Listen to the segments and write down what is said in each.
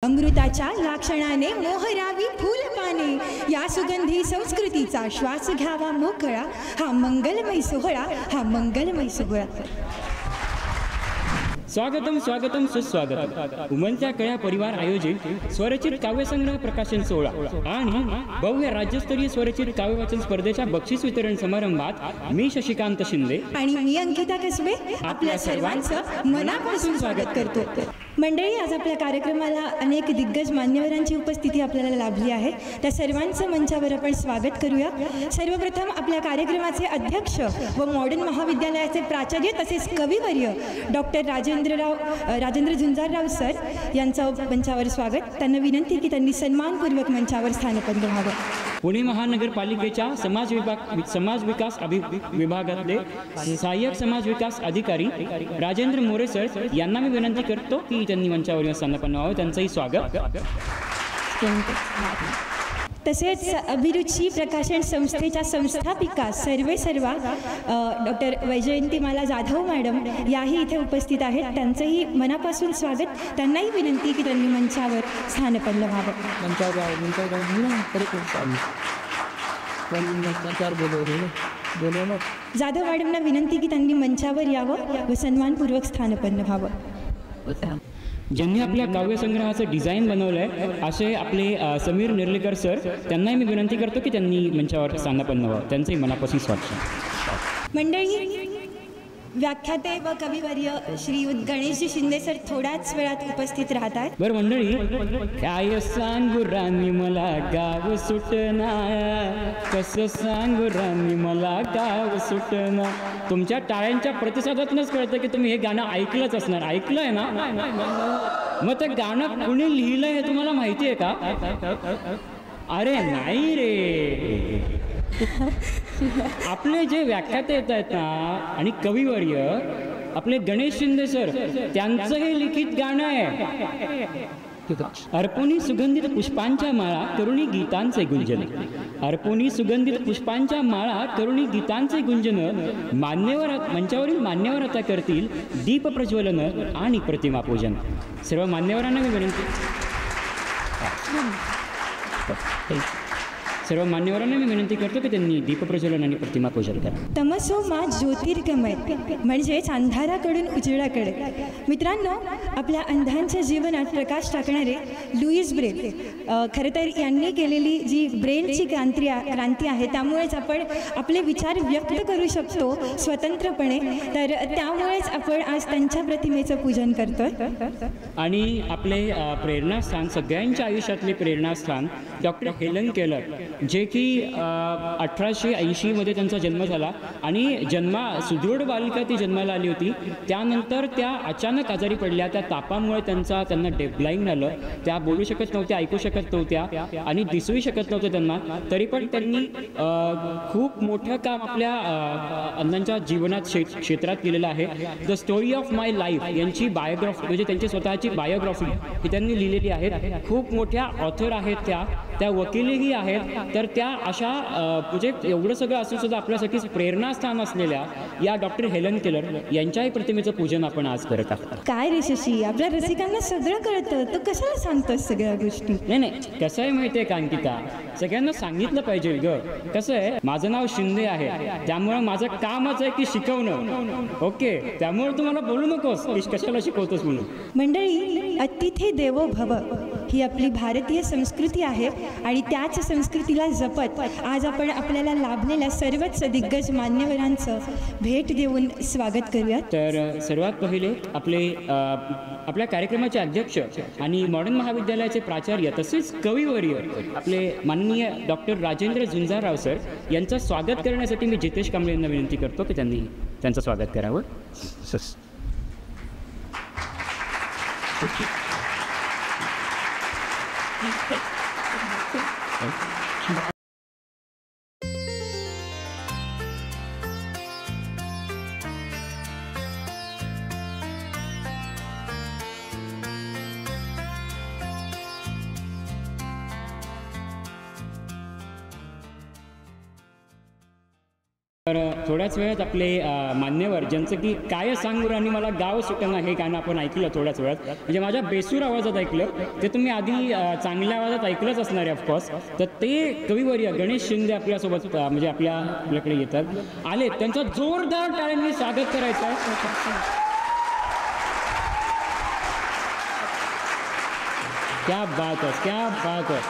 अमृताच्या या क्षणाने मोहरावी फुलपाने, या सुगंधी संस्कृतीचा श्वास घ्यावा मोकळा, हा मंगलमय सोहळा, हा मंगलमय सोहळा. स्वागतम स्वागतम सुस्वागतम. उमलत्या कळ्या परिवार आयोजित स्वरचित काव्यसंग्रह प्रकाशन सोहळा आणि भव्य राज्यस्तरीय स्वरचित काव्यवाचन स्पर्धेच्या बक्षीस वितरण समारंभात मी शशिकांत शिंदे आणि मी अंकिता कसबे आपल्या सर्वांचं मनापासून स्वागत करतो. मंडळी, आज आपल्या कार्यक्रमाला अनेक दिग्गज मान्यवरांची उपस्थिती आपल्याला लाभली आहे. त्या सर्वांचं मंचावर आपण स्वागत करूया. सर्वप्रथम आपल्या कार्यक्रमाचे अध्यक्ष व मॉडर्न महाविद्यालयाचे प्राचार्य तसेच कविवर्य डॉक्टर राजेंद्र झुंजारराव सर यांचं मंचावर स्वागत. त्यांना विनंती की त्यांनी सन्मानपूर्वक मंचावर स्थानपन्न व्हावं. पुणे महानगरपालिकेच्या समाज विकास विभागातले सहाय्यक समाज विकास अधिकारी राजेंद्र मोरे सर यांना मी विनंती करतो की त्यांनी मंचावर स्थानपन्न व्हावं. त्यांचंही स्वागत. तसेच अभिरुची प्रकाशन संस्थेच्या संस्थापिका सर्वा डॉक्टर वैजयंतीमाला जाधव मॅडम याही इथे उपस्थित आहेत. त्यांचंही मनापासून स्वागत. त्यांनाही विनंती की त्यांनी मंचावर स्थानपन्न व्हावं. जाधव मॅडमना विनंती की त्यांनी मंचावर यावं व सन्मानपूर्वक स्थानपन्न व्हावं. ज्यांनी आपल्या काव्यसंग्रहाचं डिझाईन बनवलं आहे असे आपले समीर निर्लेकर सर, त्यांनाही मी विनंती करतो की त्यांनी मंचावर स्थानपन्न व्हावं. त्यांचंही मनापासून स्वागत. मंडळी, व्याख्याते व कविवर्य श्री गणेशजी शिंदे सर थोड्याच वेळात उपस्थित राहतात. बरं मंडळी, काय सांगू राणी मला गाव सुटना, कसं सांगू राणी मला गाव सुटना. तुमच्या टाळ्यांच्या प्रतिसादातूनच कळतं की तुम्ही हे गाणं ऐकलंच असणार. ऐकलंय ना? मग ते गाणं कुणी लिहिलंय हे तुम्हाला माहिती आहे का? अरे नाही रे, आपले जे व्याख्याते येत आहेत ना आणि कविवर्य आपले गणेश शिंदे सर, त्यांचं हे लिखित गाणं आहे. अर्पुनी सुगंधित पुष्पांच्या माळा करुणी गीतांचे गुंजन. अर्पुनी सुगंधित पुष्पांच्या माळा करुणी गीतांचे गुंजन. मान्यवर मंचावरील मान्यवर आता करतील दीप प्रज्वलन आणि प्रतिमा पूजन. सर्व मान्यवरांना मी विनंती करतो की त्यांनी दीपप्रज्वलन आणि प्रतिमा पूजन करा. तमसो मा ज्योतिर्गमय म्हणजेच अंधाराकडून उजेडाकडे. मित्रांनो, आपल्या अंधांच्या जीवनात प्रकाश टाकणारे लुईस ब्रेल खरं तर यांनी केलेली जी ब्रेलची क्रांती आहे त्यामुळेच आपण आपले विचार व्यक्त करू शकतो स्वतंत्रपणे. तर त्यामुळेच आपण आज त्यांच्या प्रतिमेचं पूजन करतोय. आणि आपले प्रेरणास्थान, सगळ्यांच्या आयुष्यातले प्रेरणास्थान डॉक्टर हेलन केलर, जे की 1880मध्ये त्यांचा जन्म झाला आणि सुदृढ बालिका ती जन्माला आली होती. त्यानंतर त्या अचानक आजारी पडल्या. त्या तापामुळे त्यांना डेफलाईन आलं. त्या बोलू शकत नव्हत्या, ऐकू शकत नव्हत्या आणि दिसूही शकत नव्हतं त्यांना. तरी पण त्यांनी खूप मोठं काम आपल्या अण्णांच्या जीवनात क्षेत्रात केलेलं आहे. The story of my life यांची बायोग्राफी, म्हणजे त्यांची स्वतःची बायोग्राफी ही त्यांनी लिहिलेली आहे. खूप मोठ्या ऑथर आहेत त्या वकीलही आहेत. तर त्या अशा म्हणजे एवढं सगळं असून सुद्धा आपल्यासाठी प्रेरणास्थान असलेल्या या डॉक्टर हेलन केलर यांच्याही प्रतिमेचं पूजन आपण आज करत आहोत. काय रे शशी, आपल्या रसिकांना सगळं कळतं, तर कशाला सांगतोस सगळ्या गोष्टी? नाही, कसं आहे माहिती आहे का अंकिता, सगळ्यांना सांगितलं पाहिजे ग. कसं आहे, माझं नाव शिंदे आहे, त्यामुळं माझं कामच आहे की शिकवणं. ओके, त्यामुळे तुम्हाला बोलू नकोस कशाला शिकवतोस म्हणून. मंडळी, अतिथी देवो भव ही आपली भारतीय संस्कृती आहे आणि त्याच संस्कृतीला जपत आज आपण आपल्याला लाभलेल्या सर्वच दिग्गज मान्यवरांचं भेट देऊन स्वागत करूया. तर सर्वात पहिले आपल्या कार्यक्रमाचे अध्यक्ष आणि मॉडर्न महाविद्यालयाचे प्राचार्य तसेच कविवर्य आपले माननीय डॉक्टर राजेंद्र झुंजारराव सर यांचं स्वागत करण्यासाठी मी जितेश कांबळे यांना विनंती करतो की त्यांनी त्यांचं स्वागत करावं. तर थोड्याच वेळात आपले मान्यवर ज्यांचं की काय सांगू आणि मला गाव सुटणं हे गाणं आपण ऐकलं थोड्याच वेळात, म्हणजे माझ्या बेसूर आवाजात ऐकलं. ते तुम्ही आधी चांगल्या आवाजात ऐकलंच असणार आहे ऑफकोर्स. तर ते कविवर्य गणेश शिंदे आपल्यासोबत म्हणजे आपल्याकडे येतात आले, त्यांचं जोरदार टाळ्यांनी स्वागत करायचं आहे. क्या बात है, क्या बात है.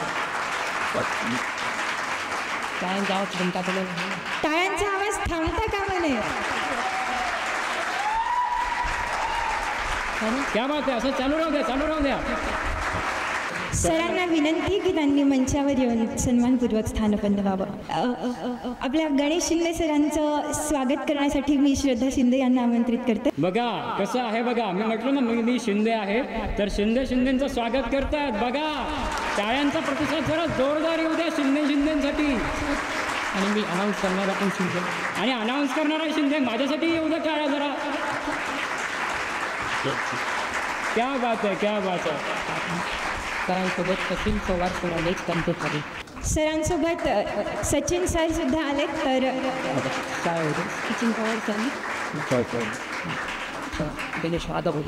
टाळ्यांचा आवाज थांबता कामा नये. क्या बात आहे, असं चालू राहू द्या, चालू राहू द्या. सरांना विनंती की त्यांनी मंचावर येऊन सन्मानपूर्वक स्थानपन्न व्हावं. आपल्या गणेश शिंदे सरांचं स्वागत करण्यासाठी मी श्रद्धा शिंदे यांना आमंत्रित करते. बघा कसं आहे बघा, मी म्हटलं ना मी शिंदे आहे, तर शिंदेचं स्वागत करतात. बघा टाळ्यांचा प्रतिसाद जरा जोरदार येऊ द्या शिंदेसाठी. आणि मी अनाऊन्स करणारा पण शिंदे, आणि अनाऊन्स करणारा शिंदे, माझ्यासाठी येऊ द्या टाळ्या जरा. क्या बात आहे, क्या बात आहे. सरांसोबत सचिन पवार सर आले त्यांच्यासाठी. सरांसोबत सचिन सर सुद्धा आले. तर काय होतं सचिन पवार सर गणेश यादव.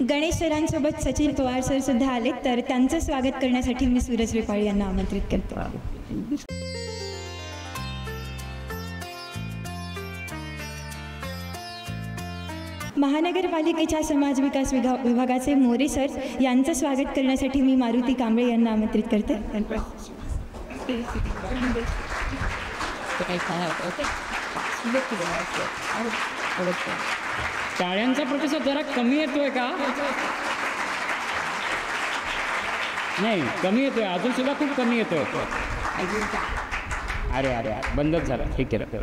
गणेश सरांसोबत सचिन पवार सर सुद्धा आले, तर त्यांचं स्वागत करण्यासाठी मी सूरज रेपाळी यांना आमंत्रित करते. महानगरपालिकेच्या समाज विकास विभागाचे मोरे सर यांचं स्वागत करण्यासाठी मी मारुती कांबळे यांना आमंत्रित करते. टाळ्यांचा प्रतिसाद जरा कमी येतोय का? नाही कमी येतोय, अजून सुद्धा खूप कमी येतोय. अरे अरे बंदच झालं. ठीक आहे.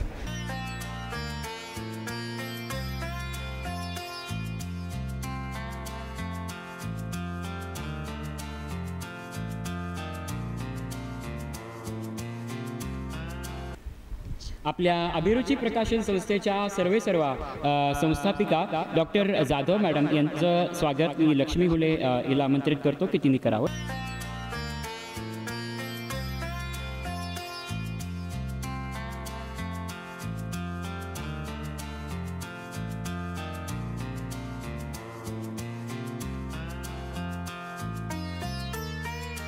आपल्या अभिरुची प्रकाशन संस्थेच्या सर्वेसर्वा संस्थापिका डॉक्टर जाधव मॅडम यांचं स्वागत मी लक्ष्मी हुले हिला आमंत्रित करतो की तिने करावं.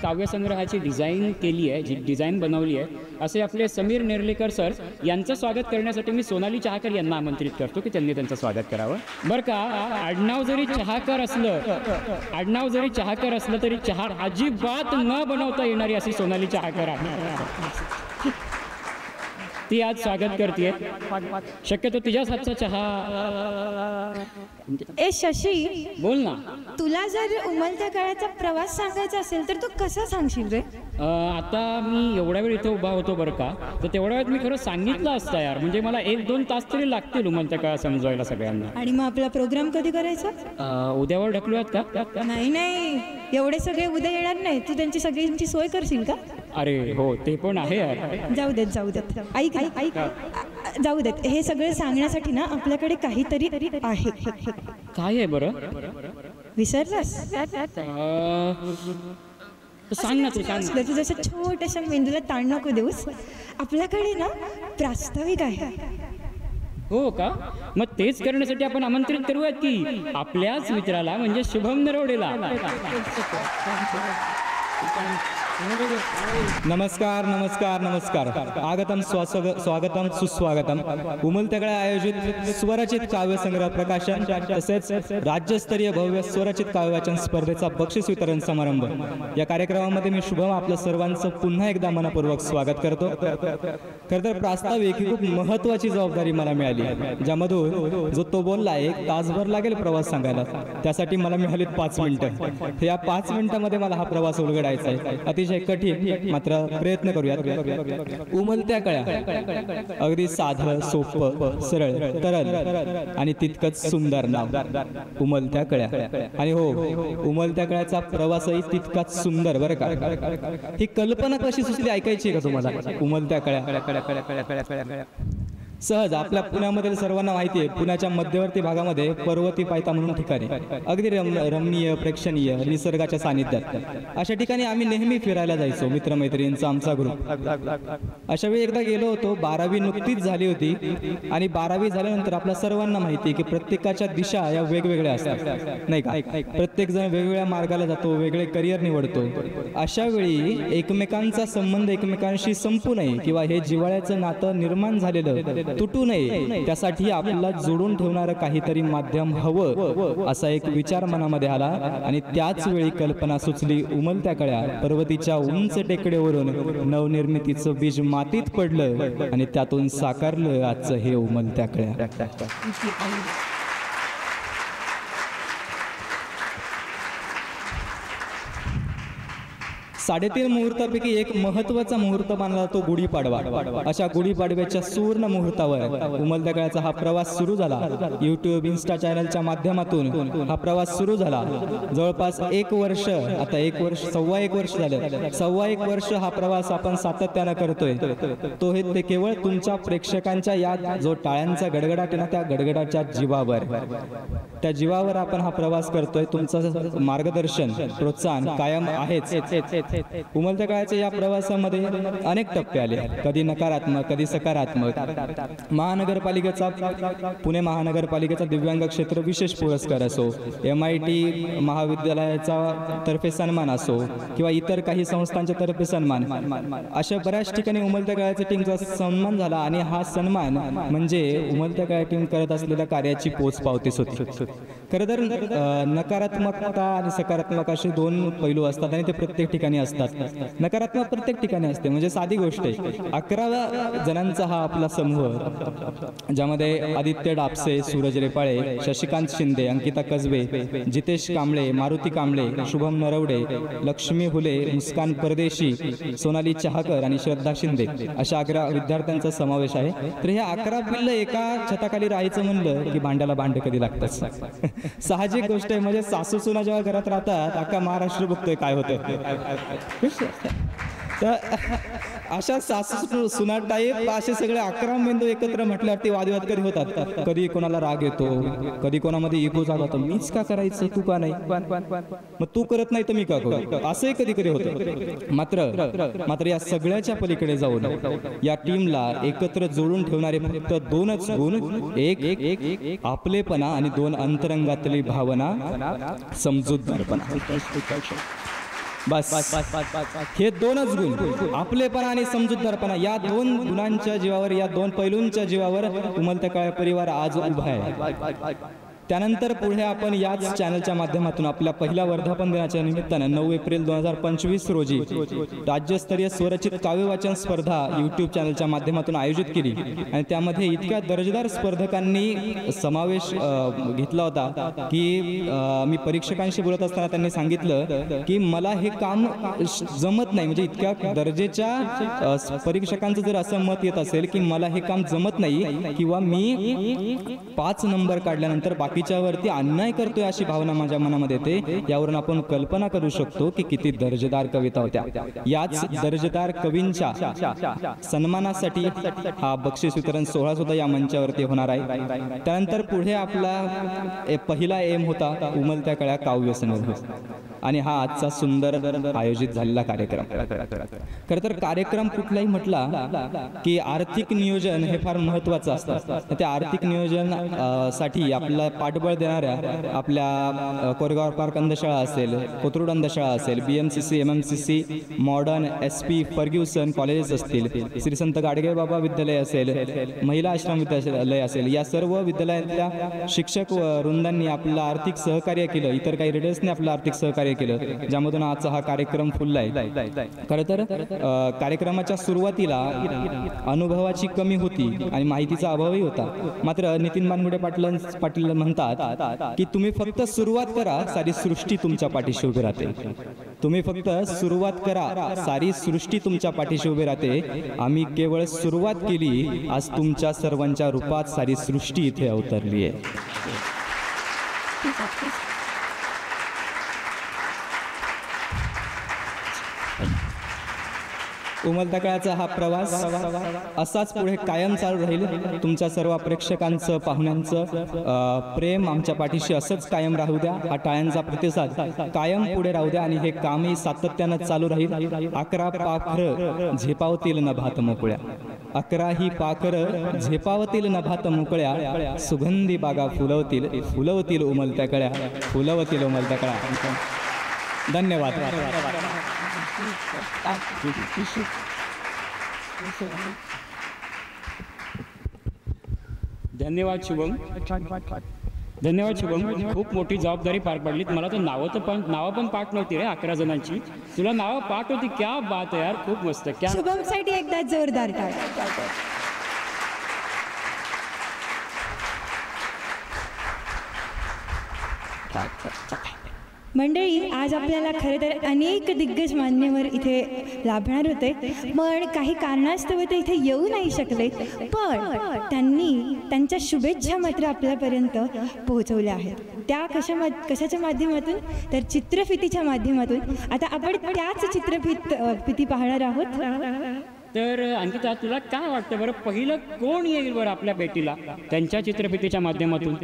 काव्यसंग्रहाची डिझाईन केली आहे, जी डिझाईन बनवली आहे, असे आपले समीर नेर्लेकर सर यांचं स्वागत करण्यासाठी मी सोनाली चहाकर यांना आमंत्रित करतो की त्यांनी त्यांचं स्वागत करावं. बरं का, आडनाव जरी चहाकर असलं तरी चहा अजिबात न बनवता येणारी अशी सोनाली चहाकर आहे. ती आज स्वागत करते. शक्यतो तिच्याच हातचा चहा. ए शशी, बोल ना. तुला जर उमलत्या काळाचा प्रवास सांगायचा असेल तर तू कसा सांगशील रे? आता मी एवढ्या वेळ इथं उभा होतो बरं का, तर तेवढ्या वेळात मी खरं सांगितलं असतं यार. म्हणजे मला 1-2 तास तरी लागतील उमलत्या काळात समजवायला सगळ्यांना. आणि मग आपला प्रोग्राम कधी करायचा? उद्यावर ढकलूयात का? नाही, एवढे सगळे उद्या येणार नाही. तू त्यांची सगळ्यांची सोय करशील का? अरे हो, ते पण आहे यार. जाऊ देत. ऐक जाऊ देत. हे सगळं सांगण्यासाठी ना आपल्याकडे काहीतरी आहे. काय आहे बरं? विसरलास? सांग ना तू, सांग. तू जसं छोट्याशा मेंदूला ताण नको देऊस. आपल्याकडे ना प्रास्ताविक आहे. हो का? मग तेच करण्यासाठी आपण आमंत्रित करूयात की आपल्याच मित्राला, म्हणजे शुभम नरवडेला. नमस्कार. आगतम स्वागतम सुस्वागतम. उमलत्याकडे आयोजित स्वरचित काव्यसंग्रह प्रकाशन तसेच राज्यस्तरीय भव्य स्वरचित काव्यवाचन स्पर्धेचा बक्षीस वितरण समारंभ या कार्यक्रमामध्ये मी शुभम आपलं सर्वांचं पुन्हा एकदा मनपूर्वक स्वागत करतो. खरं तर प्रास्ताविक ही खूप महत्त्वाची जबाबदारी मला मिळाली, ज्यामधून जो तो बोलला 1 तासभर लागेल प्रवास सांगायला, त्यासाठी मला मिळाली 5 मिनिटं. या 5 मिनिटांमध्ये मला हा प्रवास उलगडायचा आहे. अतिशय कठीण, मात्र प्रयत्न करूयात. उमलत्या कळ्या, अगदी साधं, सोपं, सरळ, तरल आणि तितकंच सुंदर नाव उमलत्या कळ्या. आणि हो, उमलत्या कळ्याचा प्रवासही तितकाच सुंदर बरं का. ही कल्पना कशी सुचली ऐकायची का तुम्हाला? उमलत्या कळ्या. सहज आपल्या पुण्यामधील सर्वांना माहिती आहे, पुण्याच्या मध्यवर्ती भागामध्ये पर्वती पायथा म्हणून ठिकाणी अगदी रमणीय प्रेक्षणीय निसर्गाच्या सानिध्यात अशा ठिकाणी आम्ही नेहमी फिरायला जायचो, मित्रमैत्रिणींचा आमचा ग्रुप. अशा वेळी एकदा गेलो होतो. 12वी नुकतीच झाली होती आणि 12वी झाल्यानंतर आपल्या सर्वांना माहिती आहे की प्रत्येकाच्या दिशा या वेगवेगळ्या असतात नाही का. प्रत्येक जण वेगवेगळ्या मार्गाला जातो, वेगळे करिअर निवडतो. अशा वेळी एकमेकांचा संबंध एकमेकांशी संपू नये किंवा हे जिव्हाळ्याचं नातं निर्माण झालेलं तुटू नये, त्यासाठी आपल्याला जोडून ठेवणारं काहीतरी माध्यम हवं असा एक विचार मनामध्ये आला आणि त्याच वेळी कल्पना सुचली. उमलत्या कळ्या पर्वतीच्या उंच टेकड्यावरून नवनिर्मितीचं बीज मातीत पडलं आणि त्यातून साकारलं आजचं हे उमलत्या कळ्या. 3.5 मुहूर्तापैकी एक महत्वाचा मुहूर्त मानला जातो गुढीपाडवा. अशा गुढीपाडव्याच्या सुवर्ण मुहूर्तावर उमलत्या कळ्याचा हा प्रवास सुरू झाला. यूट्यूब, इन्स्टा चॅनलच्या माध्यमातून हा प्रवास सुरू झाला. जवळपास 1 वर्ष, आता 1 वर्ष, 1.25 वर्ष झालं. 1.25 वर्ष हा प्रवास आपण सातत्यानं करतोय. तो हे ते केवळ तुमच्या प्रेक्षकांच्या या जो टाळ्यांचा गडगडाट आहे ना, त्या गडगडाच्या जीवावर, त्या जीवावर आपण हा प्रवास करतोय. तुमचं मार्गदर्शन, प्रोत्साहन कायम आहेच. उमलत्या काळाच्या या प्रवासामध्ये अनेक टप्पे आले, कधी नकारात्मक, कधी सकारात्मक. महानगरपालिकेचा, पुणे महानगरपालिकेचा दिव्यांग क्षेत्र विशेष पुरस्कार असो, MIT महाविद्यालयाचा तर्फे सन्मान असो किंवा इतर काही संस्थांच्या तर्फे सन्मान, अशा बऱ्याच ठिकाणी उमलत्या काळाच्या टीमचा सन्मान झाला. आणि हा सन्मान म्हणजे उमलत्या काळा टीम करत असलेल्या कार्याची पोचपावतीच होती. खरं तर नकारात्मकता आणि सकारात्मक असे 2 पैलू असतात आणि ते प्रत्येक ठिकाणी असतात. नकारात्मक प्रत्येक ठिकाणी असते. म्हणजे साधी गोष्ट आहे, 11 जणांचा हा आपला समूह, ज्यामध्ये आदित्य डापसे, सूरज रेपाळे, शशिकांत शिंदे, अंकिता कसबे, जितेश कांबळे, मारुती कांबळे, शुभम नरवडे, लक्ष्मी हुले, मुस्कान परदेशी, सोनाली चहाकर आणि श्रद्धा शिंदे अशा 11 विद्यार्थ्यांचा समावेश आहे. तर हे 11 पिल्लं एका छताखाली राहायचं म्हणलं की भांड्याला भांड कधी लागतच. साहजिक गोष्ट आहे. म्हणजे सासू सुना जेव्हा घरात राहतात, अख्खा महाराष्ट्र बघतोय काय होतं. तर अशा सासू सुना टाईप असे सगळे 11 मेंदू एकत्र म्हटल्यावरती वादविवाद कधी होतात. कधी कोणाला राग येतो, कधी कोणामध्ये इगो जागा होतो, मीच का करायचं, तू का नाही, मग तू करत नाही तर मी का करू, असंही कधी कधी होतं. मात्र या सगळ्याच्या पलीकडे जाऊन या टीमला एकत्र जोडून ठेवणारे फक्त 2च गुण, एक आपलेपणा आणि 2 अंतरंगातली भावना, समजूतदारपणा. बस हे 2च गुण, आपलेपणा आणि समजूतदारपणा, या 2 गुणांच्या जीवावर, या 2 पैलूंच्या जीवावर उमलत्या काळा परिवार आज उभा आहे. त्यानंतर पुढे आपण याच चॅनलच्या माध्यमातून आपल्या पहिल्या वर्धापन दिनाच्या निमित्तानं 9 एप्रिल 2025 रोजी राज्यस्तरीय स्वरचित काव्यवाचन स्पर्धा यूट्यूब चॅनलच्या माध्यमातून आयोजित केली. आणि त्यामध्ये इतक्या दर्जेदार स्पर्धकांनी समावेश घेतला होता की मी परीक्षकांशी बोलत असताना त्यांनी सांगितलं की मला हे काम जमत नाही. म्हणजे इतक्या दर्जेच्या परीक्षकांचं जर असं मत येत असेल की मला हे काम जमत नाही किंवा मी 5 नंबर काढल्यानंतर बाकी वरती अन्याय करतोय अशी भावना माझ्या मनामध्ये येते, यावरून आपण कल्पना करू शकतो की किती दर्जेदार कविता होत्या. याच दर्जेदार कवींच्या सन्मानासाठी हा बक्षीस वितरण सोहळा सुद्धा या मंचावरती होणार आहे. त्यानंतर पुढे आपला पहिला एम होता उमलत्या कळ्या काव्य संग्रह, आणि हा आजचा सुंदर आयोजित झालेला कार्यक्रम. खरं तर कार्यक्रम कुठलाही म्हटला की आर्थिक नियोजन हे फार महत्त्वाचं असतं. त्या आर्थिक नियोजन साठी आपल्याला पाठबळ देणाऱ्या आपल्या कोरेगाव पार्क अंधशाळा असेल, कोथरूड अंधशाळा असेल, BMCC, MMCC, modern, SP, Fergusson colleges असतील, श्री संत गाडगे बाबा विद्यालय असेल, महिला आश्रम विद्यालय असेल, या सर्व विद्यालयातल्या शिक्षक वृंदांनी आपल्याला आर्थिक सहकार्य केलं. इतर काही रिडर्सने आपलं आर्थिक सहकार्य केलं, ज्यामधून आजचा हा कार्यक्रम फुलला आहे. खरं तर कार्यक्रमाच्या सुरुवातीला अनुभवाची कमी होती आणि माहितीचा अभावही होता. मात्र नितीन बानगुडे पाटील म्हणतात की तुम्ही फक्त सुरुवात करा, सारी सृष्टी तुमच्या पाठीशी उभी राहते. तुम्ही फक्त सुरुवात करा, सारी सृष्टी तुमच्या पाठीशी उभी राहते. आम्ही केवळ सुरुवात केली, आज तुमच्या सर्वांच्या रूपात सारी सृष्टी इथे अवतरली आहे. उमलत्या काळाचा हा प्रवास असाच पुढे कायम चालू राहील. तुमच्या सर्व प्रेक्षकांचं पाहुण्यांचं प्रेम आमच्या पाठीशी असंच कायम राहू द्या. हा टाळ्यांचा प्रतिसाद कायम पुढे राहू द्या आणि हे कामही सातत्यानं चालू राहील. 11 पाखरं झेपावतील नभात मोकळ्या, 11 ही पाखरं झेपावतील नभात मोकळ्या, सुगंधी बागा फुलवतील उमलत्या कळ्या, फुलवतील उमलत्या कळ्या. धन्यवाद. धन्यवाद शुभम. धन्यवाद शुभम. खूप मोठी जबाबदारी पार पडलीत. मला तर नावं पण पाठ नव्हती रे 11 जणांची. तुला नावं पाठ होती. क्या बात आहे यार, खूप मस्त. क्या शुभमसाठी एकदा जोरदार टाळ. मंडळी, आज आपल्याला खरं तर अनेक दिग्गज मान्यवर इथे लाभणार होते, पण काही कारणास्तव ते इथे येऊ नाही शकले. पण त्यांनी त्यांच्या शुभेच्छा मात्र आपल्यापर्यंत पोहोचवल्या आहेत. त्या कशाच्या माध्यमातून? तर चित्रफितीच्या माध्यमातून. आता आपण त्याच चित्रफिती पाहणार आहोत. तर अंकिता, तुला काय वाटतं बरं, पहिलं कोण येईल बरं आपल्या भेटीला त्यांच्या चित्रफितीच्या माध्यमातून?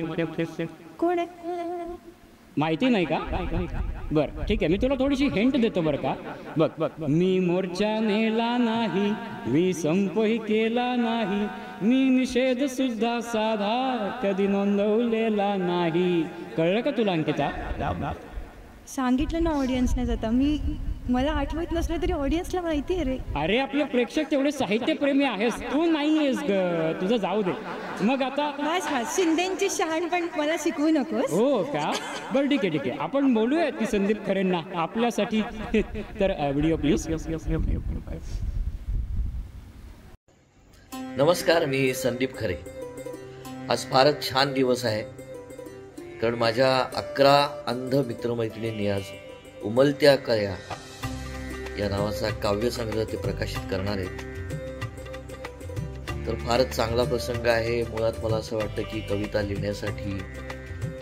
कोण आहे? माहिती नाही का? बरं ठीक आहे, मी तुला थोडीशी हिंट देतो बरं का. बघ, मी मोर्चा नेला नाही, मी संपही केला नाही, मी निषेध सुद्धा साधा कधी नोंदवलेला नाही. कळलं का तुला अंकिता? सांगितलं ना ऑडियन्सने जाता. मला आठवत नसलं तरी ऑडियन्सला माहिती आहे रे. अरे आपले प्रेक्षक तेवढे साहित्यप्रेमी आहेस, तू नाही आहेस ग. तुझं जाऊ दे. मग आता बस शिंदेची शहाण पण मला शिकवू नकोस. हो का? बरं ठीक आहे. आपण बोलूया की संदीप खरेंना आपल्यासाठी. तर व्हिडिओ प्लीज. नमस्कार, मी संदीप खरे. आज फारच छान दिवस आहे, कारण माझ्या 11 अंध मित्रमैत्रिणींनी आज उमलत्या कळ्या या नावाचा काव्यसंग्रह ते प्रकाशित करणार आहेत. तर फारच चांगला प्रसंग आहे. मुळात मला असं वाटतं की कविता लिहिण्यासाठी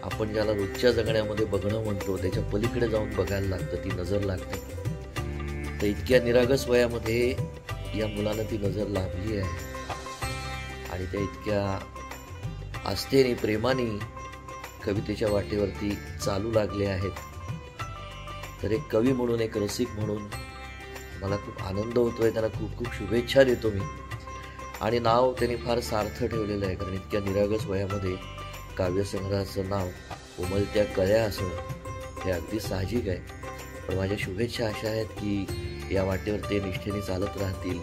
आपण ज्याला रोजच्या जगण्यामध्ये बघणं म्हणतो त्याच्या पलीकडे जाऊन बघायला लागतं, ती नजर लागते. तर इतक्या निरागस वयामध्ये या मुलानं ती नजर लाभली आहे आणि त्या इतक्या आस्थेने प्रेमाने कवितेच्या वाटेवरती चालू लागले आहेत. तर एक कवी म्हणून, एक रसिक म्हणून मला खूप आनंद होतोय. त्यांना खूप खूप शुभेच्छा देतो मी. आणि नाव त्यांनी फार सार्थ ठेवलेलं आहे, कारण इतक्या निरागस वयामध्ये काव्यसंग्रहाचं नाव उमलत्या कळ्या असणं हे अगदी साहजिक आहे. पण माझ्या शुभेच्छा अशा आहेत की या वाटेवर ते निष्ठेने चालत राहतील,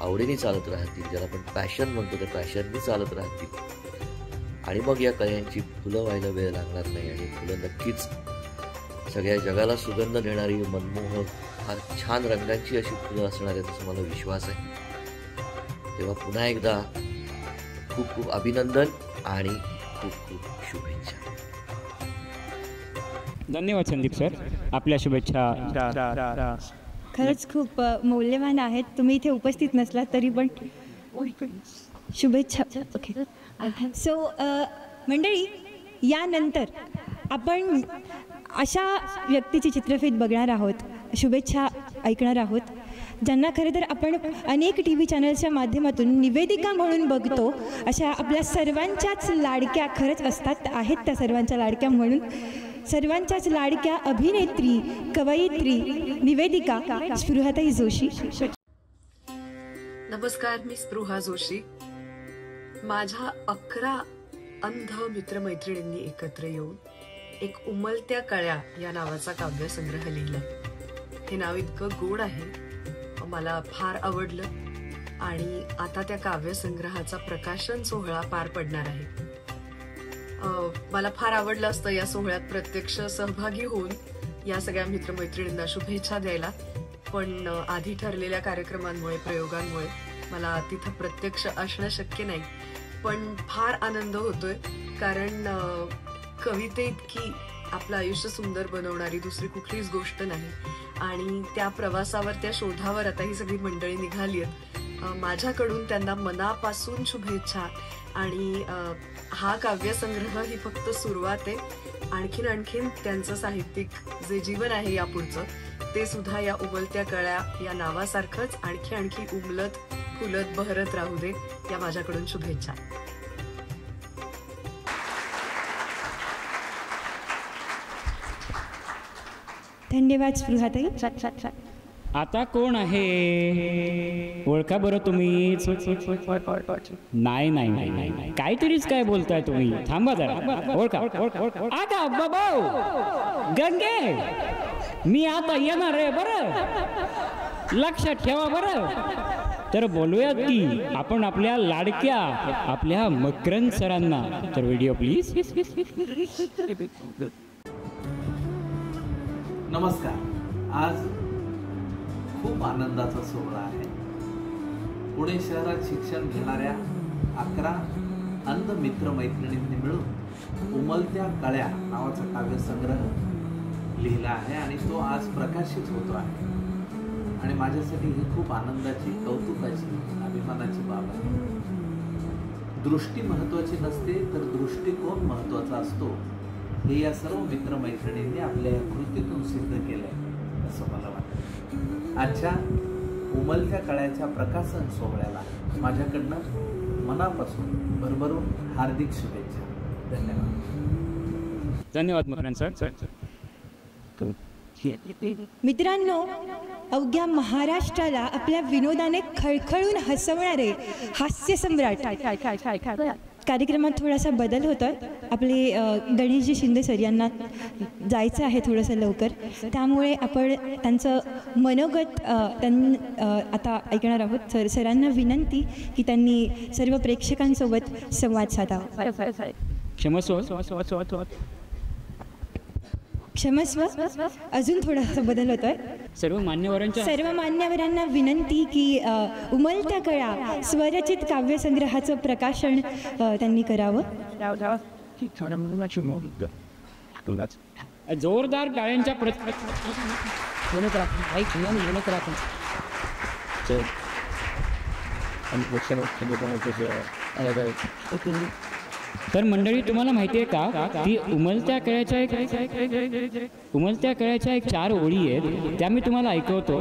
आवडीने चालत राहतील, ज्याला आपण पॅशन म्हणतो त्या पॅशननी चालत राहतील. आणि मग या कळ्यांची फुलं व्हायला वेळ लागणार नाही आणि फुलं नक्कीच सगळ्या जगाला सुगंध देणारी, मनमोहक, फार छान रंगांची अशी फुलं असणार आहेत असं मला विश्वास आहे. तेव्हा पुन्हा एकदा खूप खूप अभिनंदन आणि खूप खूप शुभेच्छा. धन्यवाद संदीप सर, आपल्या शुभेच्छा खरंच खूप मौल्यवान आहेत. तुम्ही इथे उपस्थित नसलात तरी पण शुभेच्छा. ओके. सो मंडळी, यानंतर आपण अशा व्यक्तीची चित्रफित बघणार आहोत, शुभेच्छा ऐकणार आहोत, ज्यांना खरं तर आपण अनेक TV चॅनल्सच्या माध्यमातून निवेदिका म्हणून बघतो. अशा आपल्या सर्वांच्याच लाडक्या खरंच आहेत त्या सर्वांच्या लाडक्या म्हणून. सर्वांच्याच लाडक्या अभिनेत्री, कवयित्री निवेदिका स्पृहाताई जोशी. नमस्कार, मी स्पृहा जोशी. माझ्या 11 अंध मित्रमैत्रिणींनी एकत्र येऊन एक उमलत्या कळ्या या नावाचा काव्यसंग्रह लिहिला. हे नाव इतकं गोड आहे, मला फार आवडलं. आणि आता त्या काव्यसंग्रहाचा प्रकाशन सोहळा पार पडणार आहे. मला फार आवडलं असतं या सोहळ्यात प्रत्यक्ष सहभागी होऊन या सगळ्या मित्रमैत्रिणींना शुभेच्छा द्यायला, पण आधी ठरलेल्या कार्यक्रमांमुळे, प्रयोगांमुळे मला तिथं प्रत्यक्ष असणं शक्य नाही. पण फार आनंद होतोय, कारण कविते इतकी आपलं आयुष्य सुंदर बनवणारी दुसरी कुठलीच गोष्ट नाही. आणि त्या प्रवासावर, त्या शोधावर आता ही सगळी मंडळी निघाली आहेत. माझ्याकडून त्यांना मनापासून शुभेच्छा. आणि हा काव्यसंग्रह ही फक्त सुरुवात आहे. आणखीन त्यांचं साहित्यिक जे जीवन आहे यापुढचं ते सुद्धा या उमलत्या कळ्या या नावासारखंच आणखी आणखी उमलत फुलत बहरत राहू दे, या माझ्याकडून शुभेच्छा. धन्यवाद स्पृहाताई. आता कोण आहे ओळखा बरं तुम्ही. नाही नाही नाही नाही काहीतरीच काय बोलताय तुम्ही, थांबा जरा. ओळखा. आता बाबा गंगे, मी आता येणार आहे बरं, लक्षात ठेवा बरं. तर बोलूयात की आपण आपल्या लाडक्या आपल्या मकरंद सरांना. तर व्हिडिओ प्लीज. नमस्कार. आज खूप आनंदाचा सोहळा आहे. पुणे शहरात शिक्षण घेणाऱ्या 11 अंध मित्रमैत्रिणींनी मिळून उमलत्या कळ्या नावाचा काव्यसंग्रह लिहिला आहे आणि तो आज प्रकाशित होतो आहे. आणि माझ्यासाठी ही खूप आनंदाची, कौतुकाची, अभिमानाची बाब आहे. दृष्टी महत्त्वाची नसते तर दृष्टिकोन महत्त्वाचा असतो, हे या सर्व मित्रमैत्रिणींनी आपल्या या कृतीतून सिद्ध केलं आहे असं मला वाटतं. आजच्या उमलत्या कळ्याच्या प्रकाशन सोहळ्याला माझ्याकडनं मनापासून भरभरून हार्दिक शुभेच्छा. धन्यवाद. धन्यवाद मकरंद सर. मित्रांनो, अवघ्या महाराष्ट्राला आपल्या विनोदाने खळखळून हसवणारे हास्य सम्राट. कार्यक्रमात थोडासा बदल होतोय. आपले गणेशजी शिंदे सर यांना जायचं आहे थोडंसं लवकर, त्यामुळे आपण त्यांचं मनोगत आता ऐकणार आहोत. सरांना विनंती की त्यांनी सर्व प्रेक्षकांसोबत संवाद साधावा. क्षमस्व. अजून थोडासा बदल होतोय. सर्व मान्यवरांना विनंती की उमलत्या कळा स्वरचित काव्यसंग्रहाचं प्रकाशन त्यांनी करावं. जोरदार टाळ्यांच्या तर मंडळी, तुम्हाला माहिती आहे का की उमलत्या कळ्याच्या एक 4 ओळी आहेत, त्या मी तुम्हाला ऐकवतो.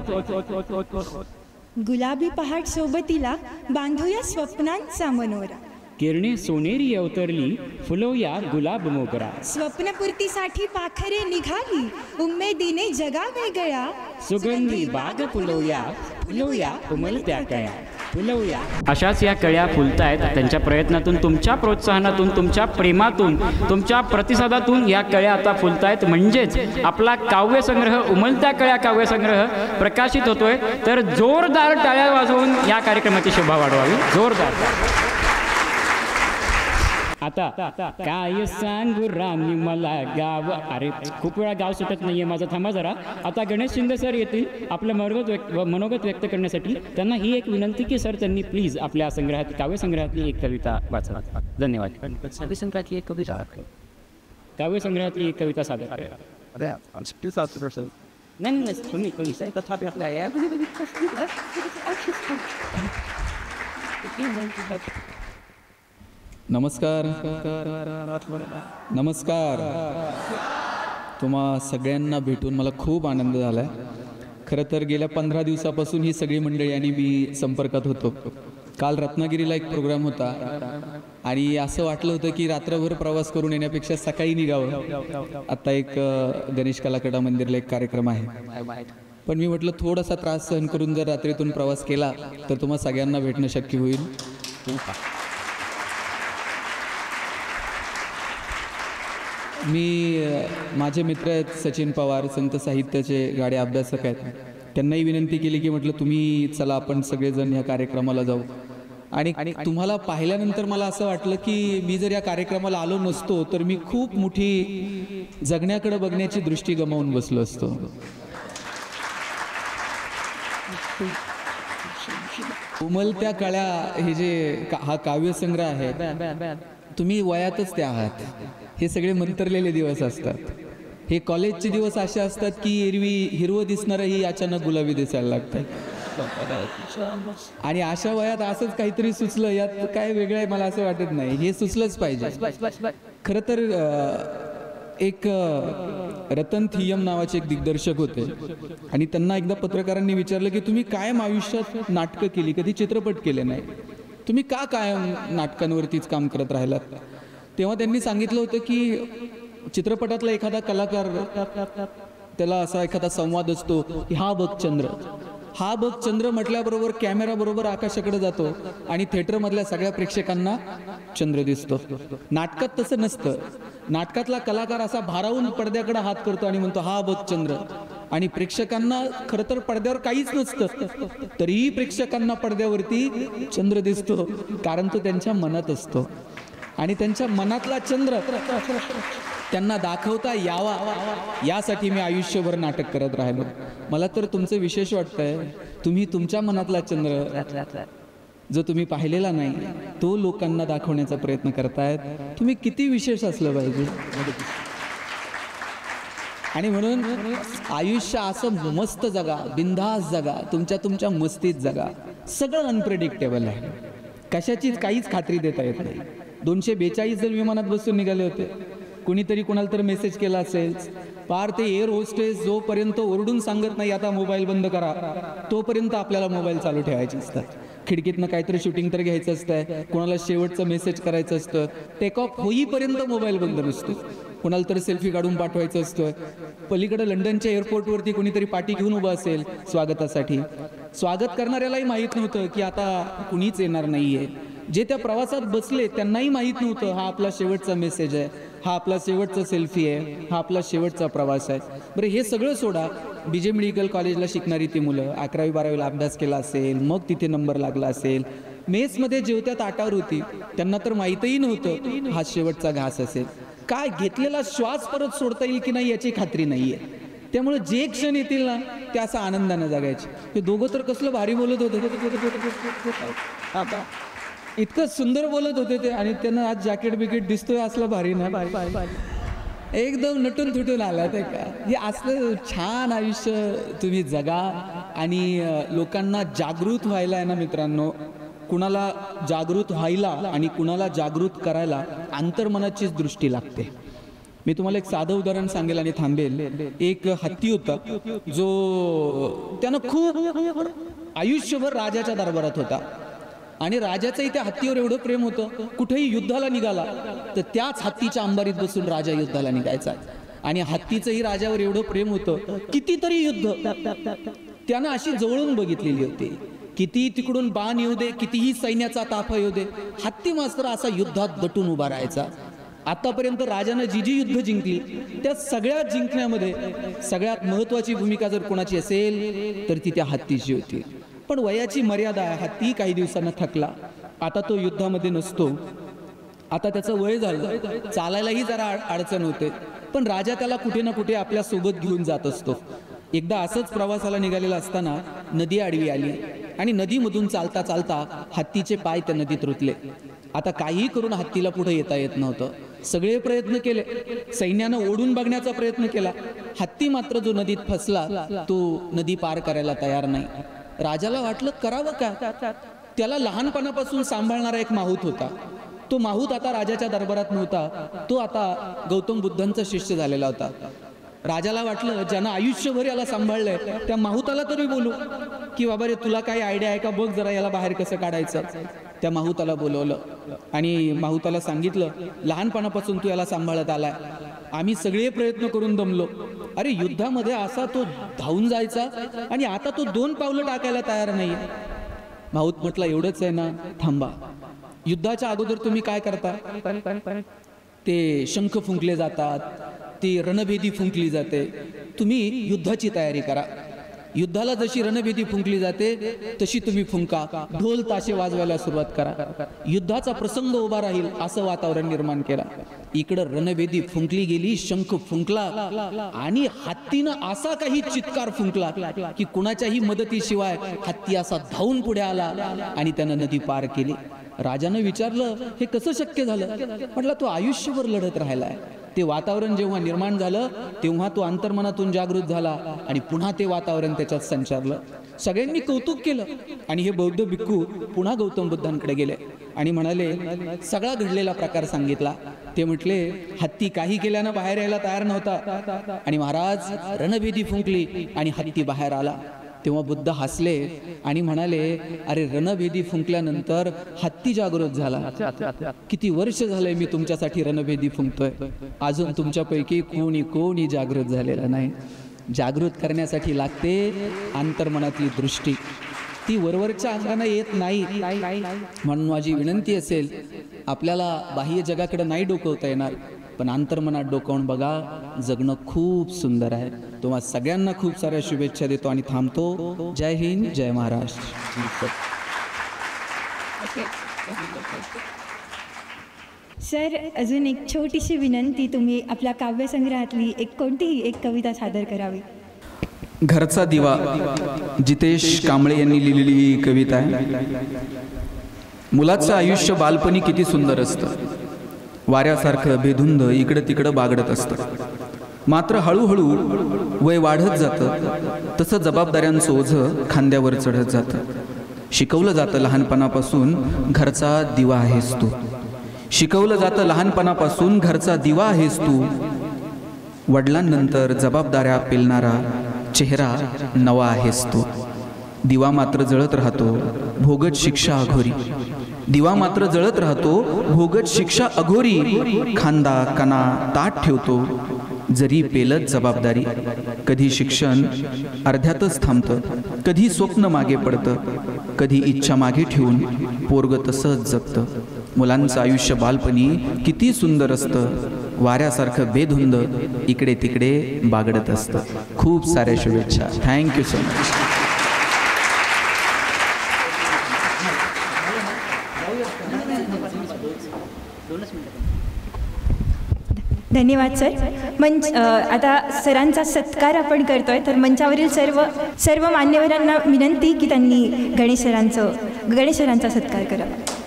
गुलाबी पहाट सोबतीला बांधूया स्वप्नांचा मनोरा, किरणे सोनेरी अवतरली फुलवूया गुलाब मोगरा. स्वप्नपूर्तीसाठी पाखरे निघाली उमेदीने जगा वेगळ्या, सुगंधी बाग फुलवूया उमलत्या कळ्या फुलवूया. अशाच या कळ्या फुलतायत. त्यांच्या प्रयत्नातून, तुमच्या प्रोत्साहनातून, तुमच्या प्रेमातून, तुमच्या प्रतिसादातून या कळ्या आता फुलतायत. म्हणजेच आपला काव्यसंग्रह उमलत्या कळ्या काव्यसंग्रह प्रकाशित होतोय. तर जोरदार टाळ्या वाजवून या कार्यक्रमाची शोभा वाढवावी. जोरदार. आता काय सांगू रामी मला गाव. अरे खूप वेळा गाव सुटत नाहीये माझा, थांबा जरा. आता गणेश शिंदे सर येतील आपलं मनोगत व्यक्त करण्यासाठी. त्यांना ही एक विनंती की सर त्यांनी प्लीज आपल्या काव्यसंग्रहातली एक कविता वाचा. धन्यवाद. काव्यसंग्रहातली एक कविता सादर नाही तुम्ही नमस्कार. तुम्हा सगळ्यांना भेटून मला खूप आनंद झाला आहे. खरं तर गेल्या 15 दिवसापासून ही सगळी मंडळी आणि मी संपर्कात होतो. काल रत्नागिरीला एक प्रोग्राम होता आणि असं वाटलं होतं की रात्रभर प्रवास करून येण्यापेक्षा सकाळी निघावं. आता एक गणेश कलाकडा मंदिरला एक कार्यक्रम आहे, पण मी म्हटलं थोडासा त्रास सहन करून जर रात्रीतून प्रवास केला तर तुम्हा सगळ्यांना भेटणं शक्य होईल. मी माझे मित्र आहेत सचिन पवार, संत साहित्याचे गाडे अभ्यासक आहेत, त्यांनाही विनंती केली की म्हटलं तुम्ही चला आपण सगळेजण ह्या कार्यक्रमाला जाऊ. आणि तुम्हाला पाहिल्यानंतर मला असं वाटलं की मी जर या कार्यक्रमाला आलो नसतो तर मी खूप मोठी जगण्याकडे बघण्याची दृष्टी गमावून बसलो असतो. उमलत्या कळ्या हे जे हा काव्यसंग्रह आहे, तुम्ही वयातच ते आहात. हे सगळे मंतरलेले दिवस असतात. हे कॉलेजचे दिवस असे असतात की एरवी हिरवं दिसणारही अचानक गुलाबी दिसायला लागतं. आणि अशा वयात असंच काहीतरी सुचलं, यात काय वेगळं आहे मला असं वाटत नाही. हे सुचलंच पाहिजे. खरं तर एक रतन थियम नावाचे एक दिग्दर्शक होते आणि त्यांना एकदा पत्रकारांनी विचारलं की तुम्ही कायम आयुष्यात नाटकं केली, कधी चित्रपट केले नाही, तुम्ही का कायम नाटकांवरतीच काम करत राहिलात? तेव्हा त्यांनी सांगितलं होतं की चित्रपटातला एखादा कलाकार, त्याला असा एखादा संवाद असतो की हा बघ चंद्र, हा बघ चंद्र म्हटल्याबरोबर कॅमेरा बरोबर आकाशाकडे जातो आणि थिएटरमधल्या सगळ्या प्रेक्षकांना चंद्र दिसतो. नाटकात तसं नसतं. नाटकातला कलाकार असा भारावून पडद्याकडे हात करतो आणि म्हणतो हा बघ चंद्र, आणि प्रेक्षकांना खरं तर पडद्यावर काहीच नसतं, तरीही प्रेक्षकांना पडद्यावरती चंद्र दिसतो, कारण तो त्यांच्या मनात असतो. आणि त्यांच्या मनातला चंद्र त्यांना दाखवता यावा यासाठी मी आयुष्यभर नाटक करत राहिलो. मला तर तुमचं विशेष वाटतंय, तुम्ही तुमच्या मनातला चंद्र जो तुम्ही पाहिलेला नाही तो लोकांना दाखवण्याचा प्रयत्न करतायत. तुम्ही किती विशेष असलं पाहिजे. आणि म्हणून आयुष्य असं मस्त जगा, बिंदास जगा, तुमच्या मस्तीत जगा. सगळं अनप्रेडिक्टेबल आहे, कशाचीच काहीच खात्री देता येत नाही. 242 जण विमानात बसून निघाले होते. कुणीतरी कुणाला तर मेसेज केला असेल, पार ते एअर होस्टेस जोपर्यंत ओरडून सांगत नाही आता मोबाईल बंद करा, तोपर्यंत आपल्याला मोबाईल चालू ठेवायचे असतात. खिडकीतनं काहीतरी शूटिंग तर घ्यायचं असतं, कोणाला शेवटचं मेसेज करायचं असतं, टेक ऑफ होईपर्यंत मोबाईल बंद नसतो. कोणाला तर सेल्फी काढून पाठवायचं असतं. पलीकडे लंडनच्या एअरपोर्टवरती कोणीतरी पाठी घेऊन उभं असेल स्वागतासाठी. स्वागत करणाऱ्यालाही माहीत नव्हतं की आता कुणीच येणार नाहीये. जे त्या प्रवासात बसले त्यांनाही माहीत नव्हतं हा आपला शेवटचा मेसेज आहे, हा आपला शेवटचा सेल्फी आहे, हा आपला शेवटचा प्रवास आहे. बरं, हे सगळं सोडा. BJ मेडिकल कॉलेजला शिकणारी ती मुलं 11वी-12वीला अभ्यास केला असेल, मग तिथे नंबर लागला असेल, मेसमध्ये जेवत्या ताटावर होती, त्यांना तर माहीतही नव्हतं हा शेवटचा घास असेल. काय घेतलेला श्वास परत सोडता येईल की नाही याची खात्री नाही आहे. त्यामुळे जे क्षण येतील ना ते असं आनंदानं जगायचे. हे दोघं तर कसलं भारी बोलत होते, इतकं सुंदर बोलत होते ते, आणि त्यांना आज जॅकेट बिकेट दिसतोय असलं भारी ना, एकदम नटून थुटून आला ते का. हे असलं छान आयुष्य तुम्ही जगा. आणि लोकांना जागृत व्हायला आहे ना मित्रांनो, कुणाला जागृत व्हायला आणि कुणाला जागृत करायला अंतर्मनाचीच दृष्टी लागते. मी तुम्हाला एक साधं उदाहरण सांगेल आणि थांबेल. एक हत्ती होता जो त्यानं खूप आयुष्यभर राजाच्या दरबारात होता, आणि राजाचंही त्या हत्तीवर एवढं प्रेम होतं, कुठेही युद्धाला निघाला तर त्याच हत्तीच्या अंबारीत बसून राजा युद्धाला निघायचा. आणि हत्तीचंही राजावर एवढं प्रेम होतं, कितीतरी युद्ध त्यानं अशी जवळून बघितलेली होती. किती तिकडून बाण येऊ दे, कितीही सैन्याचा ताफा येऊ दे, हत्ती मात्र असा युद्धात दटून उभा राहायचा. आतापर्यंत राजानं जी युद्ध जिंकली त्या सगळ्या जिंकण्यामध्ये सगळ्यात महत्वाची भूमिका जर कोणाची असेल तर ती त्या हत्तीची होती. पण वयाची मर्यादा आहे. हत्ती काही दिवसांना थकला, आता तो युद्धामध्ये नसतो, आता त्याचं वय झालं, चालायलाही जरा अडचण होते, पण राजा त्याला कुठे ना कुठे आपल्या सोबत घेऊन जात असतो. एकदा असंच प्रवासाला निघालेला असताना नदी आडवी आली आणि नदीमधून चालता चालता हत्तीचे पाय त्या नदीत रुतले. आता काहीही करून हत्तीला पुढे येता येत नव्हतं. सगळे प्रयत्न केले, सैन्यानं ओढून बघण्याचा प्रयत्न केला, हत्ती मात्र जो नदीत फसला तो नदी पार करायला तयार नाही. राजाला वाटलं करावं का. त्याला लहानपणापासून सांभाळणारा एक माहूत होता. तो माहूत आता राजाच्या दरबारात नव्हता, तो आता गौतम बुद्धांचा शिष्य झालेला होता. राजाला वाटलं ज्यानं आयुष्यभर याला सांभाळलंय त्या माहूताला तरी बोलू की बाबा रे तुला काही आयडिया आहे का, बघ जरा याला बाहेर कसं काढायचं. त्या माहूताला बोलवलं आणि माहूताला सांगितलं लहानपणापासून तू याला सांभाळत आलाय, आम्ही सगळे प्रयत्न करून दमलो. अरे युद्धामध्ये असा तो धावून जायचा आणि आता तो 2 पावलं टाकायला तयार नाही. माहूत म्हटलं एवढंच आहे ना, थांबा. युद्धाच्या अगोदर तुम्ही काय करता, ते शंख फुंकले जातात, ती रणभेदी फुंकली जाते, तुम्ही युद्धाची तयारी करा. युद्धाला जशी रणभेदी फुंकली जाते तशी तुम्ही फुंका, ढोल ताशे वाजवायला सुरुवात करा, युद्धाचा प्रसंग उभा राहील असं वातावरण निर्माण केला. इकडं रणभेदी फुंकली गेली, शंख फुंकला आणि हत्तीनं असा काही चित्कार फुंकला की कुणाच्याही मदतीशिवाय हत्ती असा धावून पुढे आला आणि त्यानं नदी पार केली. राजानं विचारलं हे कसं शक्य झालं. म्हटलं तो आयुष्यभर लढत राहिलाय. ते वातावरण जेव्हा निर्माण झालं तेव्हा तो अंतर्मनातून जागृत झाला आणि पुन्हा ते वातावरण त्याच्यात संचारलं. सगळ्यांनी कौतुक केलं आणि हे बौद्ध भिक्खू पुन्हा गौतम बुद्धांकडे गेले आणि म्हणाले, सगळा घडलेला प्रकार सांगितला. ते म्हटले, हत्ती काही केल्यानं बाहेर यायला तयार नव्हता आणि महाराज रणभेदी फुंकली आणि हत्ती बाहेर आला. तेव्हा बुद्ध हसले आणि म्हणाले, अरे रणभेदी फुंकल्यानंतर हत्ती जागृत झाला. किती वर्ष झाले मी तुमच्यासाठी रणभेदी फुंकतोय, अजून तुमच्यापैकी कोणी जागृत झालेला नाही. जागृत करण्यासाठी लागते अंतर्मनातली दृष्टी, ती वरवरच्या अंगाने येत नाही. म्हणून माझी विनंती असेल, आपल्याला बाह्य जगाकडे नाही डोकवता येणार, पण अंतर्मनात डोकावून बघा, जगणं खूप सुंदर आहे. तुम्हा सगळ्यांना खूप साऱ्या शुभेच्छा देतो आणि थांबतो. जय हिंद, जय महाराष्ट्र. सर, अजून एक छोटीशी विनंती, तुम्ही आपल्या काव्यसंग्रहातली कोणतीही एक कविता सादर करावी. घरचा दिवा, जितेश कांबळे यांनी लिहिलेली ही कविता आहे. मुलाचं आयुष्य बालपणी किती सुंदर असतं, वाऱ्यासारखं बेधुंद इकडं तिकडं बागडत असतं. मात्र हळूहळू वय वाढत जातं, तसं जबाबदाऱ्यांचं ओझं खांद्यावर चढत जातं. शिकवलं जातं लहानपणापासून घरचा दिवा आहेस तू. शिकवलं जातं लहानपणापासून घरचा दिवा आहेस तू. वडिलांनंतर जबाबदाऱ्या पेलणारा चेहरा नवा आहेस तू. दिवा मात्र जळत राहतो, भोगत शिक्षा अघोरी. दिवा मात्र जळत राहतो, भोगत शिक्षा अघोरी. खांदा कणा ताट ठेवतो, जरी पेलत जबाबदारी. कधी शिक्षण अर्ध्यातच थांबतं, कधी स्वप्न मागे पडतं, कधी इच्छा मागे ठेवून पोरग तसंच जगतं. मुलांचं आयुष्य बालपणी किती सुंदर असतं, वाऱ्यासारखं बेधुंद इकडे तिकडे बागडत असतं. खूप साऱ्या शुभेच्छा. Thank you so much. धन्यवाद सर. आता सरांचा सत्कार आपण करतोय, तर मंचावरील सर्व मान्यवरांना विनंती की त्यांनी गणेशरांचा सत्कार करावा.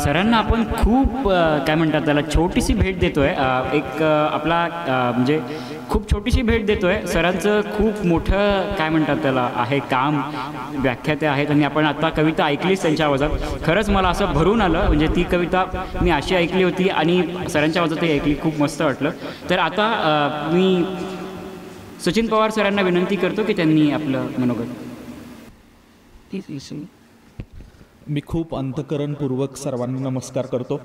सरांना आपण खूप काय म्हणतात त्याला छोटीशी भेट देतोय. आपला म्हणजे खूप छोटीशी भेट देतोय. सरांचं खूप मोठं काय म्हणतात त्याला आहे काम, व्याख्याते आहेत आणि आपण आता कविता ऐकलीच त्यांच्या आवाजात. खरंच मला असं भरून आलं, म्हणजे ती कविता मी अशी ऐकली होती आणि सरांच्या आवाजातही ऐकली, खूप मस्त वाटलं. तर आता मी सचिन पवार सरांना विनंती करतो की त्यांनी आपलं मनोगत. मी खूप अंतःकरणपूर्वक सर्वांना नमस्कार करतो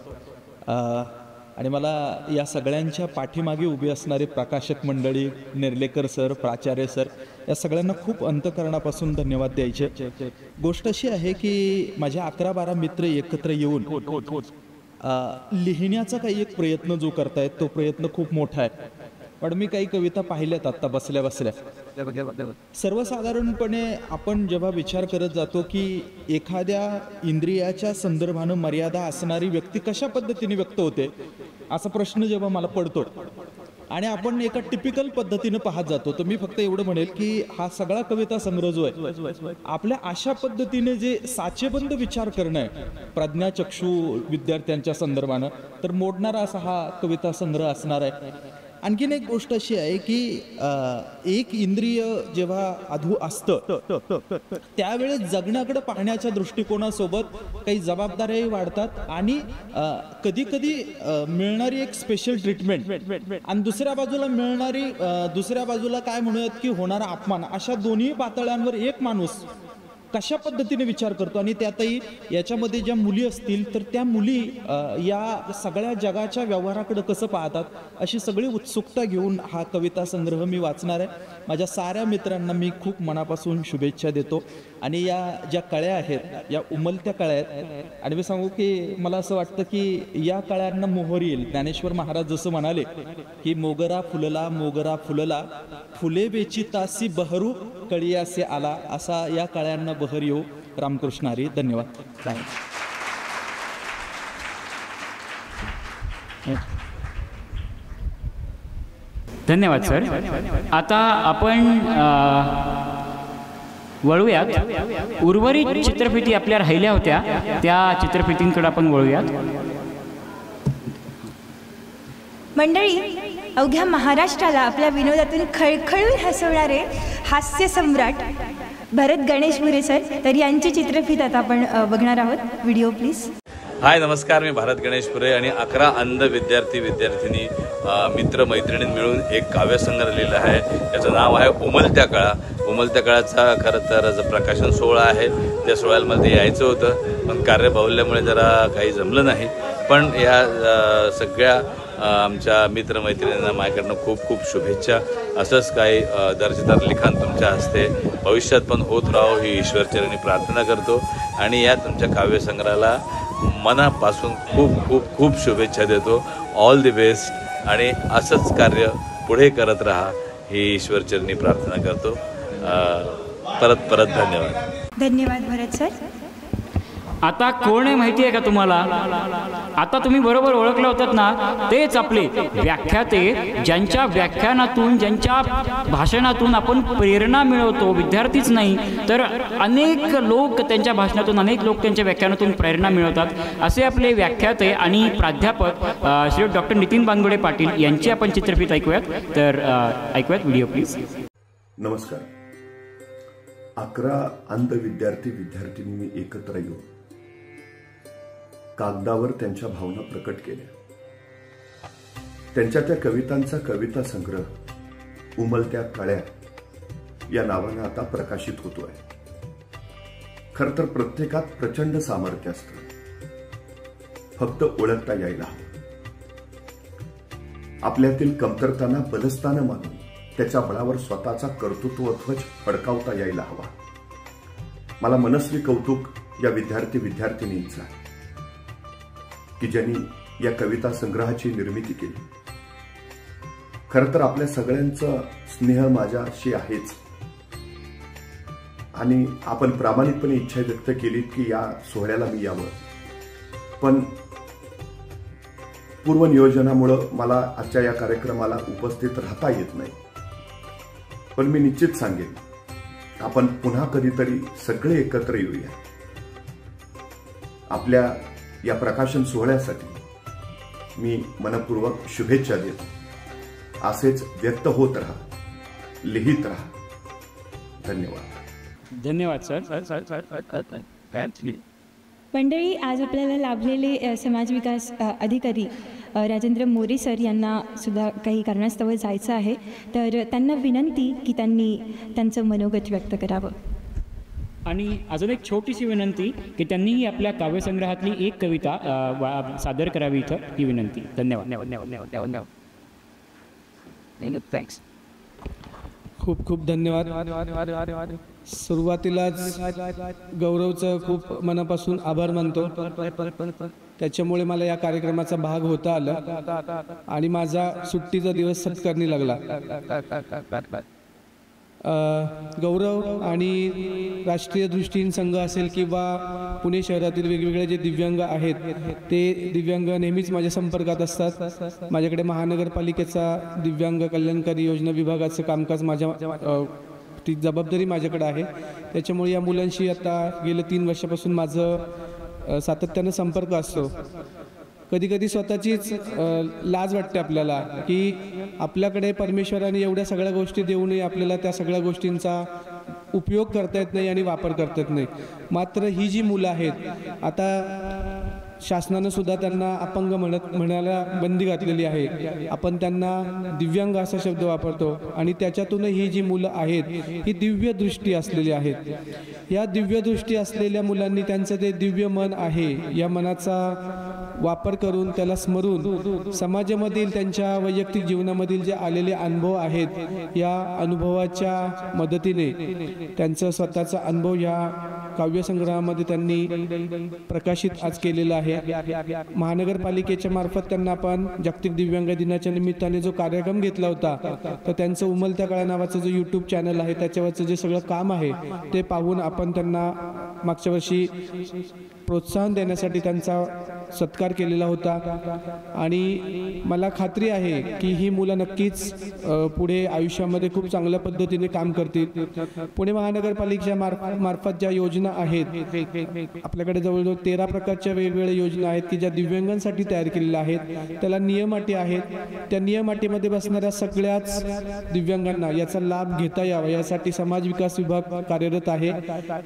आणि मला या सगळ्यांच्या पाठीमागे उभी असणारे प्रकाशक मंडळी, नेर्लेकर सर, प्राचार्य सर, या सगळ्यांना खूप अंतःकरणापासून धन्यवाद द्यायचे. गोष्ट अशी आहे की माझ्या 11-12 मित्र एकत्र येऊन लिहिण्याचा काही एक प्रयत्न जो करतायत, तो प्रयत्न खूप मोठा आहे. पण मी काही कविता पाहिल्यात आत्ता बसल्या बसल्या. सर्वसाधारणपणे आपण जेव्हा विचार करत जातो की एखाद्या इंद्रियाच्या संदर्भानं मर्यादा असणारी व्यक्ती कशा पद्धतीने व्यक्त होते, असा प्रश्न जेव्हा मला पडतो आणि आपण एका टिपिकल पद्धतीनं पाहत जातो, तर मी फक्त एवढं म्हणेल की हा सगळा कविता संग्रह जो आहे आपल्या अशा पद्धतीने जे साचेबंद विचार करणं आहे प्रज्ञाचक्षू विद्यार्थ्यांच्या संदर्भानं, तर मोडणारा असा हा कविता संग्रह असणार आहे. आणखीन एक गोष्ट अशी आहे की एक इंद्रिय जेव्हा अधू असतं त्यावेळेस जगण्याकडे पाहण्याच्या दृष्टिकोनासोबत काही जबाबदाऱ्याही वाढतात आणि कधी कधी मिळणारी एक स्पेशल ट्रीटमेंट आणि दुसऱ्या बाजूला काय म्हणूयात की होणारा अपमान, अशा दोन्ही पातळ्यांवर एक माणूस कशा पद्धतीने विचार करतो. आणि त्यातही याच्यामध्ये ज्या मुली असतील तर त्या मुली या सगळ्या जगाच्या व्यवहाराकडे कसं पाहतात, अशी सगळी उत्सुकता घेऊन हा कविता संग्रह मी वाचणार आहे. माझ्या साऱ्या मित्रांना मी खूप मनापासून शुभेच्छा देतो. आणि या ज्या कळ्या आहेत या उमलत्या कळ्या आहेत आणि मी सांगू की मला असं वाटतं की या कळ्यांना मोहर येईल. ज्ञानेश्वर महाराज जसं म्हणाले की मोगरा फुलला फुले बेची तासी बहरू कळियासे आला, असा या कळ्यांना बहर येऊ. रामकृष्ण हरी. धन्यवाद. धन्यवाद सर. आता आपण वळूयात. उर्वरित चित्रफिती आपल्या राहिल्या होत्या, त्या चित्रफितींकडे आपण वळूयात. मंडळी, अवघ्या महाराष्ट्राला आपल्या विनोदातून खळखळून हसवणारे हास्य सम्राट भरत गणेशपुरे सर, तर यांची चित्रफित आता आपण बघणार आहोत. Video please. हाय, नमस्कार. मी भारत गणेशपुरे आणि 11 अंध विद्यार्थी विद्यार्थिनी मित्र मैत्रिणी मिळून एक काव्यसंग्रह लिहिला आहे. त्याचं नाव आहे उमलत्या काळा. उमलत्या काळाचा खरं तर प्रकाशन सोहळा आहे. त्या सोहळ्यामध्ये यायचं होतं, पण कार्यबाहुल्यामुळे जरा काही जमलं नाही. पण या सगळ्या आमच्या मित्रमैत्रिणींना माझ्याकडनं खूप खूप शुभेच्छा. असंच काही दर्जेदार लिखाण तुमच्या हस्ते भविष्यात पण होत राहो ही ईश्वरचरणी प्रार्थना करतो. आणि या तुमच्या काव्यसंग्रहाला मनापासून खूप खूप खूप शुभेच्छा देतो. ऑल दी बेस्ट आणि असंच कार्य पुढे करत राहा ही ईश्वरचरणी प्रार्थना करतो. परत परत धन्यवाद. धन्यवाद भरत सर. आता कोण आहे माहिती आहे का तुम्हाला? आता तुम्ही बरोबर ओळखलं होतात ना, तेच आपले व्याख्याते, ज्यांच्या व्याख्यानातून ज्यांच्या भाषणातून आपण प्रेरणा मिळवतो. विद्यार्थीच नाही तर अनेक लोक त्यांच्या भाषणातून, अनेक लोक त्यांच्या व्याख्यानातून प्रेरणा मिळवतात. असे आपले व्याख्याते आणि प्राध्यापक श्री डॉक्टर नितीन बांगुडे पाटील यांची आपण चित्रफित ऐकूयात. तर ऐकूयात व्हिडिओ प्लीज. नमस्कार. 11 अंध विद्यार्थी विद्यार्थिनींनी एकत्र येऊन कागदावर त्यांच्या भावना प्रकट केल्या. त्यांच्या त्या कवितांचा कविता संग्रह उमलत्या काळ्या या नावानं आता प्रकाशित होतो आहे. खर तर प्रत्येकात प्रचंड सामर्थ्य असतं, फक्त ओळखता यायला हवं. आपल्यातील कमतरताना बलस्थानं मानून त्याच्या बळावर स्वतःचा कर्तृत्वध्वज फडकावता यायला हवा. मला मनस्वी कौतुक या विद्यार्थी विद्यार्थिनींचा की ज्यांनी या कविता संग्रहाची निर्मिती केली. खरं तर आपल्या सगळ्यांचं स्नेह माझ्याशी आहेच आणि आपण प्रामाणिकपणे इच्छा व्यक्त केली की या सोहळ्याला मी यावं. पण पूर्वनियोजनामुळं मला आजच्या या कार्यक्रमाला उपस्थित राहता येत नाही. पण मी निश्चित सांगेन, आपण पुन्हा कधीतरी सगळे एकत्र येऊया. आपल्या या प्रकाशन सोहळ्यासाठी मी मनपूर्वक शुभेच्छा देतो. असेच व्यक्त होत राहा, लिहित राहा. धन्यवाद. धन्यवाद सर. मंडळी, आज आपल्याला लाभलेले समाज विकास अधिकारी राजेंद्र मोरे सर यांना सुद्धा काही कारणास्तव जायचं आहे. तर त्यांना विनंती की त्यांनी त्यांचं मनोगत व्यक्त करावं. आणि अजून एक छोटीशी विनंती की त्यांनीही आपल्या काव्यसंग्रहातली एक कविता सादर करावी इथं, ही विनंती. धन्यवाद. थँक्स. खूप खूप धन्यवाद. सुरुवातीलाच गौरवचं खूप मनापासून आभार मानतो. त्याच्यामुळे मला या कार्यक्रमाचा भाग होता आला आणि माझा सुट्टीचा दिवस सत्कारणी लागला. गौरव आणि राष्ट्रीय दृष्टीहीन संघ असेल किंवा पुणे शहरातील वेगवेगळे जे दिव्यांग आहेत ते दिव्यांग नेहमीच माझ्या संपर्कात असतात. माझ्याकडे महानगरपालिकेचा दिव्यांग कल्याणकारी योजना विभागाचं कामकाज ती जबाबदारी माझ्याकडे आहे. त्याच्यामुळे या मुलांशी आता गेल्या 3 वर्षापासून माझं सातत्यानं संपर्क असतो. कधी कधी स्वतःचीच लाज वाटते आपल्याला की आपल्याकडे परमेश्वराने एवढ्या सगळ्या गोष्टी देऊनही आपल्याला त्या सगळ्या गोष्टींचा उपयोग करता येत नाही आणि वापर करता येत नाही. मात्र ही जी मुलं आहेत, आता शासनानं सुद्धा त्यांना अपंग म्हणायला बंदी घातलेली आहे. आपण त्यांना दिव्यांग असा शब्द वापरतो आणि त्याच्यातूनही ही जी मुलं आहेत ही दिव्य दृष्टी असलेली आहेत. या दिव्य दृष्टी असलेल्या मुलांनी त्यांचं ते दिव्य मन आहे, या मनाचा वापर करून त्याला स्मरून समाजामधील त्यांच्या वैयक्तिक जीवनामधील जे आलेले अनुभव आहेत या अनुभवाच्या मदतीने त्यांचं स्वतःचा अनुभव या काव्यसंग्रहामध्ये त्यांनी प्रकाशित आज केलेला आहे. महानगरपालिकेच्या मार्फत त्यांना आपण जागतिक दिव्यांग दिनाच्या निमित्ताने जो कार्यक्रम घेतला होता तर त्यांचं उमलत्या काळा नावाचं जो YouTube चॅनल आहे त्याच्यावरचं जे सगळं काम आहे ते पाहून आपण त्यांना मागच्या वर्षी प्रोत्साहन देण्यासाठी त्यांचा सत्कार केलेला होता आणि मला खात्री आहे की ही मुलं नक्कीच पुढे आयुष्यामध्ये खूप चांगल्या पद्धतीने काम करतील. पुणे महानगरपालिकेच्या मार्फत ज्या योजना आहेत, आपल्याकडे जवळजवळ 13 प्रकारच्या वेगवेगळ्या योजना आहेत की ज्या दिव्यांगांसाठी तयार केलेल्या आहेत. त्याला नियम अटी आहेत. त्या नियम अटीमध्ये बसणाऱ्या सगळ्याच दिव्यांगांना याचा लाभ घेता यावा यासाठी समाज विकास विभाग कार्यरत आहे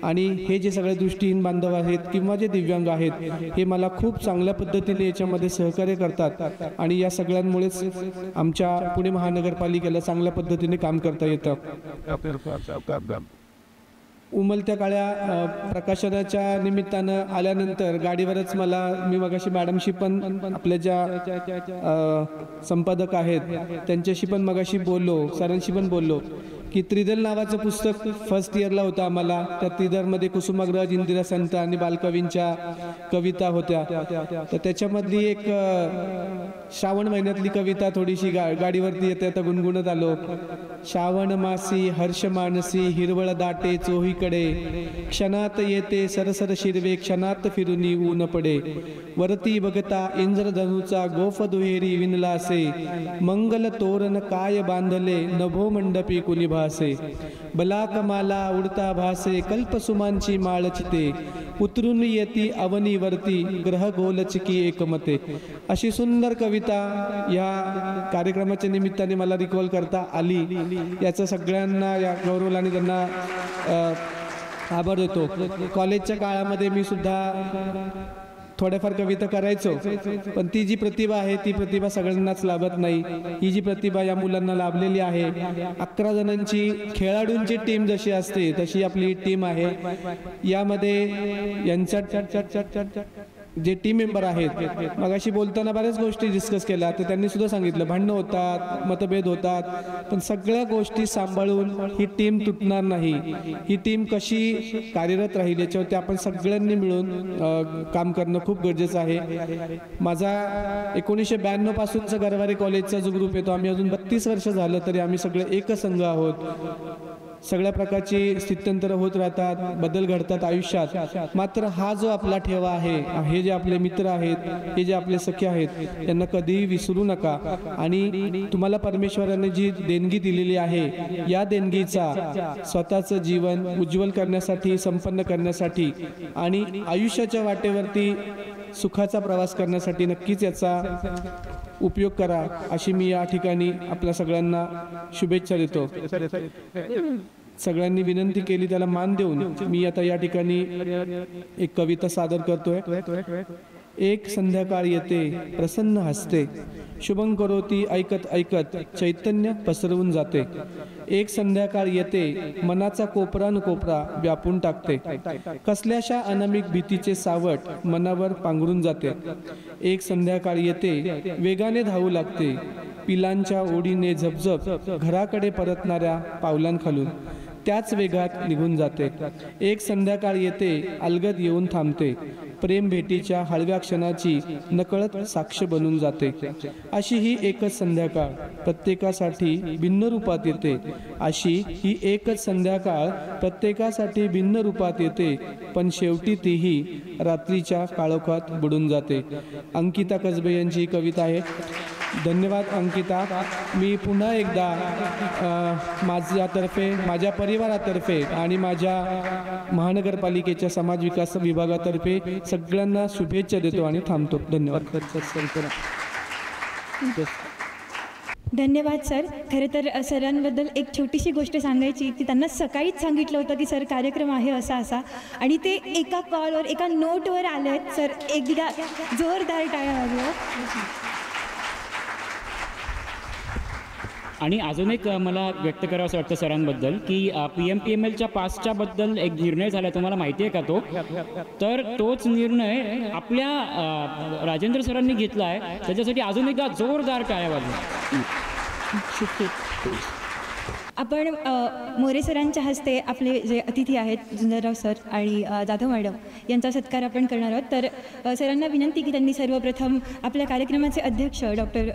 आणि हे जे सगळे दृष्टीहीन बांधव आहेत किंवा जे दिव्यांग आहेत हे मला खूप चांगल्या पद्धतीने याच्यामध्ये सहकार्य करतात आणि या सगळ्यांमुळेच आमच्या पुणे महानगरपालिकेला चांगल्या पद्धतीने काम करता येतं. उमलत्या काळ्या प्रकाशनाच्या निमित्तानं आल्यानंतर गाडीवरच मी मगाशी मॅडमशी पण आपल्या ज्या संपादक आहेत त्यांच्याशी पण मगाशी बोललो, सरांशी पण बोललो की त्रिदल नावाचं पुस्तक फर्स्ट इयरला होतं आम्हाला. त्या त्रिदलमध्ये कुसुमाग्रज, इंदिरा संत आणि बालकवींच्या कविता होत्या. तर त्याच्यामधली एक श्रावण महिन्यातली कविता थोडीशी गाडीवरती येते आता गुणगुणत आलो. श्रावण मासी हर्ष मानसी हिरवळ दाटे चोहीकडे, क्षणात येते सरसर शिरवे क्षणात फिरुनी ऊन पडे, वरती बघता इंद्रधनुचा गोफ दुहेरी विणलासे, मंगल तोरण काय बांधले नभो मंडपी कुणी भासे, बला कमाला उडता भासे कल्पसुमांची माळ चिते, उतरून येती अवनीवरती ग्रह गोलचकी एकमते. अशी सुंदर कविता या कार्यक्रमाच्या निमित्ताने मला रिकॉल करता आली. याचं सगळ्यांना या गौरवलाने त्यांना आभार देतो. कॉलेजच्या काळामध्ये मी सुद्धा थोड्याफार कविता करायचो, पण ती जी प्रतिभा आहे ती प्रतिभा सगळ्यांनाच लाभत नाही. ही जी प्रतिभा या मुलांना लाभलेली आहे, 11 जणांची खेळाडूंची टीम जशी असते तशी आपली टीम आहे. यामध्ये यांचा जे टीम मेंबर आहेत मगाशी बोलताना बऱ्याच गोष्टी डिस्कस केल्या, तर त्यांनी सुद्धा सांगितलं भांडणं होतात, मतभेद होतात, पण सगळ्या गोष्टी सांभाळून ही टीम तुटणार नाही. ही टीम कशी कार्यरत राहील याच्यावरती आपण सगळ्यांनी मिळून काम करणं खूप गरजेचं आहे. माझा 1992 पासूनचा गरवारे कॉलेजचा जो ग्रुप येतो, आम्ही अजून 32 वर्ष झालं तरी आम्ही सगळे एकच संघ आहोत. सगळ्या प्रकारची स्थित्यंतर होत राहतात, बदल घडतात आयुष्यात, मात्र हा जो आपला ठेवा आहे, हे जे आपले मित्र आहेत, हे जे आपले सखे आहेत, यांना कधीही विसरू नका. आणि तुम्हाला परमेश्वराने जी देणगी दिलेली आहे या देणगीचा स्वतःचं जीवन उज्ज्वल करण्यासाठी, संपन्न करण्यासाठी आणि आयुष्याच्या वाटेवरती सुखाचा प्रवास करण्यासाठी नक्कीच याचा उपयोग करा, अशी मी या ठिकाणी आपल्या सगळ्यांना शुभेच्छा देतो. सगळ्यांनी विनंती केली त्याला मान देऊन मी आता या ठिकाणी एक कविता सादर करतोय. एक संध्याकाळ येते प्रसन्न हसते, शुभं करोती ऐकत ऐकत चैतन्य पसरवून जाते. एक संध्याकाळ येते मनाचा कोपरा न कोपरा व्यापून टाकते, कसल्याशा अनामिक भीतीचे सावट मनावर पांघरून जाते. एक संध्याकाळ येते वेगाने धावू लागते, पिलांच्या ओढीने झपझप घराकडे परतणाऱ्या पावलांखालून त्याच वेगात निघून जाते. एक संध्याकाळ येते अलगद येऊन थांबते, प्रेम भेटीच्या हळव्या क्षणाची नकळत साक्ष बनून जाते. अशी ही एकच संध्याकाळ प्रत्येकासाठी भिन्न रूपात येते. अशी ही एकच संध्याकाळ प्रत्येकासाठी भिन्न रूपात येते, पण शेवटी तीही रात्रीच्या काळोखात बुडून जाते. अंकिता कसबे यांची कविता आहे. धन्यवाद अंकिता. मी पुन्हा एकदा माझ्यातर्फे, माझ्या परिवारातर्फे आणि माझ्या महानगरपालिकेच्या समाज विकास विभागातर्फे सगळ्यांना शुभेच्छा देतो आणि थांबतो. धन्यवाद. धन्यवाद सर. खरं तर सरांबद्दल एक छोटीशी गोष्ट सांगायची की त्यांना सकाळीच सांगितलं होतं की सर कार्यक्रम आहे असा असा, आणि ते एका कॉलवर एका नोटवर आले आहेत. सर एकदा जोरदार टाळ्या वाजवा. आणि अजून एक मला व्यक्त करावं असं वाटतं सरांबद्दल की PMPMLच्या पासच्या बद्दल एक निर्णय झाला, तुम्हाला माहिती आहे का तो? तर तोच निर्णय आपल्या राजेंद्र सरांनी घेतला आहे. त्याच्यासाठी अजून एकदा जोरदार टाळ्या वाजवा. आपण मोरे सरांच्या हस्ते आपले जे अतिथी आहेत झुंजारराव सर आणि जाधव मॅडम यांचा सत्कार आपण करणार आहोत. तर सरांना विनंती की त्यांनी सर्वप्रथम आपल्या कार्यक्रमाचे अध्यक्ष डॉक्टर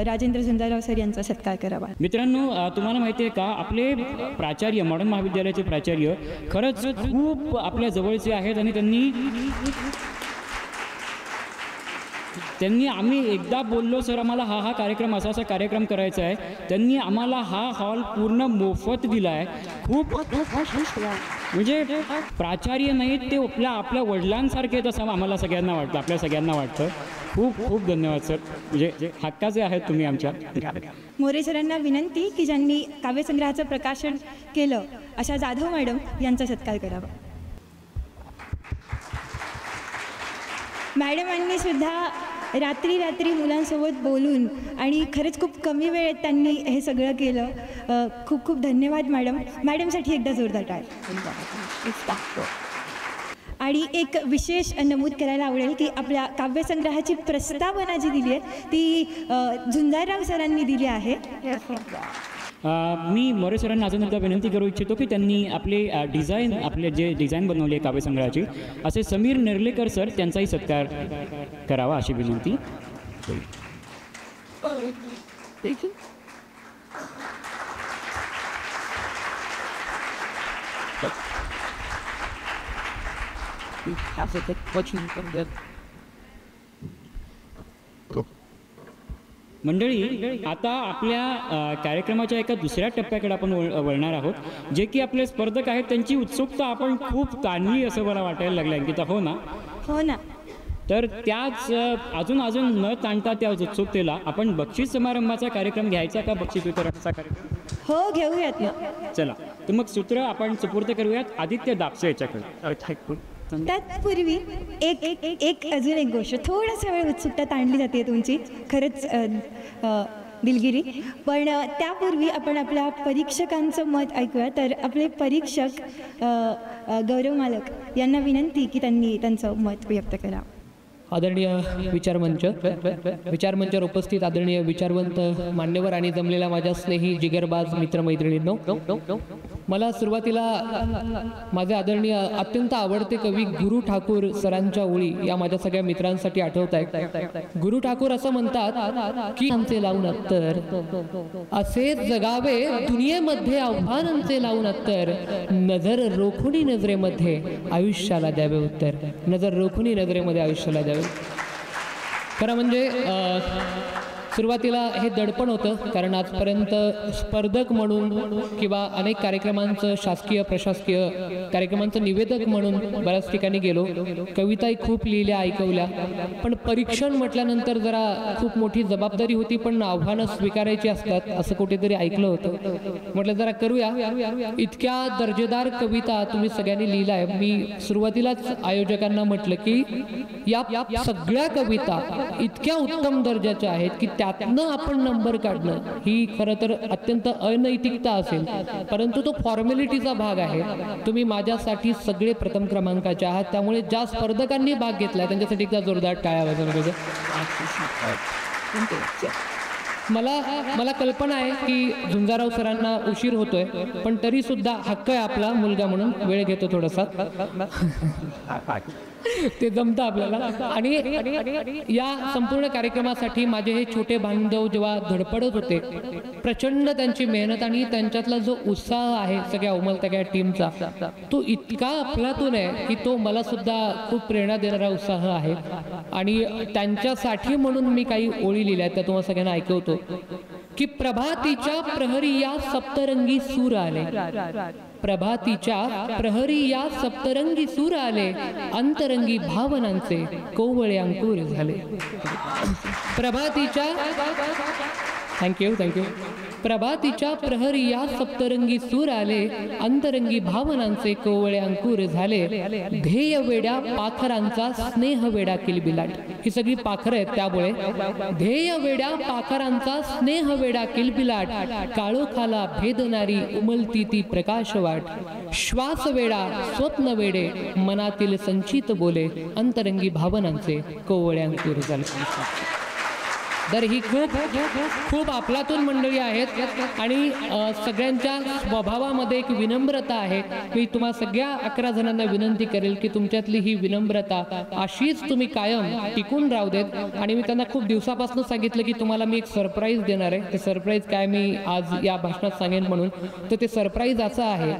राजेंद्र झुंजारराव सर यांचा सत्कार करावा. मित्रांनो, तुम्हाला माहिती आहे का, आपले प्राचार्य, मॉडर्न महाविद्यालयाचे प्राचार्य खरंच खूप आपल्या जवळचे आहेत आणि त्यांनी आम्ही एकदा बोललो सर आम्हाला हा कार्यक्रम असा कार्यक्रम करायचा आहे, त्यांनी आम्हाला हा हॉल पूर्ण मोफत दिला आहे. खूप म्हणजे प्राचार्य नाहीत ते आपल्या वडिलांसारखे आहेत असं आम्हाला सगळ्यांना वाटतं, आपल्या सगळ्यांना वाटतं. खूप खूप धन्यवाद सर, म्हणजे हक्काचे आहेत तुम्ही आमच्या. मोरे सरांना विनंती की ज्यांनी काव्यसंग्रहाचं प्रकाशन केलं अशा जाधव मॅडम यांचा सत्कार करावा. मॅडमांनी सुद्धा रात्री मुलांसोबत बोलून आणि खरंच खूप कमी वेळेत त्यांनी हे सगळं केलं. खूप खूप धन्यवाद मॅडमसाठी एकदा जोरदार टाळ. आणि एक विशेष नमूद करायला आवडेल की आपल्या काव्यसंग्रहाची प्रस्तावना जी दिली आहे ती झुंजारराव सरांनी दिली आहे. मी मोरे सरांना अजून एकदा विनंती करू इच्छितो की त्यांनी आपले जे डिझाईन बनवली आहे काव्यसंग्रहाची असे समीर नेर्लेकर सर त्यांचाही सत्कार करावा अशी विनंती. मंडळी, आता आपल्या कार्यक्रमाच्या एका दुसऱ्या टप्प्याकडे आपण वळणार आहोत. जे की आपले स्पर्धक आहेत त्यांची उत्सुकता आपण खूप ताणली असं मला वाटायला लागलं अंकिता. हो ना? हो ना. तर त्याच अजून न ताणता त्या उत्सुकतेला आपण बक्षीस समारंभाचा कार्यक्रम घ्यायचा का, बक्षीस वितरणाचा कार्यक्रम? हो, घेऊयात ना. चला, तर मग सूत्र आपण सुपूर्द करूयात आदित्य दापसे याच्याकडे. त्यापूर्वी एक अजून एक गोष्ट, थोडासा वेळ उत्सुकता ताणली जाते तुमची, खरंच दिलगिरी. पण त्यापूर्वी आपण आपल्या परीक्षकांचं मत ऐकूया. तर आपले परीक्षक गौरव मालक यांना विनंती की त्यांनी त्यांचं मत व्यक्त करा. आदरणीय विचारमंचावर उपस्थित आदरणीय विचारवंत मान्यवर आणि जमलेल्या माझ्या स्नेही जिगरबाज मित्रमैत्रिणींनो, मला सुरुवातीला माझे आदरणीय अत्यंत आवडते कवी गुरु ठाकूर सरांच्या ओळी या माझ्या सगळ्या मित्रांसाठी आठवत आहेत. गुरु ठाकूर असं म्हणतात की आमचे लावून अत्तर असे जगावे दुनियेमध्ये, आव्हानांचे लावून अत्तर नजर रोखुनी नजरेमध्ये आयुष्याला द्यावे उत्तर. नजर रोखुनी नजरेमध्ये आयुष्याला द्यावे. खरं म्हणजे सुरुवातीला हे दडपण होतं, कारण आजपर्यंत स्पर्धक म्हणून किंवा अनेक कार्यक्रमांचं शासकीय प्रशासकीय कार्यक्रमांचं निवेदक म्हणून बऱ्याच ठिकाणी गेलो, कविताही खूप लिहिल्या ऐकवल्या, पण परीक्षण म्हटल्यानंतर जरा खूप मोठी जबाबदारी होती, पण आव्हानं स्वीकारायची असतात असं कुठेतरी ऐकलं होतं. म्हटलं जरा करूया. इतक्या दर्जेदार कविता तुम्ही सगळ्यांनी लिहिल्या आहे. मी सुरुवातीलाच आयोजकांना म्हटलं की या सगळ्या कविता इतक्या उत्तम दर्जाच्या आहेत की त्यातनं आपण नंबर काढणं ही खरं तर अत्यंत अनैतिकता असेल, परंतु तो फॉर्मॅलिटीचा भाग आहे. तुम्ही माझ्यासाठी सगळे प्रथम क्रमांकाचे आहात, त्यामुळे ज्या स्पर्धकांनी भाग घेतला त्यांच्यासाठी एकदा जोरदार टाळ्या वाजवल्या. मला कल्पना आहे की झुंजारराव सरांना उशीर होतोय, पण तरी सुद्धा हक्क आहे आपला मुलगा म्हणून वेळ घेतो थोडासा, ते जमतं आपल्याला. आणि या संपूर्ण कार्यक्रमासाठी माझे हे छोटे बांधव जेव्हा धडपडत होते, प्रचंड त्यांची मेहनत आणि त्यांच्यातला जो उत्साह आहे सगळ्या उमलत्या टीमचा, तो इतका अफलातून आहे की तो मला सुद्धा खूप प्रेरणा देणारा उत्साह आहे. आणि त्यांच्यासाठी म्हणून मी काही ओळी लिहिल्या त्या तुम्हाला सगळ्यांना ऐकवतो की प्रभातीच्या प्रहरी या सप्तरंगी सूर आले, प्रभातीच्या प्रहरी या सप्तरंगी सूर आले, अंतरंगी भावनांचे कोवळे अंकुर झाले. प्रभातीच्या थँक्यू प्रभातीच्या प्रहरी या सप्तरंगी सूर आले, अंतरंगी भावनांचे कोवळे अंकुर झाले. ध्येय वेड्या पाखरांचा स्नेह वेडा किलबिलाट. ही सगळी पाखरं आहेत, त्यामुळे ध्येय वेड्या पाखरांचा स्नेह वेडा किलबिलाट, काळोखाला भेदणारी उमलती ती प्रकाशवाट. श्वास वेडा स्वप्न वेडे, मनातील संचित बोले, अंतरंगी भावनांचे कोवळे अंकुर झाले. तर ही खूप खूप आपलातून मंडळी आहेत आणि सगळ्यांच्या स्वभावामध्ये एक विनम्रता आहे. मी तुम्हा सगळ्या 11 जणांना विनंती करेल की तुमच्यातली ही विनम्रता अशीच तुम्ही कायम टिकून राहू देत. आणि मी त्यांना खूप दिवसापासून सांगितलं की तुम्हाला मी एक सरप्राईज देणार आहे. ते सरप्राईज काय मी आज या भाषणात सांगेन म्हणून. तर ते सरप्राईज असं आहे,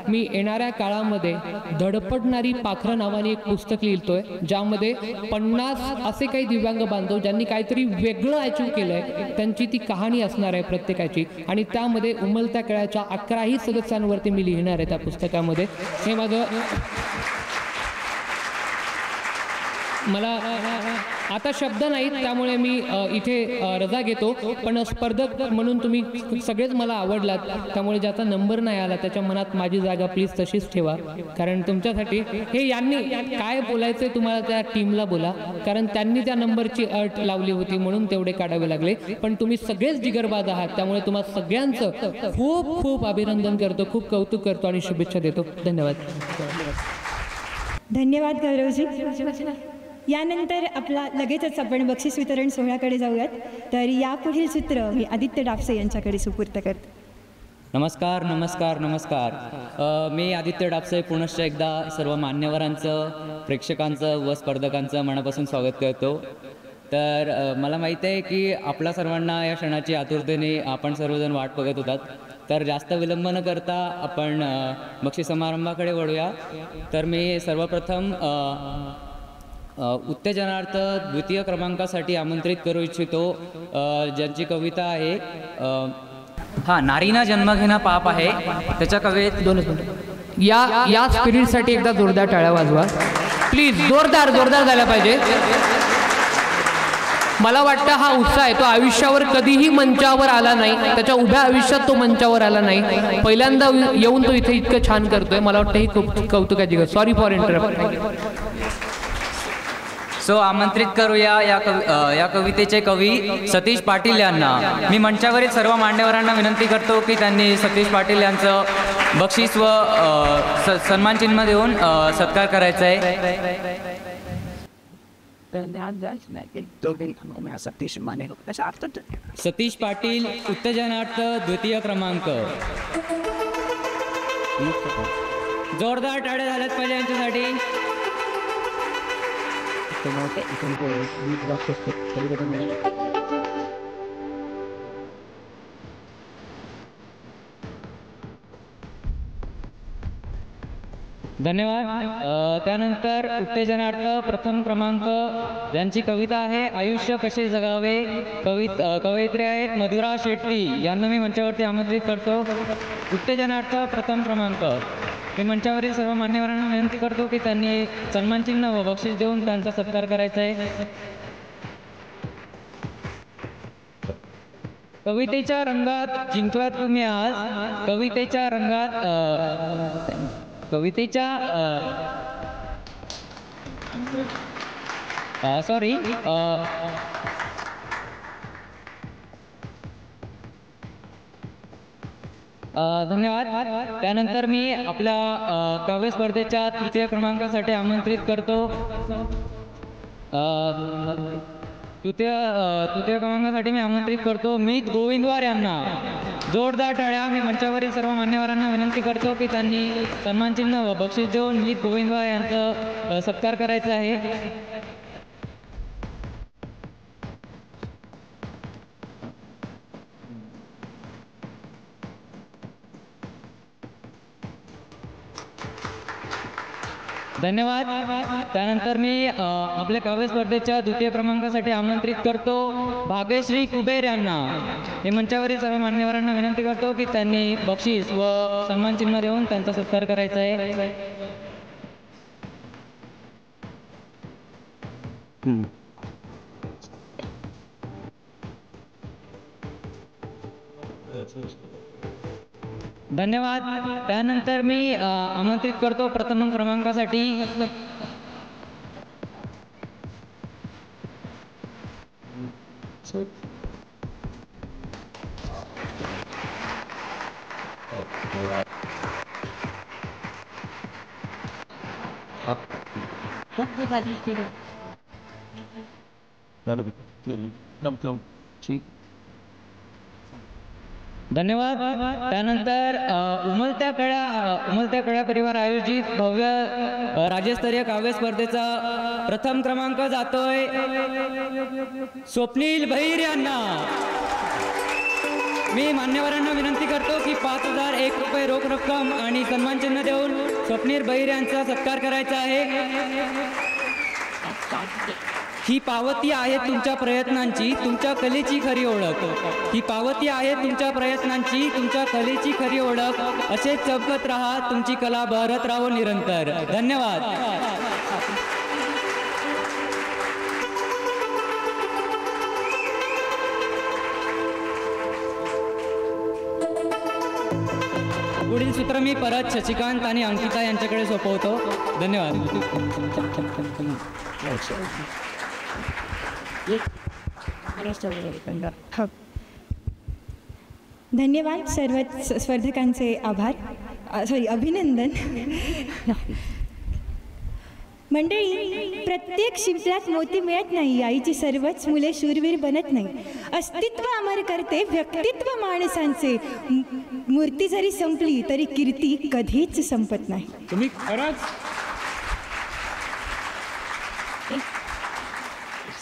मी येणाऱ्या काळामध्ये धडपडणारी पाखरं नावाने एक पुस्तक लिहितोय, ज्यामध्ये 50 असे काही दिव्यांग बांधव ज्यांनी काहीतरी वेगळं अचीव केलंय त्यांची ती कहाणी असणार आहे प्रत्येकाची. आणि त्यामध्ये उमलत्या कळ्याच्या 11ही सदस्यांवरती मी लिहिणार आहे त्या पुस्तकामध्ये. हे माझं मला आता शब्द नाहीत त्यामुळे मी इथे रजा घेतो. पण स्पर्धक म्हणून तुम्ही सगळेच मला आवडलात, त्यामुळे ज्याचा नंबर नाही आला त्याच्या मनात माझी जागा प्लीज तशीच ठेवा. कारण तुमच्यासाठी हे यांनी काय बोलायचं तुम्हाला त्या टीमला बोला, कारण त्यांनी त्या नंबरची अट लावली होती म्हणून तेवढे काढावे लागले. पण तुम्ही सगळेच जिगरबाज आहात, त्यामुळे तुम्हाला सगळ्यांचं खूप खूप अभिनंदन करतो, खूप कौतुक करतो आणि शुभेच्छा देतो. धन्यवाद. धन्यवाद गौरवजी. यानंतर आपला लगेचच आपण बक्षीस वितरण सोहळ्याकडे जाऊयात. तर यापुढील सूत्र मी आदित्य डापसे यांच्याकडे सुपूर्त करते. नमस्कार नमस्कार नमस्कार. मी आदित्य डापसे पुनश्च एकदा सर्व मान्यवरांचं, प्रेक्षकांचं व स्पर्धकांचं मनापासून स्वागत करतो. तर मला माहीत आहे की आपल्या सर्वांना या क्षणाची आतुरतेने आपण सर्वजण वाट बघत होतात. तर जास्त विलंब न करता आपण बक्षीस समारंभाकडे वळूया. तर मी सर्वप्रथम उत्तेजनार्थ द्वितीय क्रमांकासाठी आमंत्रित करू इच्छितो ज्यांची कविता आहे नारीना जन्म घेणं पाप आहे. त्याच्या कवितेत 2 मिनिटं या स्पिरिटसाठी एकदा जोरदार टाळ्या वाजवा प्लीज. जोरदार झाला पाहिजे. मला वाटतं हा उत्साह आहे तो आयुष्यावर कधीही मंचावर आला नाही, त्याच्या उभ्या आयुष्यात तो मंचावर आला नाही. पहिल्यांदा येऊन तो इथे इतकं छान करतोय. मला वाटतं ही खूप कौतुकाची गोष्ट. Sorry for interrupt. सो आमंत्रित करूया या कवितेचे कवी सतीश पाटील यांना. मी मंचावरील सर्व मान्यवरांना विनंती करतो की त्यांनी सतीश पाटील यांचं बक्षीस व सन्मान चिन्ह देऊन सत्कार करायचा आहे. सतीश पाटील उत्तेजनार्थ द्वितीय क्रमांक. जोरदार टाळ्या झाल्याच पाहिजे यांच्यासाठी. धन्यवाद. त्यानंतर उत्तेजनार्थ प्रथम क्रमांक ज्यांची कविता आहे आयुष्य कसे जगावे, कवयित्री आहेत मधुरा शेट्टी यांना मी मंचावरती आमंत्रित करतो. उत्तेजनार्थ प्रथम क्रमांक. मी मंचावरील सर्व मान्यवरांना विनंती करतो की त्यांनी सन्मानचिन्ह व बक्षीस देऊन त्यांचा सत्कार करायचा आहे. कवितेच्या रंगात जिंकलात तुम्ही आज. कवितेच्या रंगात सॉरी धन्यवाद. त्यानंतर मी आपल्या काव्य स्पर्धेच्या तृतीय क्रमांकासाठी आमंत्रित करतो. तृतीय क्रमांकासाठी मी आमंत्रित करतो मीत गोविंदवार यांना. जोरदार टाळ्या. मी मंचावरील सर्व मान्यवरांना विनंती करतो की त्यांनी सन्मानचिन्ह व बक्षीस देऊन मीत गोविंदवार यांचा सत्कार करायचा आहे. धन्यवाद. त्यानंतर मी आपल्या काव्य स्पर्धेच्या द्वितीय क्रमांकासाठी आमंत्रित करतो भाग्यश्री कुबेर यांना. हे मंचावरील सर्व मान्यवरांना विनंती करतो की त्यांनी बक्षीस व सन्मान चिन्ह देऊन त्यांचा सत्कार करायचा आहे. धन्यवाद. त्यानंतर मी आमंत्रित करतो प्रथम क्रमांकासाठी धन्यवाद. त्यानंतर उमलत्या कळ्या परिवार आयोजित भव्य राज्यस्तरीय काव्य स्पर्धेचा प्रथम क्रमांक जातोय स्वप्नील भैर यांना. मी मान्यवरांना विनंती करतो की 5,001 रुपये रोख रक्कम आणि सन्मानचिन्ह देऊन स्वप्नील भैर यांचा सत्कार करायचा आहे. ही पावती आहे तुमच्या प्रयत्नांची, तुमच्या कलेची खरी ओळख. ही पावती आहे तुमच्या प्रयत्नांची, तुमच्या कलेची खरी ओळख. असेच चमकत राहा, तुमची कला बहरत राहो निरंतर. धन्यवाद. पुढील सूत्र मी परत शशिकांत आणि अंकिता यांच्याकडे सोपवतो. धन्यवाद. धन्यवाद. सर्व स्पर्धकांचे आभार, अभिनंदन. मंडळी, प्रत्येक शिंपल्यात मोती मिळत नाही. आईची सर्वच मुले शूरवीर बनत नाही. अस्तित्व अमर करते व्यक्तित्व माणसांचे. मूर्ती जरी संपली तरी कीर्ती कधीच संपत नाही. तुम्ही खरंच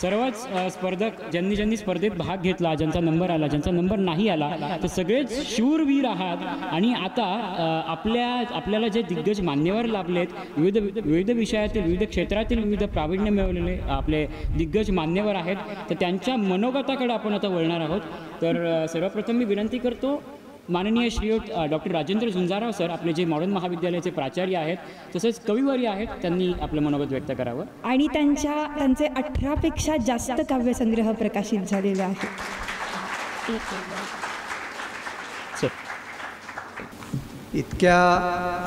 सर्वच स्पर्धक ज्यांनी स्पर्धेत भाग घेतला, ज्यांचा नंबर आला, ज्यांचा नंबर नाही आला, तर सगळेच शूरवीर आहात. आणि आता आपल्याला जे दिग्गज मान्यवर लाभलेत, विविध विषयातील, विविध क्षेत्रातील विविध प्रावीण्य मिळवलेले आपले दिग्गज मान्यवर आहेत, तर त्यांच्या मनोगताकडे आपण आता वळणार आहोत. तर सर्वप्रथम मी विनंती करतो माननीय श्रीयुत डॉक्टर राजेंद्र झुंजाराव सर, आपले जे मॉडर्न महाविद्यालयाचे प्राचार्य आहेत, तसेच कविवर्य आहेत, त्यांनी आपलं मनोगत व्यक्त करावं. आणि त्यांचे 18पेक्षा जास्त काव्यसंग्रह प्रकाशित झालेले आहेत. इतक्या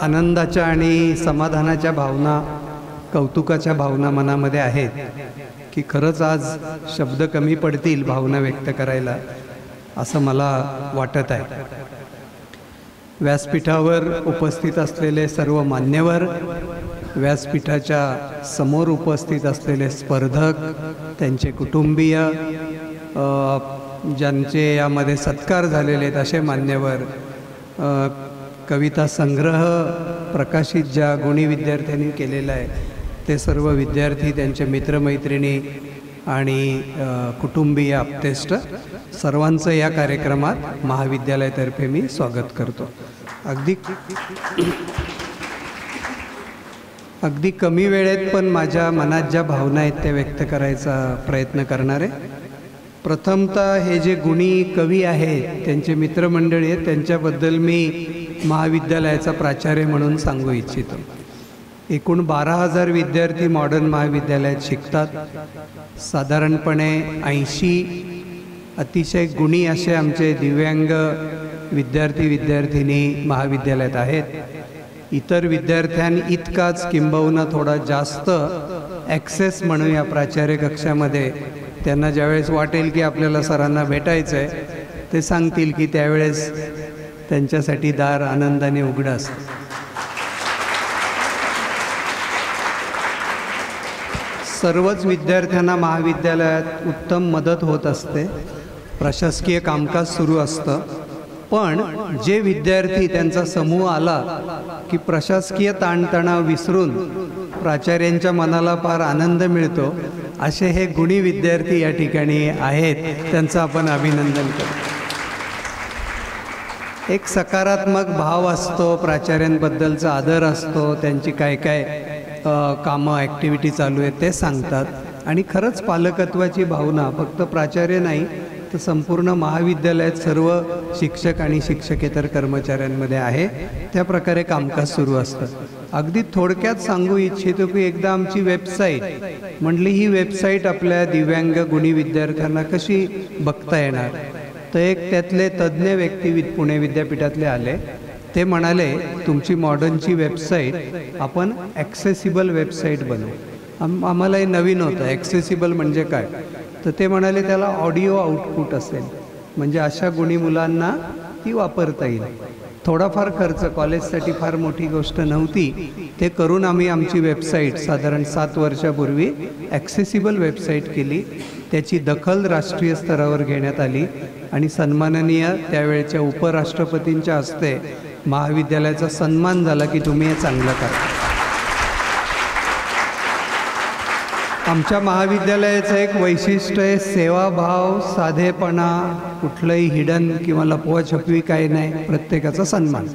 आनंदाच्या आणि समाधानाच्या भावना, कौतुकाच्या भावना मनामध्ये आहेत की खरंच आज शब्द कमी पडतील भावना व्यक्त करायला, असं मला वाटत आहे. व्यासपीठावर उपस्थित असलेले सर्व मान्यवर, व्यासपीठाच्या समोर उपस्थित असलेले स्पर्धक, त्यांचे कुटुंबीय, ज्यांचे यामध्ये सत्कार झालेले आहेत असे मान्यवर, कविता संग्रह प्रकाशित ज्या गुणी विद्यार्थ्यांनी केलेला आहे ते सर्व विद्यार्थी, त्यांचे मित्रमैत्रिणी आणि कुटुंबीय आप्तेष्ट सर्वांचं या कार्यक्रमात महाविद्यालयातर्फे मी स्वागत करतो. अगदी कमी वेळेत पण माझ्या मनात ज्या भावना आहेत त्या व्यक्त करायचा प्रयत्न करणार आहे. प्रथमतः हे जे गुणी कवी आहेत, त्यांचे मित्रमंडळी आहेत, त्यांच्याबद्दल मी महाविद्यालयाचा प्राचार्य म्हणून सांगू इच्छितो. एकूण 12,000 विद्यार्थी मॉडर्न महाविद्यालयात शिकतात. साधारणपणे 80 अतिशय गुणी असे आमचे दिव्यांग विद्यार्थी महाविद्यालयात आहेत. इतर विद्यार्थ्यांइतकाच किंबहुना थोडा जास्त ॲक्सेस म्हणूया प्राचार्य कक्षामध्ये. त्यांना ज्यावेळेस वाटेल की आपल्याला सरांना भेटायचं आहे, ते सांगतील की त्यावेळेस त्यांच्यासाठी दार आनंदाने उघडं असतं. सर्वच विद्यार्थ्यांना महाविद्यालयात उत्तम मदत होत असते. प्रशासकीय कामकाज सुरू असतं. पण जे विद्यार्थी, त्यांचा समूह आला की प्रशासकीय ताणतणाव विसरून प्राचार्यांच्या मनाला फार आनंद मिळतो, असे हे गुणी विद्यार्थी या ठिकाणी आहेत. त्यांचं आपण अभिनंदन करतो. एक सकारात्मक भाव असतो, प्राचार्यांबद्दलचा आदर असतो, त्यांची काय कामं ॲक्टिव्हिटी चालू आहेत ते सांगतात. आणि खरंच पालकत्वाची भावना फक्त प्राचार्य नाही तर संपूर्ण महाविद्यालयात सर्व शिक्षक आणि शिक्षकेतर कर्मचाऱ्यांमध्ये आहे. त्या प्रकारे कामकाज सुरू असतं. अगदी थोडक्यात सांगू इच्छितो की एकदा आमची वेबसाईट म्हटली, ही वेबसाईट आपल्या दिव्यांग गुणी विद्यार्थ्यांना कशी बघता येणार, तर एक त्यातले तज्ज्ञ व्यक्ती पुणे विद्यापीठातले आले. ते म्हणाले, तुमची मॉडर्नची वेबसाईट आपण ॲक्सेसिबल वेबसाईट बनवू. आम्हाला हे नवीन होतं, ॲक्सेसिबल म्हणजे काय, तर ते म्हणाले त्याला ऑडिओ आउटपुट असेल, म्हणजे अशा गुणी मुलांना ती वापरता येईल. थोडाफार खर्च, कॉलेजसाठी फार मोठी गोष्ट नव्हती, ते करून आम्ही आमची वेबसाईट साधारण 7 वर्षापूर्वी ॲक्सेसिबल वेबसाईट केली. त्याची दखल राष्ट्रीय स्तरावर घेण्यात आली आणि सन्माननीय त्यावेळच्या उपराष्ट्रपतींच्या हस्ते महाविद्यालयाचा सन्मान झाला की तुम्ही हे चांगलं करा. आमच्या महाविद्यालयाचं एक वैशिष्ट्य आहे सेवाभाव, साधेपणा, कुठलंही हिडन किंवा लपवाछपवी काही नाही, प्रत्येकाचा सन्मान.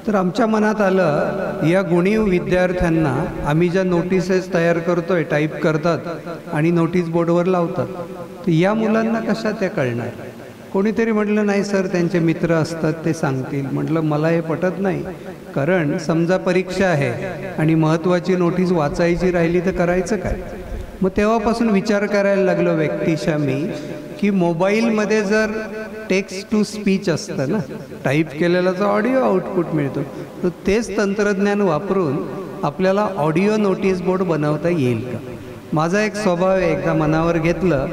तर आमच्या मनात आलं या गुणी विद्यार्थ्यांना आम्ही ज्या नोटिसेस तयार करतोय, टाईप करतात आणि नोटीस बोर्डवर लावतात, तर या मुलांना कशा त्या कळणार. कोणीतरी म्हटलं नाही सर त्यांचे मित्र असतात ते सांगतील. म्हटलं मला हे पटत नाही, कारण समजा परीक्षा आहे आणि महत्त्वाची नोटीस वाचायची राहिली तर करायचं काय. मग तेव्हापासून विचार करायला लागलो व्यक्तिशा मी की मोबाईलमध्ये जर टेक्स्ट टू स्पीच असतं ना, टाईप केलेलाचा ऑडिओ आउटपुट मिळतो, तर तेच तंत्रज्ञान वापरून आपल्याला ऑडिओ नोटीस बोर्ड बनवता येईल का. माझा एक स्वभाव आहे, एकदा मनावर घेतलं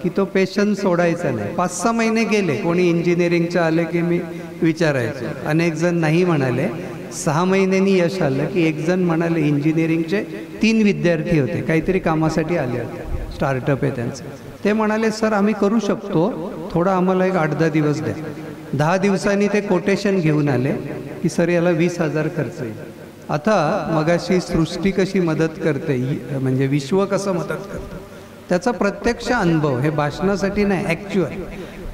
की तो पेशन्स सोडायचा नाही. 5-6 महिने गेले, कोणी इंजिनिअरिंगचं आले की मी विचारायचो, अनेक जण नाही म्हणाले. 6 महिन्यांनी यश आलं की एक जण म्हणाले, इंजिनिअरिंगचे 3 विद्यार्थी होते, काहीतरी कामासाठी आले होते, स्टार्टअप आहे त्यांचं. ते म्हणाले सर आम्ही करू शकतो, थोडा आम्हाला एक 8-10 दिवस द्या. 10 दिवसांनी ते कोटेशन घेऊन आले की सर याला 20,000 खर्च येईल. आता मगाशी सृष्टी कशी मदत करते, म्हणजे विश्व कसं मदत करतं, त्याचा प्रत्यक्ष अनुभव, हे भाषणासाठी नाही, ॲक्च्युअल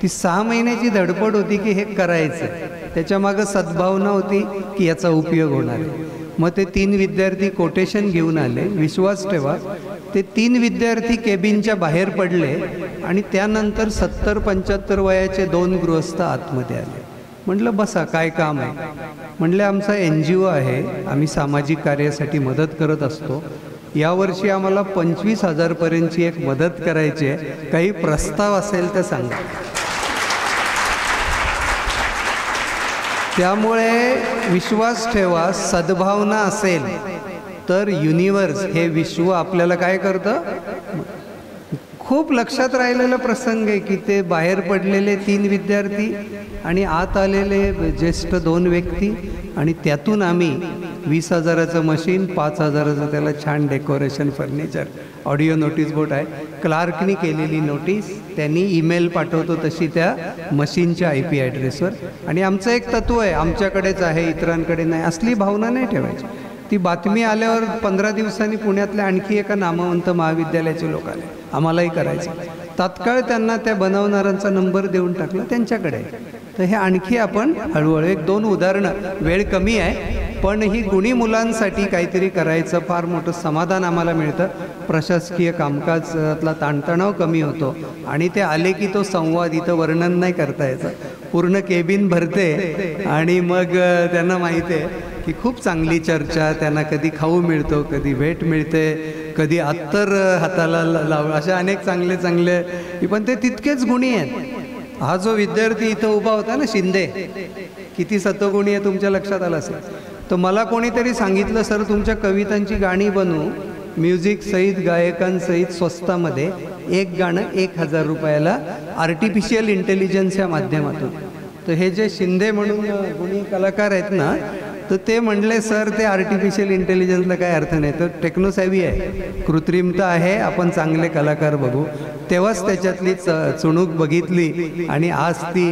ती 6 महिन्याची धडपड होती की हे करायचं. त्याच्यामागं सद्भावना होती की याचा उपयोग होणार आहे. मग ते 3 विद्यार्थी कोटेशन घेऊन आले. विश्वास ठेवा, ते 3 विद्यार्थी केबिनच्या बाहेर पडले आणि त्यानंतर 70-75 वयाचे 2 गृहस्थ आतमध्ये आले. म्हटलं बसा, काय काम आहे. म्हटले आमचा NGO आहे, आम्ही सामाजिक कार्यासाठी मदत करत असतो. यावर्षी आम्हाला 25,000 पर्यंतची एक मदत करायची आहे, काही प्रस्ताव असेल तर सांगा. त्यामुळे विश्वास ठेवा, सद्भावना असेल तर युनिवर्स, हे विश्व आपल्याला काय करतं. खूप लक्षात राहिलेला प्रसंग आहे की ते बाहेर पडलेले 3 विद्यार्थी आणि आत आलेले ज्येष्ठ 2 व्यक्ती, आणि त्यातून आम्ही 20,000चं मशीन, 5,000चं त्याला छान decoration, furniture, audio notice board आहे. क्लार्कनी केलेली नोटीस त्यांनी ईमेल पाठवतो तशी त्या मशीनच्या IP ॲड्रेसवर. आणि आमचं एक तत्व आहे, आमच्याकडेच आहे इतरांकडे नाही, असली भावना नाही ठेवायची. ती बातमी आल्यावर 15 दिवसांनी पुण्यातल्या आणखी एका नामवंत महाविद्यालयाचे लोक आले, आम्हालाही करायचं. तात्काळ त्यांना त्या बनवणाऱ्यांचा नंबर देऊन टाकला, त्यांच्याकडे. तर हे आणखी आपण हळूहळू 1-2 उदाहरणं, वेळ कमी आहे, पण ही गुणी मुलांसाठी काहीतरी करायचं फार मोठं समाधान आम्हाला मिळतं. प्रशासकीय कामकाजातला ताणतणाव कमी होतो आणि ते आले की तो संवाद, इथं वर्णन नाही करता यायचं, पूर्ण केबिन भरते आणि मग त्यांना माहिती आहे की खूप चांगली चर्चा, त्यांना कधी खाऊ मिळतो, कधी भेट मिळते, कधी अत्तर हाताला लाव, अशा अनेक चांगले चांगले, पण ते तितकेच गुणी आहेत. हा जो विद्यार्थी इथं उभा होता ना, शिंदे, किती सत्वगुणी आहे तुमच्या लक्षात आलं असेल. तर मला कोणीतरी सांगितलं सर तुमच्या कवितांची गाणी बनवू, म्युझिक सहित, गायकांसहित, स्वस्तामध्ये, एक गाणं 1,000 रुपयाला आर्टिफिशियल इंटेलिजन्सच्या माध्यमातून. तर हे जे शिंदे म्हणून गुणी कलाकार आहेत ना, तर ते म्हणले सर ते आर्टिफिशियल इंटेलिजन्सला काय अर्थ नाही, तर टेक्नोसॅव्ही आहे, कृत्रिमता आहे, आपण चांगले कलाकार बघू. तेव्हाच त्याच्यातली चुणूक बघितली आणि आज ती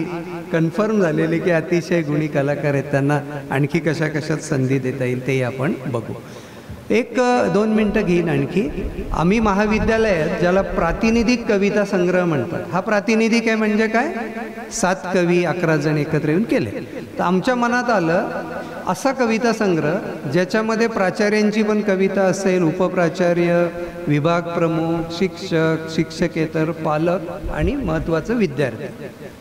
कन्फर्म झालेली की अतिशय गुणी कलाकार आहेत, त्यांना आणखी कशा कशात संधी देता येईल तेही आपण बघू. 1-2 मिनटं घेईन आणखी. आम्ही महाविद्यालयात ज्याला प्रातिनिधिक कविता संग्रह म्हणतात, हा प्रातिनिधिक आहे म्हणजे काय, 7 कवी 11 जण एकत्र येऊन केले. तर आमच्या मनात आलं असा कविता संग्रह ज्याच्यामध्ये प्राचार्यांची पण कविता असेल, उपप्राचार्य, विभाग प्रमुख, शिक्षक, शिक्षकेतर, पालक आणि महत्त्वाचं विद्यार्थी.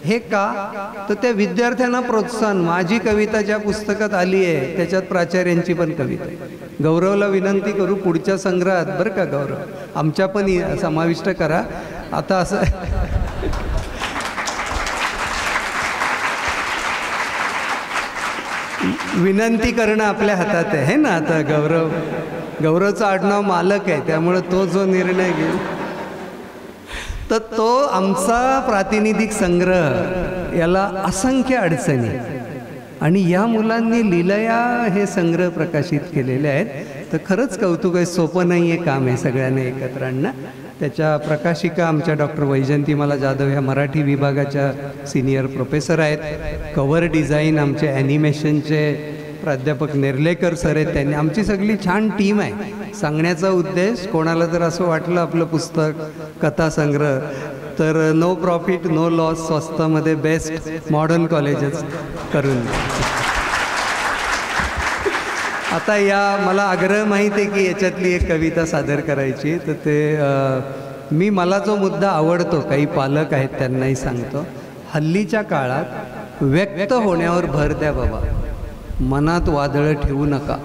हे का, तर त्या विद्यार्थ्यांना प्रोत्साहन. माझी कविता ज्या पुस्तकात आली आहे त्याच्यात प्राचार्यांची पण कविता आहे. गौरवला विनंती करू पुढच्या संग्रहात, बरं का गौरव, आमच्या पण समाविष्ट करा. आता असं विनंती करणं आपल्या हातात आहे ना. आता गौरवचं आडनाव मालक आहे, त्यामुळे तो जो निर्णय घेईल, तर तो आमचा प्रातिनिधिक संग्रह, याला असंख्य अडचणी. आणि या मुलांनी लीलया हे संग्रह प्रकाशित केलेले आहेत. तर खरंच कौतुक आहे, सोपं नाही आहे काम आहे सगळ्यांना एकत्र आणणं. त्याच्या प्रकाशिका आमच्या डॉक्टर वैजंतीमाला जाधव ह्या मराठी विभागाच्या सिनियर प्रोफेसर आहेत. कव्हर डिझाईन आमचे ॲनिमेशनचे प्राध्यापक नेर्लेकर सर आहेत. त्यांनी आमची सगळी छान टीम आहे. सांगण्याचा उद्देश, कोणाला जर असं वाटलं आपलं पुस्तक कथासंग्रह तर नो प्रॉफिट नो लॉस, स्वस्तामध्ये बेस्ट मॉडर्न कॉलेजेस करून आता मला आग्रह माहीत आहे की याच्यातली एक कविता सादर करायची. तर ते मला जो मुद्दा आवडतो, काही पालक आहेत त्यांनाही सांगतो, हल्लीच्या काळात व्यक्त होण्यावर भर द्या बाबा, मनात वादळं ठेवू नका.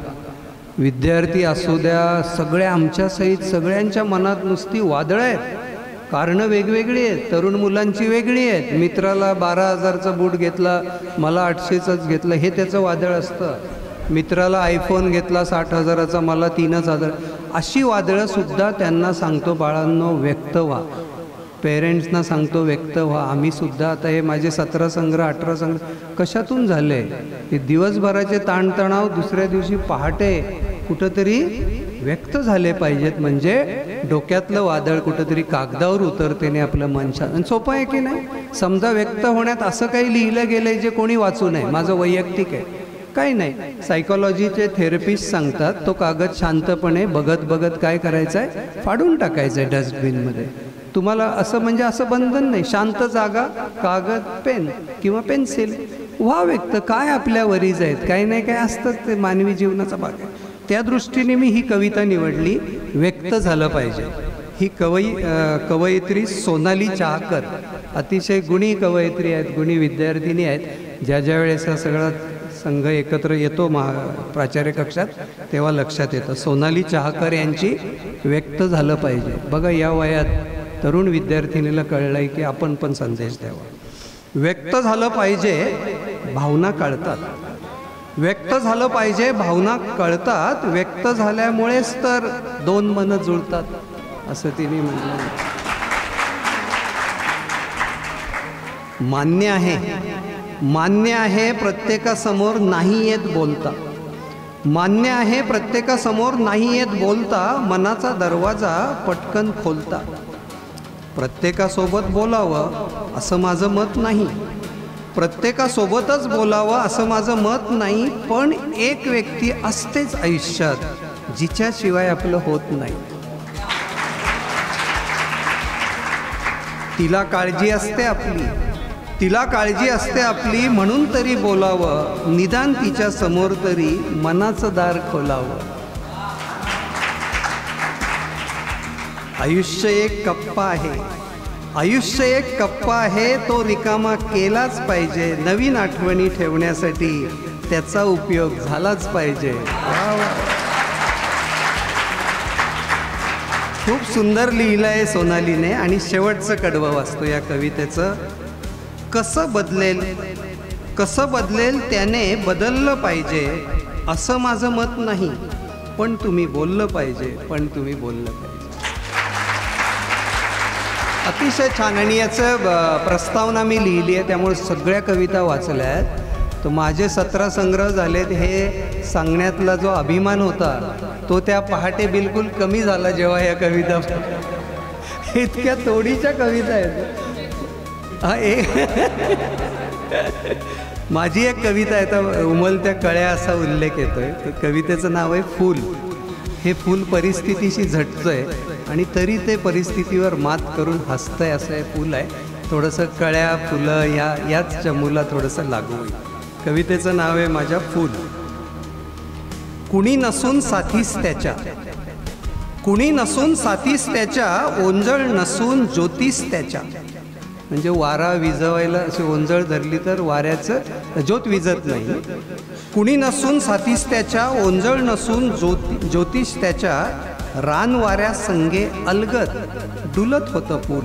विद्यार्थी असू द्या, सगळ्या आमच्यासहित सगळ्यांच्या मनात नुसती वादळं आहेत. कारणं वेगवेगळी आहेत. तरुण मुलांची वेगळी आहेत. मित्राला 12,000चा बूट घेतला, मला 800चाच घेतला, हे त्याचं वादळ असतं. मित्राला आयफोन घेतला 60,000चा, मला 3,000. अशी वादळंसुद्धा त्यांना सांगतो, बाळांनो व्यक्त व्हा. पेरेंट्सना सांगतो व्यक्त व्हा. आम्हीसुद्धा आता हे माझे 17 संग्रह 18 संग्रह कशातून झाले, हे दिवसभराचे ताणतणाव दुसऱ्या दिवशी पहाटे कुठंतरी व्यक्त झाले पाहिजेत. म्हणजे डोक्यातलं वादळ कुठंतरी कागदावर उतरतेने आपलं मन शांत. आणि सोपं आहे की नाही? समजा व्यक्त होण्यात असं काही लिहिलं गेलं आहे जे कोणी वाचू नये, माझं वैयक्तिक आहे, काही नाही. सायकोलॉजीचे थेरपिस्ट सांगतात तो कागद शांतपणे बघत बघत काय करायचं आहे, फाडून टाकायचं आहे डस्टबिनमध्ये. तुम्हाला असं म्हणजे असं बंधन नाही, शांत जागा, कागद, पेन किंवा पेन्सिल, व्हा व्यक्त. काय आपल्या वरीज आहेत, काही नाही काय असतं, ते मानवी जीवनाचा भाग आहे. त्या दृष्टीने मी ही कविता निवडली, व्यक्त झालं पाहिजे. ही कवयित्री सोनाली चाहकर, अतिशय गुणी कवयित्री आहेत, गुणी विद्यार्थिनी आहेत. ज्या वेळेस हा सगळा संघ एकत्र येतो प्राचार्य कक्षात तेव्हा लक्षात येतं. सोनाली चाहकर यांची व्यक्त झालं पाहिजे. बघा या वयात तरुण विद्यार्थिनीला कळलं आहे की आपण पण संदेश द्यावा. व्यक्त झालं पाहिजे, भावना कळतात. व्यक्त झालं पाहिजे, भावना कळतात. व्यक्त झाल्यामुळेच तर दोन मनं जुळतात असं तिने म्हटलं. मान्य आहे प्रत्येकासमोर नाही येत बोलता. मान्य आहे प्रत्येकासमोर नाही येत बोलता, मनाचा दरवाजा पटकन खोलता. प्रत्येकासोबत बोलावं असं माझं मत नाही, प्रत्येकासोबतच बोलावं असं माझं मत नाही. पण एक व्यक्ती असतेच आयुष्यात जिच्याशिवाय आपलं होत नाही. तिला काळजी असते आपली, म्हणून तरी बोलावं, निदान तिच्या समोर तरी मनाचं दार खोलावं. आयुष्य एक कप्पा आहे, तो रिकामा केलाच पाहिजे. नवीन आठवणी ठेवण्यासाठी त्याचा उपयोग झालाच पाहिजे. खूप सुंदर लिहिलं आहे सोनालीने. आणि शेवटचं कडवं वाचतो या कवितेचं. कसं बदलेल त्याने बदललं पाहिजे, असं माझं मत नाही, पण तुम्ही बोललं पाहिजे. अतिशय छान. आणि याचं प्रस्तावना मी लिहिली आहे, त्यामुळे सगळ्या कविता वाचल्या आहेत. तर माझे 17 संग्रह झालेत. हे सांगण्यातला जो अभिमान होता तो त्या पहाटे बिलकुल कमी झाला जेव्हा या कविता इतक्या तोडीच्या कविता आहेत. माझी एक कविता आहे, तर उमलत्या कळ्या असा उल्लेख येतोय. तर कवितेचं नाव आहे फूल. हे फूल परिस्थितीशी झटतंय आणि तरी ते परिस्थितीवर मात करून हसतंय, असं हे फूल आहे. थोडंसं कळ्या फुलं याच चमूला थोडंसं लागू होईल. कवितेचं नाव आहे माझ्या फूल. कुणी नसून साथीस त्याच्या, ओंजळ नसून ज्योतीस त्याच्या. म्हणजे वारा विझवायला अशी ओंजळ धरली तर वाऱ्याचं ज्योत विझत नाही. कुणी नसून साथीस त्याच्या, ओंजळ नसून ज्योतिष त्याच्या, रान वाऱ्या संगे अलगद डुलत होतं फूल.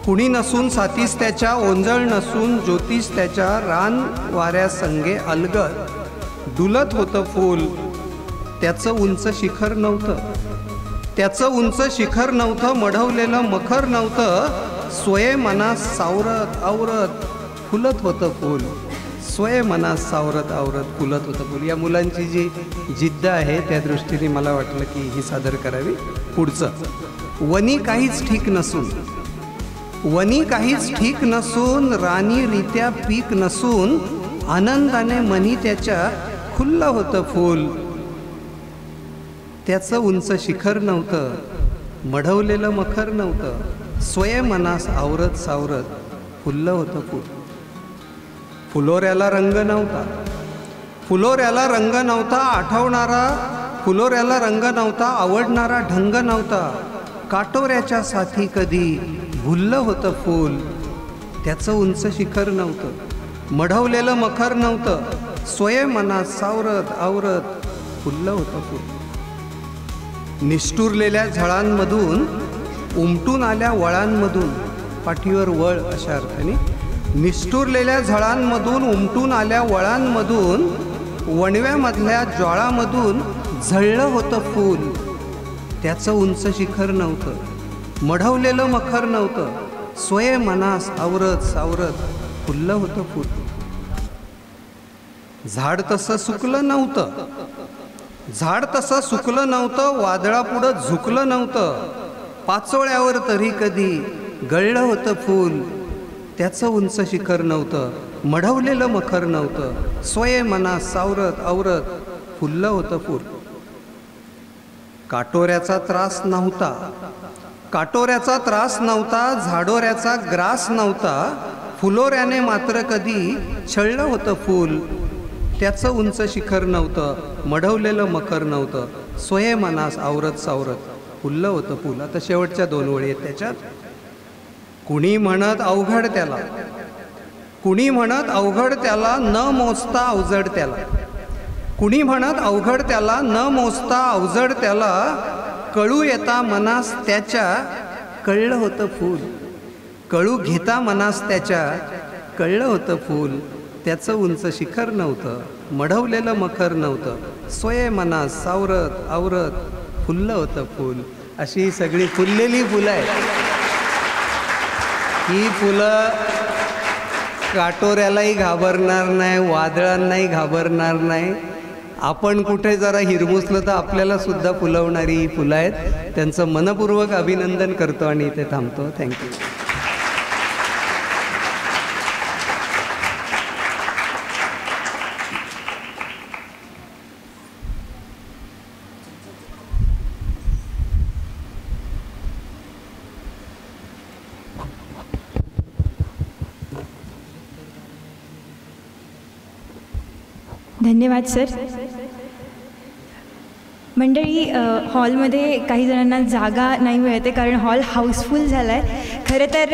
कुणी नसून साथीस त्याच्या, ओंजळ नसून ज्योतिष त्याच्या, रान वाऱ्या संगे अलगद डुलत होतं फूल. त्याचं उंच शिखर नव्हतं, मढवलेलं मखर नव्हतं, स्वये मनात सावरत आवरत फुलत होतं फूल. स्वय मनास सावरत आवरत फुलत होतं फुल. या मुलांची जी जिद्द आहे त्या दृष्टीने मला वाटलं की ही सादर करावी. पुढचं, वनी काहीच ठीक नसून, वनी काहीच ठीक नसून, राणी रीत्या पीक नसून, आनंदाने मनी त्याच्या खुल्लं होतं फूल. त्याचं उंच शिखर नव्हतं, मढवलेलं मखर नव्हतं, स्वय मनास आवरत सावरत फुललं होतं फूल. फुलोऱ्याला रंग नव्हता, फुलोऱ्याला रंग नव्हता आठवणारा, फुलोऱ्याला रंग नव्हता आवडणारा ढंग नव्हता, काटोऱ्याच्या साथी कधी भुललं होतं फूल. त्याचं उंच शिखर नव्हतं, मढवलेलं मखर नव्हतं, स्वय मनात सावरत आवरत फुललं होतं फूल. निष्ठुरलेल्या झळांमधून उमटून आल्या वळांमधून, पाठीवर वळ अशा अर्थाने, निष्ठुरलेल्या झळांमधून उमटून आल्या वळांमधून, वणव्यामधल्या ज्वाळामधून झळलं होतं फूल. त्याचं उंच शिखर नव्हतं, मढवलेलं मखर नव्हतं, स्वय मनास आवरत सावरत फुललं होतं फूल. झाड तसं सुकलं नव्हतं, झाड तसं सुकलं नव्हतं, वादळापुढं झुकलं नव्हतं, पाचोळ्यावर तरी कधी गळलं होतं फूल. त्याचं उंच शिखर नव्हतं, मढवलेलं मखर नव्हतं, स्वय मनास सावरत आवरत फुललं होतं फूल. काटोऱ्याचा त्रास नव्हता, काटोऱ्याचा त्रास नव्हता, झाडोऱ्याचा ग्रास नव्हता, फुलोऱ्याने मात्र कधी छळलं होतं फूल. त्याचं उंच शिखर नव्हतं, मढवलेलं मखर नव्हतं, स्वय मनास आवरत सावरत फुललं होतं फूल. आता शेवटच्या दोन ओळी आहेत त्याच्यात. कुणी म्हणत अवघड त्याला, कुणी म्हणत अवघड त्याला, न मोजता अवजड त्याला, कुणी म्हणत अवघड त्याला, न मोजता अवजड त्याला, कळू येता मनास त्याच्या कळलं होतं फूल. कळू घेता मनास त्याच्या कळलं होतं फूल. त्याचं उंच शिखर नव्हतं, मढवलेलं मखर नव्हतं, स्वय मनास सावरत आवरत फुललं होतं फूल. अशी ही सगळी फुललेली फुलं आहेत. ही फुलं काटोऱ्यालाही घाबरणार नाही, वादळांनाही घाबरणार नाही. आपण कुठे जरा हिरमुसलं तर आपल्याला सुद्धा फुलवणारी ही फुलं आहेत. त्यांचं मनपूर्वक अभिनंदन करतो आणि इथे थांबतो. थँक्यू. धन्यवाद सर. मंडळी, हॉलमध्ये काही जणांना जागा नाही मिळते कारण हॉल हाऊसफुल झाला आहे. खरं तर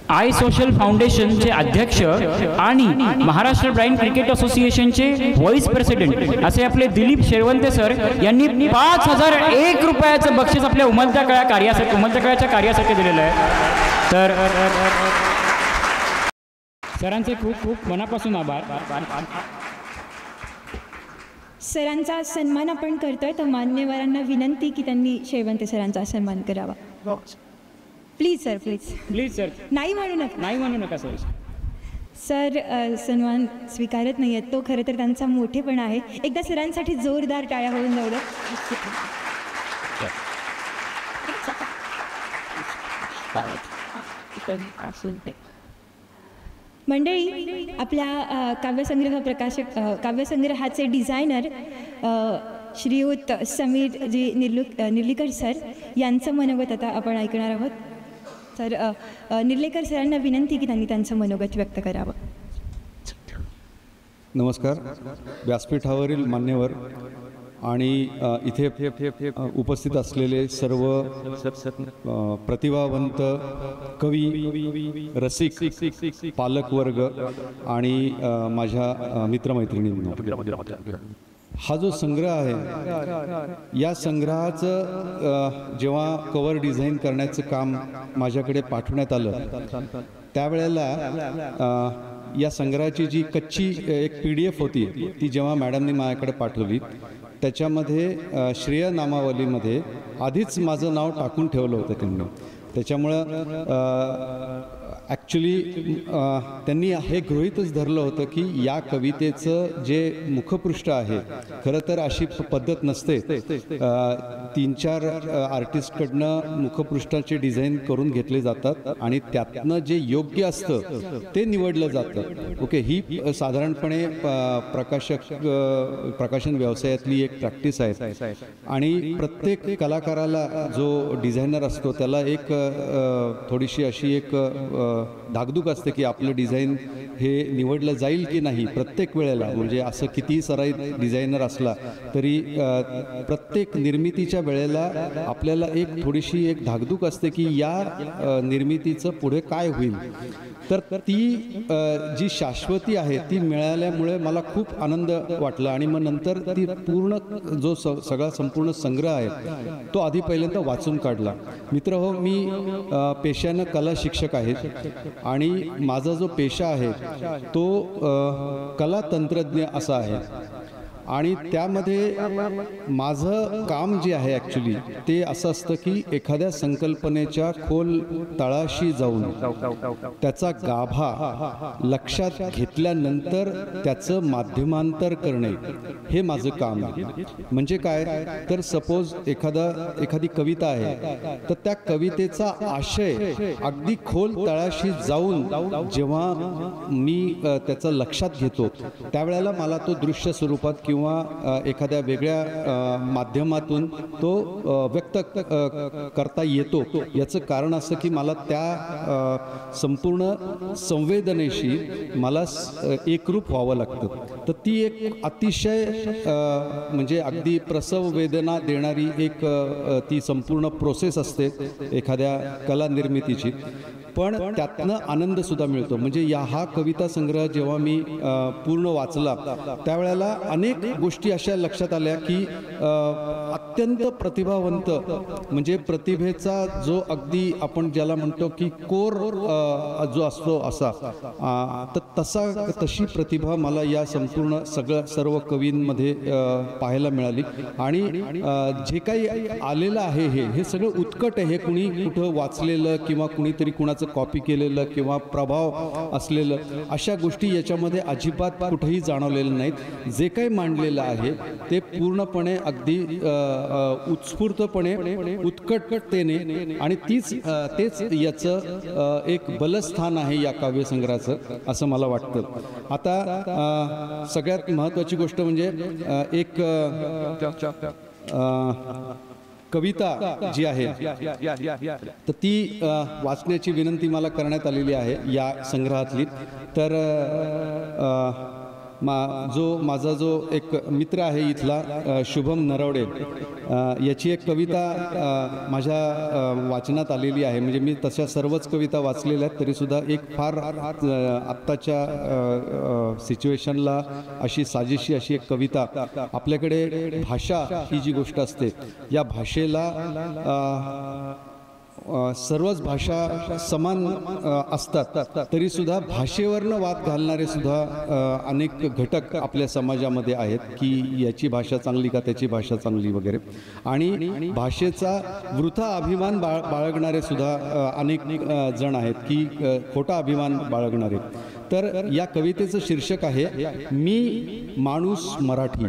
आय सोशल फाउंडेशनचे अध्यक्ष आणि महाराष्ट्र ब्लाइंड क्रिकेट असोसिएशनचे व्हाईस प्रेसिडेंट असे आपले दिलीप शेरवंते सर यांनी 5001 रुपयाचं बक्षीस आपल्या उमलत्या कळ्याच्या कार्यासाठी दिलेलं आहे. तर सरांचे खूप खूप मनापासून आभार. सरांचा सन्मान आपण करतोय, तर मान्यवरांना विनंती की त्यांनी शेरवंते सरांचा सन्मान करावा. Please sir, please please sir. नाही म्हणू नका, नाही म्हणू नका सर. सर सन्मान स्वीकारत नाही आहेत, तो खरं तर त्यांचा मोठेपणा आहे. एकदा सरांसाठी जोरदार टाळ्या होऊन जाऊ द्या. मंडळी, आपल्या काव्यसंग्रहाचे डिझायनर श्रीयुत समीर जी निर्लीकर सर यांचं मनोगत आता आपण ऐकणार आहोत. तर निर्लेकर सरांना विनंती की त्यांनी त्यांचं मनोगत व्यक्त करावं. नमस्कार. व्यासपीठावरील मान्यवर आणि इथे उपस्थित असलेले सर्व प्रतिभावंत कवी, रसिक, पालकवर्ग आणि माझ्या मित्रमैत्रिणींनो, हा जो संग्रह आहे, या संग्रहाचं जेव्हा कव्हर डिझाईन करण्याचं काम माझ्याकडे पाठवण्यात आलं, त्यावेळेला या संग्रहाची जी कच्ची एक PDF होती, ती जेव्हा मॅडमनी माझ्याकडे पाठवली, त्याच्यामध्ये श्रेय नामावलीमध्ये आधीच माझं नाव टाकून ठेवलं होतं त्यांनी. त्याच्यामुळं ॲक्च्युली त्यांनी हे गृहीतच धरलं होतं की या कवितेचं जे मुखपृष्ठ आहे, खरं तर अशी पद्धत नसते. 3-4 आर्टिस्टकडनं मुखपृष्ठाचे डिझाईन करून घेतले जातात आणि त्यातनं जे योग्य असतं ते निवडलं जातं. ओके, ही साधारणपणे प्रकाशन व्यवसायातली एक प्रॅक्टिस आहे आणि प्रत्येक कलाकाराला जो डिझायनर असतो त्याला एक थोडीशी अशी एक धाकधूक असते की आपलं डिझाईन हे निवडलं जाईल की नाही प्रत्येक वेळेला. म्हणजे असं कितीही सराईत डिझायनर असला तरी प्रत्येक निर्मितीच्या वेळेला आपल्याला एक थोडीशी एक धाकधूक असते की या निर्मितीचं पुढे काय होईल. तर ती जी शाश्वती आहे ती मिळाल्यामुळे मला खूप आनंद वाटला आणि मग नंतर ती पूर्ण जो सगळा संपूर्ण संग्रह आहे तो आधी पहिल्यांदा वाचून काढला. मित्र हो, मी पेशानं कला शिक्षक आहे आणि माझा जो पेशा आहे तो कला तंत्रज्ञ असा आहे आणि त्यामध्ये माझं काम जे आहे ॲक्च्युली ते असं असतं की एखाद्या संकल्पनेच्या खोल तळाशी जाऊन त्याचा गाभा लक्षात घेतल्यानंतर त्याचं माध्यमांतर करणे हे माझं काम आहे. म्हणजे काय तर सपोज एखादी कविता आहे तर त्या कवितेचा आशय अगदी खोल तळाशी जाऊन जेव्हा मी त्याचं लक्षात घेतो त्यावेळेला मला तो दृश्य स्वरूपात किंवा एखाद्या वेगळ्या माध्यमातून तो व्यक्त करता येतो. याचं कारण असं की मला त्या संपूर्ण संवेदनेशी मला एकरूप व्हावं लागतं. तर ती एक अतिशय म्हणजे अगदी प्रसव वेदना देणारी एक ती संपूर्ण प्रोसेस असते एखाद्या कला निर्मितीची, पण त्यातनं आनंद सुद्धा मिळतो. म्हणजे हा कविता संग्रह जेव्हा मी पूर्ण वाचला त्यावेळेला अनेक गोष्टी अशा लक्षात आल्या की अत्यंत प्रतिभावंत म्हणजे प्रतिभेचा जो अगदी आपण ज्याला म्हणतो की कोर जो असतो असा तशी प्रतिभा मला या संपूर्ण सर्व कवींमध्ये पाहायला मिळाली. आणि जे काही आलेलं आहे हे सगळं उत्कट आहे. हे कुणी कुठं वाचलेलं किंवा कुणीतरी कुणाचं कॉपी केलेलं किंवा प्रभाव असलेलं अशा गोष्टी याच्यामध्ये अजिबात कुठेही जाणवलेलं नाहीत. जे काही मांडलेलं आहे ते पूर्णपणे अगदी उत्स्फूर्तपणे उत्कटतेने आणि तेच याचं एक बलस्थान आहे या काव्यसंग्रहाचं असं मला वाटतं. आता सगळ्यात महत्त्वाची गोष्ट म्हणजे एक कविता जी आहे तर ती वाचण्याची विनंती मला करण्यात आलेली आहे या संग्रहातली. तर माझा जो एक मित्र आहे इथला शुभम नरवडे याची एक कविता माझ्या वाचनात आलेली आहे. म्हणजे मी तशा सर्वच कविता वाचलेल्या आहेत तरीसुद्धा एक फार आत्ताच्या सिच्युएशनला अशी साजेशी अशी एक कविता. आपल्याकडे भाषा ही जी गोष्ट असते या भाषेला सर्वच भाषा समान असतात तरीसुद्धा भाषेवरनं वाद घालणारे सुद्धा अनेक घटक आपल्या समाजामध्ये आहेत की याची भाषा चांगली का त्याची भाषा चांगली वगैरे. आणि भाषेचा वृथा अभिमान बाळगणारे सुद्धा अनेक जण आहेत की खोटा अभिमान बाळगणारे. तर या कवितेचं शीर्षक आहे मी माणूस मराठी.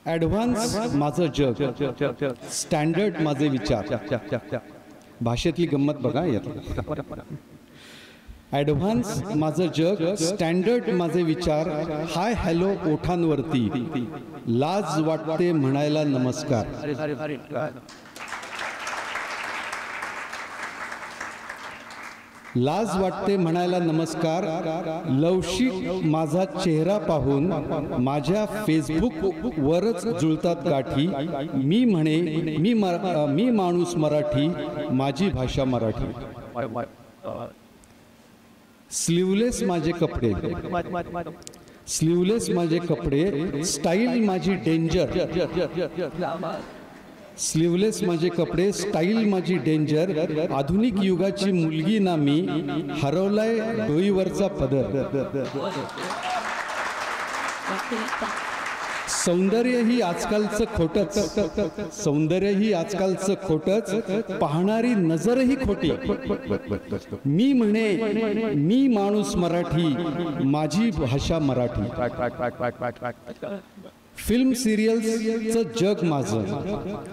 ॲडव्हान्स माझं जग, स्टँडर्ड माझे विचार. भाषेतली गंमत बघा यात. ॲडव्हान्स माझं जग, स्टँडर्ड माझे विचार. हाय हॅलो ओठांवरती, लाज वाटते म्हणायला नमस्कार. लाज वाटते म्हणायला नमस्कार. लवशिक माझा चेहरा पाहून माझ्या फेसबुक वरच जुळतात गाठी. मी म्हणे मी माणूस मराठी, माझी भाषा मराठी. स्लीवलेस माझे कपडे, स्लीवलेस माझे कपडे. स्टाईल माझी डेंजर. स्लीवलेस माझे कपडे, स्टाईल माझी डेंजर. आधुनिक युगाची मुलगी ना मी, हरवलाय डोईवरचा पदर. सौंदर्य ही आजकालचं खोटच, सौंदर्य ही आजकालचं खोटच, पाहणारी नजरही खोटी. मी म्हणे मी माणूस मराठी, माझी भाषा मराठी. फिल्म सिरियल्सचं जग माझं,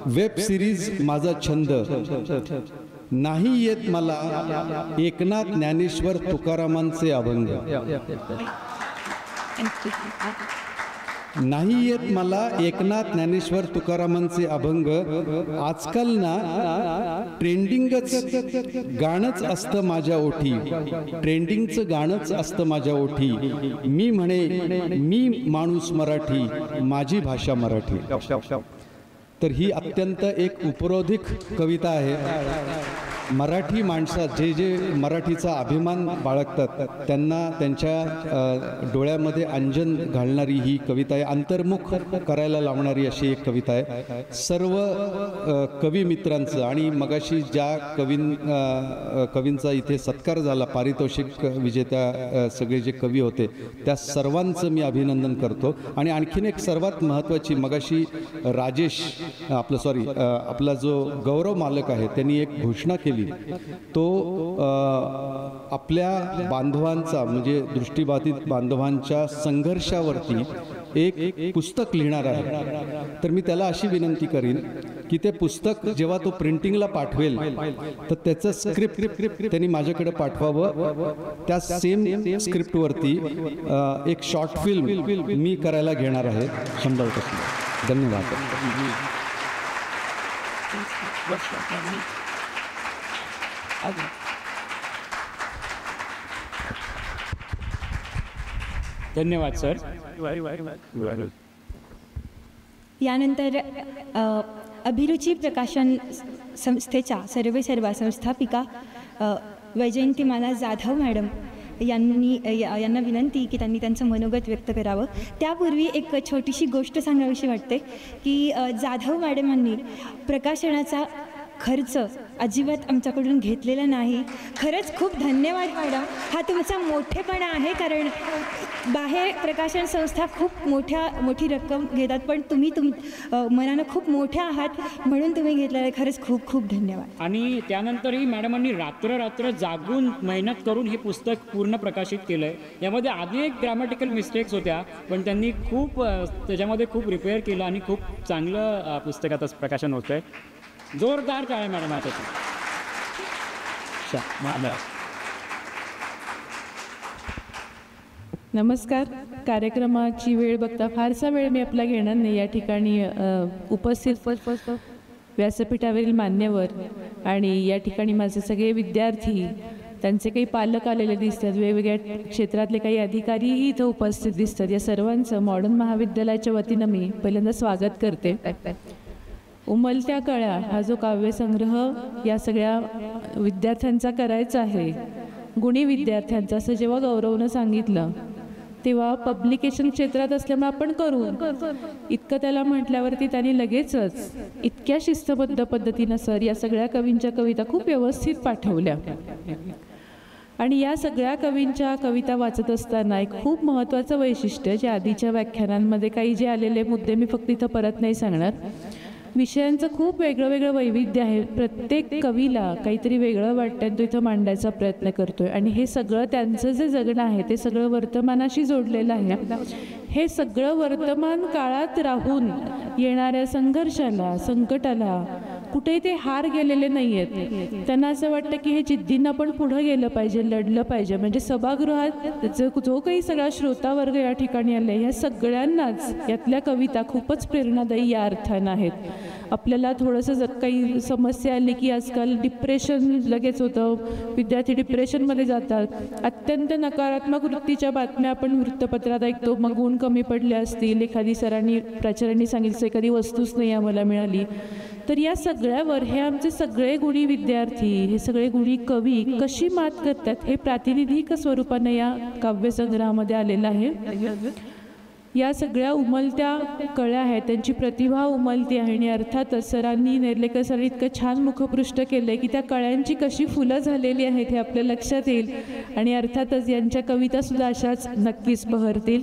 वेब सिरीज माझा छंद. नाही येत मला एकनाथ ज्ञानेश्वर तुकारामांचे अभंग. नाही येत मला एकनाथ ज्ञानेश्वर तुकारामांचे अभंग. आजकाल ना ट्रेंडिंगच गाणंच असतं माझ्या ओठी, ट्रेंडिंगचं गाणंच असतं माझ्या ओठी. मी म्हणे मी माणूस मराठी, माझी भाषा मराठी. तर ही अत्यंत एक उपरोधिक कविता आहे. मराठी माणसात जे जे मराठीचा अभिमान बाळगतात त्यांना त्यांच्या डोळ्यामध्ये अंजन घालणारी ही कविता आहे. अंतर्मुख करायला लावणारी अशी एक कविता आहे. सर्व कवी मित्रांचं आणि मगाशी ज्या कवींचा इथे सत्कार झाला, पारितोषिक विजेत्या सगळे जे कवी होते त्या सर्वांचं मी अभिनंदन करतो. आणि आणखीन एक सर्वात महत्त्वाची, मगाशी राजेश आपला जो गौरव मालक आहे त्यांनी एक घोषणा केली. तो आपल्या बांधवांचा म्हणजे दृष्टिबाधित बांधवांच्या संघर्षावरती एक पुस्तक लिहिणार आहे. तर मी त्याला अशी विनंती करीन की ते पुस्तक जेव्हा तो प्रिंटिंगला पाठवेल तर त्याचं स्क्रिप्ट त्यांनी माझ्याकडे पाठवावं. त्या सेम स्क्रिप्टवरती एक शॉर्ट फिल्म मी करायला घेणार आहे 100%. धन्यवाद. धन्यवाद सर. यानंतर अभिरुची प्रकाशन संस्थेच्या सर्वेसर्वा संस्थापिका वैजयंतीमाला जाधव मॅडम यांना विनंती की त्यांनी त्यांचं मनोगत व्यक्त करावं. त्यापूर्वी एक छोटीशी गोष्ट सांगावीशी वाटते की जाधव मॅडमांनी प्रकाशनाचा खर्च अजिबात आमच्याकडून घेतलेला नाही. खरंच खूप धन्यवाद मॅडम. हा तुमचा मोठेपणा आहे, कारण बाहेर प्रकाशन संस्था खूप मोठी रक्कम घेतात, पण तुम्ही मनानं खूप मोठ्या आहात म्हणून तुम्ही घेतलेलं आहे. खरंच खूप खूप धन्यवाद. आणि त्यानंतरही मॅडमांनी रात्र जागून मेहनत करून हे पुस्तक पूर्ण प्रकाशित केलं आहे. यामध्ये आधी एक ग्रामॅटिकल मिस्टेक्स होत्या, पण त्यांनी त्याच्यामध्ये खूप रिपेअर केलं आणि खूप चांगलं पुस्तकाचं प्रकाशन होतं आहे. जोरदार टाळ्या मॅडम आता. नमस्कार. कार्यक्रमाची वेळ बघता फारसा वेळ मी आपला घेणार नाही. या ठिकाणी उपस्थित व्यासपीठावरील मान्यवर आणि या ठिकाणी माझे सगळे विद्यार्थी, त्यांचे काही पालक आलेले दिसतात, वेगवेगळ्या क्षेत्रातले काही अधिकारीही इथं उपस्थित दिसतात. या सर्वांचं मॉडर्न महाविद्यालयाच्या वतीनं मी पहिल्यांदा स्वागत करते. उमलत्या कळ्या हा जो काव्यसंग्रह या सगळ्या विद्यार्थ्यांचा करायचा आहे, गुणी विद्यार्थ्यांचा, असं जेव्हा गौरवनं सांगितलं तेव्हा पब्लिकेशन क्षेत्रात असल्यामुळे आपण करू इतकं त्याला म्हटल्यावरती त्यांनी लगेचच इतक्या शिस्तबद्ध पद्धतीनं सर या सगळ्या कवींच्या कविता खूप व्यवस्थित पाठवल्या. आणि या सगळ्या कवींच्या कविता वाचत असताना एक खूप महत्त्वाचं वैशिष्ट्य, जे आधीच्या व्याख्यानांमध्ये काही जे आलेले मुद्दे मी फक्त इथं परत नाही सांगणार, विषयांचं खूप वेगळं वैविध्य आहे. प्रत्येक कवीला काहीतरी वेगळं वाटतं, तो इथं मांडायचा प्रयत्न करतोय. आणि हे सगळं त्यांचं जे जगणं आहे ते सगळं वर्तमानाशी जोडलेलं आहे. हे सगळं वर्तमान काळात राहून येणाऱ्या संघर्षाला, संकटाला कुठेही ते हार गेलेले नाही आहेत. त्यांना असं वाटतं की हे जिद्दीनं आपण पुढं गेलं पाहिजे, लढलं पाहिजे. म्हणजे सभागृहात जो काही सगळा श्रोतावर्ग या ठिकाणी आले, ह्या सगळ्यांनाच यातल्या कविता खूपच प्रेरणादायी या अर्थानं आहेत. आपल्याला थोडंसं काही समस्या आली की आजकाल डिप्रेशन लगेच होतं, विद्यार्थी डिप्रेशनमध्ये जातात. अत्यंत नकारात्मक वृत्तीच्या बातम्या आपण वृत्तपत्रात ऐकतो. मग गुण कमी पडले असतील, एखादी प्राचार्यांनी सांगितलं एखादी वस्तूच नाही आम्हाला मिळाली. तर या सगळ्यावर हे आमचे सगळे गुणी विद्यार्थी, हे सगळे गुणी कवी कशी मात करतात हे प्रातिनिधिक स्वरूपाने या काव्यसंग्रहामध्ये आलेलं आहे. या सगळ्या उमलत्या कळ्या आहेत, त्यांची प्रतिभा उमलती आहे आणि अर्थातच सरांनी, नेर्लेकर सरांनी इतकं छान मुखपृष्ठ केलं आहे की त्या कळ्यांची कशी फुलं झालेली आहेत हे आपल्या लक्षात येईल आणि अर्थातच यांच्या कवितासुद्धा अशाच नक्कीच बहरतील.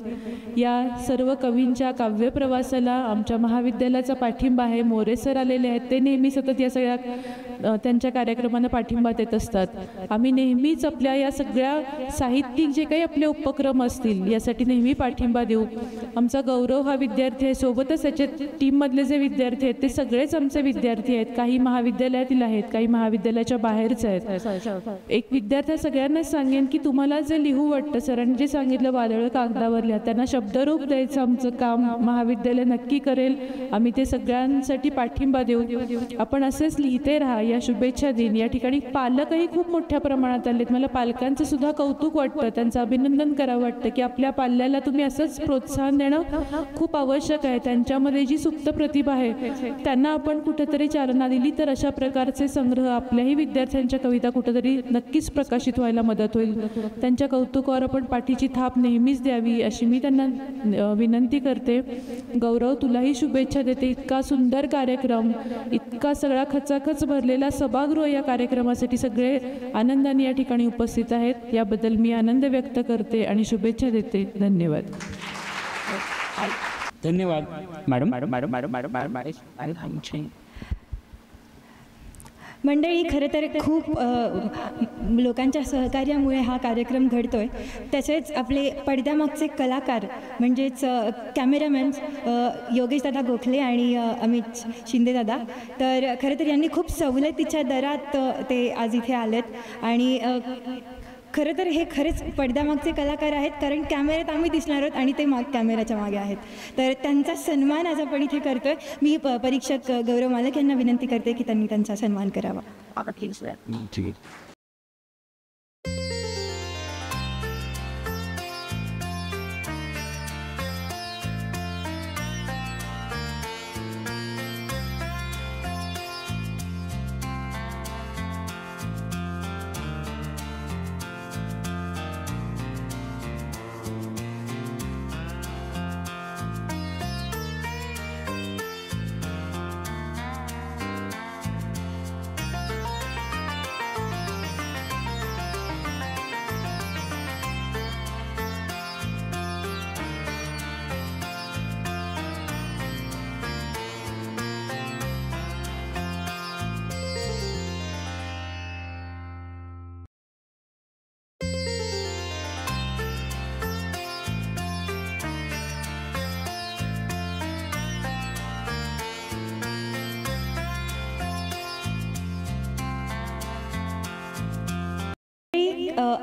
या सर्व कवींच्या काव्यप्रवासाला आमच्या महाविद्यालयाचा पाठिंबा आहे. मोरे सर आलेले आहेत, ते नेहमी सतत या सगळ्या त्यांच्या कार्यक्रमांना पाठिंबा देत असतात. आम्ही नेहमीच आपल्या या सगळ्या साहित्यिक जे काही आपले उपक्रम असतील यासाठी नेहमी पाठिंबा देऊ. आमचा गौरव हा विद्यार्थी आहे, सोबतच त्याच्या टीममधले जे विद्यार्थी आहेत ते सगळेच आमचे विद्यार्थी आहेत. काही महाविद्यालयातील आहेत, काही महाविद्यालयाच्या बाहेरचे आहेत. एक विद्यार्थी सगळ्यांनाच सांगेन की तुम्हाला जे लिहू वाटतं, सरांनी जे सांगितलं वादळ कागदावर लिहा, त्यांना शब्दरूप द्यायचं आमचं काम महाविद्यालय नक्की करेल. आम्ही ते सगळ्यांसाठी पाठिंबा देऊ. आपण असेच लिहिते राहा. या शुभेच्छा दिन. या ठिकाणी पालकही खूप मोठ्या प्रमाणात आलेत. मला पालकांचं सुद्धा कौतुक वाटतं, त्यांचं अभिनंदन करावं वाटतं की आपल्या पाल्याला तुम्ही असंच प्रोत्साहन देणं खूप आवश्यक आहे. त्यांच्यामध्ये जी सुप्त प्रतिभा आहे त्यांना आपण कुठेतरी चालना दिली तर अशा प्रकारचे संग्रह आपल्याही विद्यार्थ्यांच्या कविता कुठेतरी नक्कीच प्रकाशित व्हायला मदत होईल. त्यांच्या कौतुकावर आपण पाठीची थाप नेहमीच द्यावी अशी मी त्यांना विनंती करते. गौरव, तुलाही शुभेच्छा देते. इतका सुंदर कार्यक्रम, इतका सगळा खचाखच भरलेला सभागृह या कार्यक्रमासाठी सगळे आनंदाने या ठिकाणी उपस्थित आहेत. याबद्दल मी आनंद व्यक्त करते आणि शुभेच्छा देते. धन्यवाद. धन्यवाद मॅडम. मंडळी, खरं तर खूप लोकांच्या सहकार्यामुळे हा कार्यक्रम घडतोय. तसेच आपले पडद्यामागचे कलाकार म्हणजेच कॅमेरामॅन योगेश दादा गोखले आणि अमित शिंदे दादा, तर खरं तर यांनी खूप सवलतीच्या दरात ते आज इथे आलेत आणि खरं तर हे खरेच पडद्यामागचे कलाकार आहेत, कारण कॅमेऱ्यात आम्ही दिसणार आहोत आणि ते कॅमेऱ्याच्या मागे आहेत. तर त्यांचा सन्मान आज आपण इथे करतोय. मी परीक्षक गौरव मालक यांना विनंती करते की त्यांनी त्यांचा सन्मान करावा.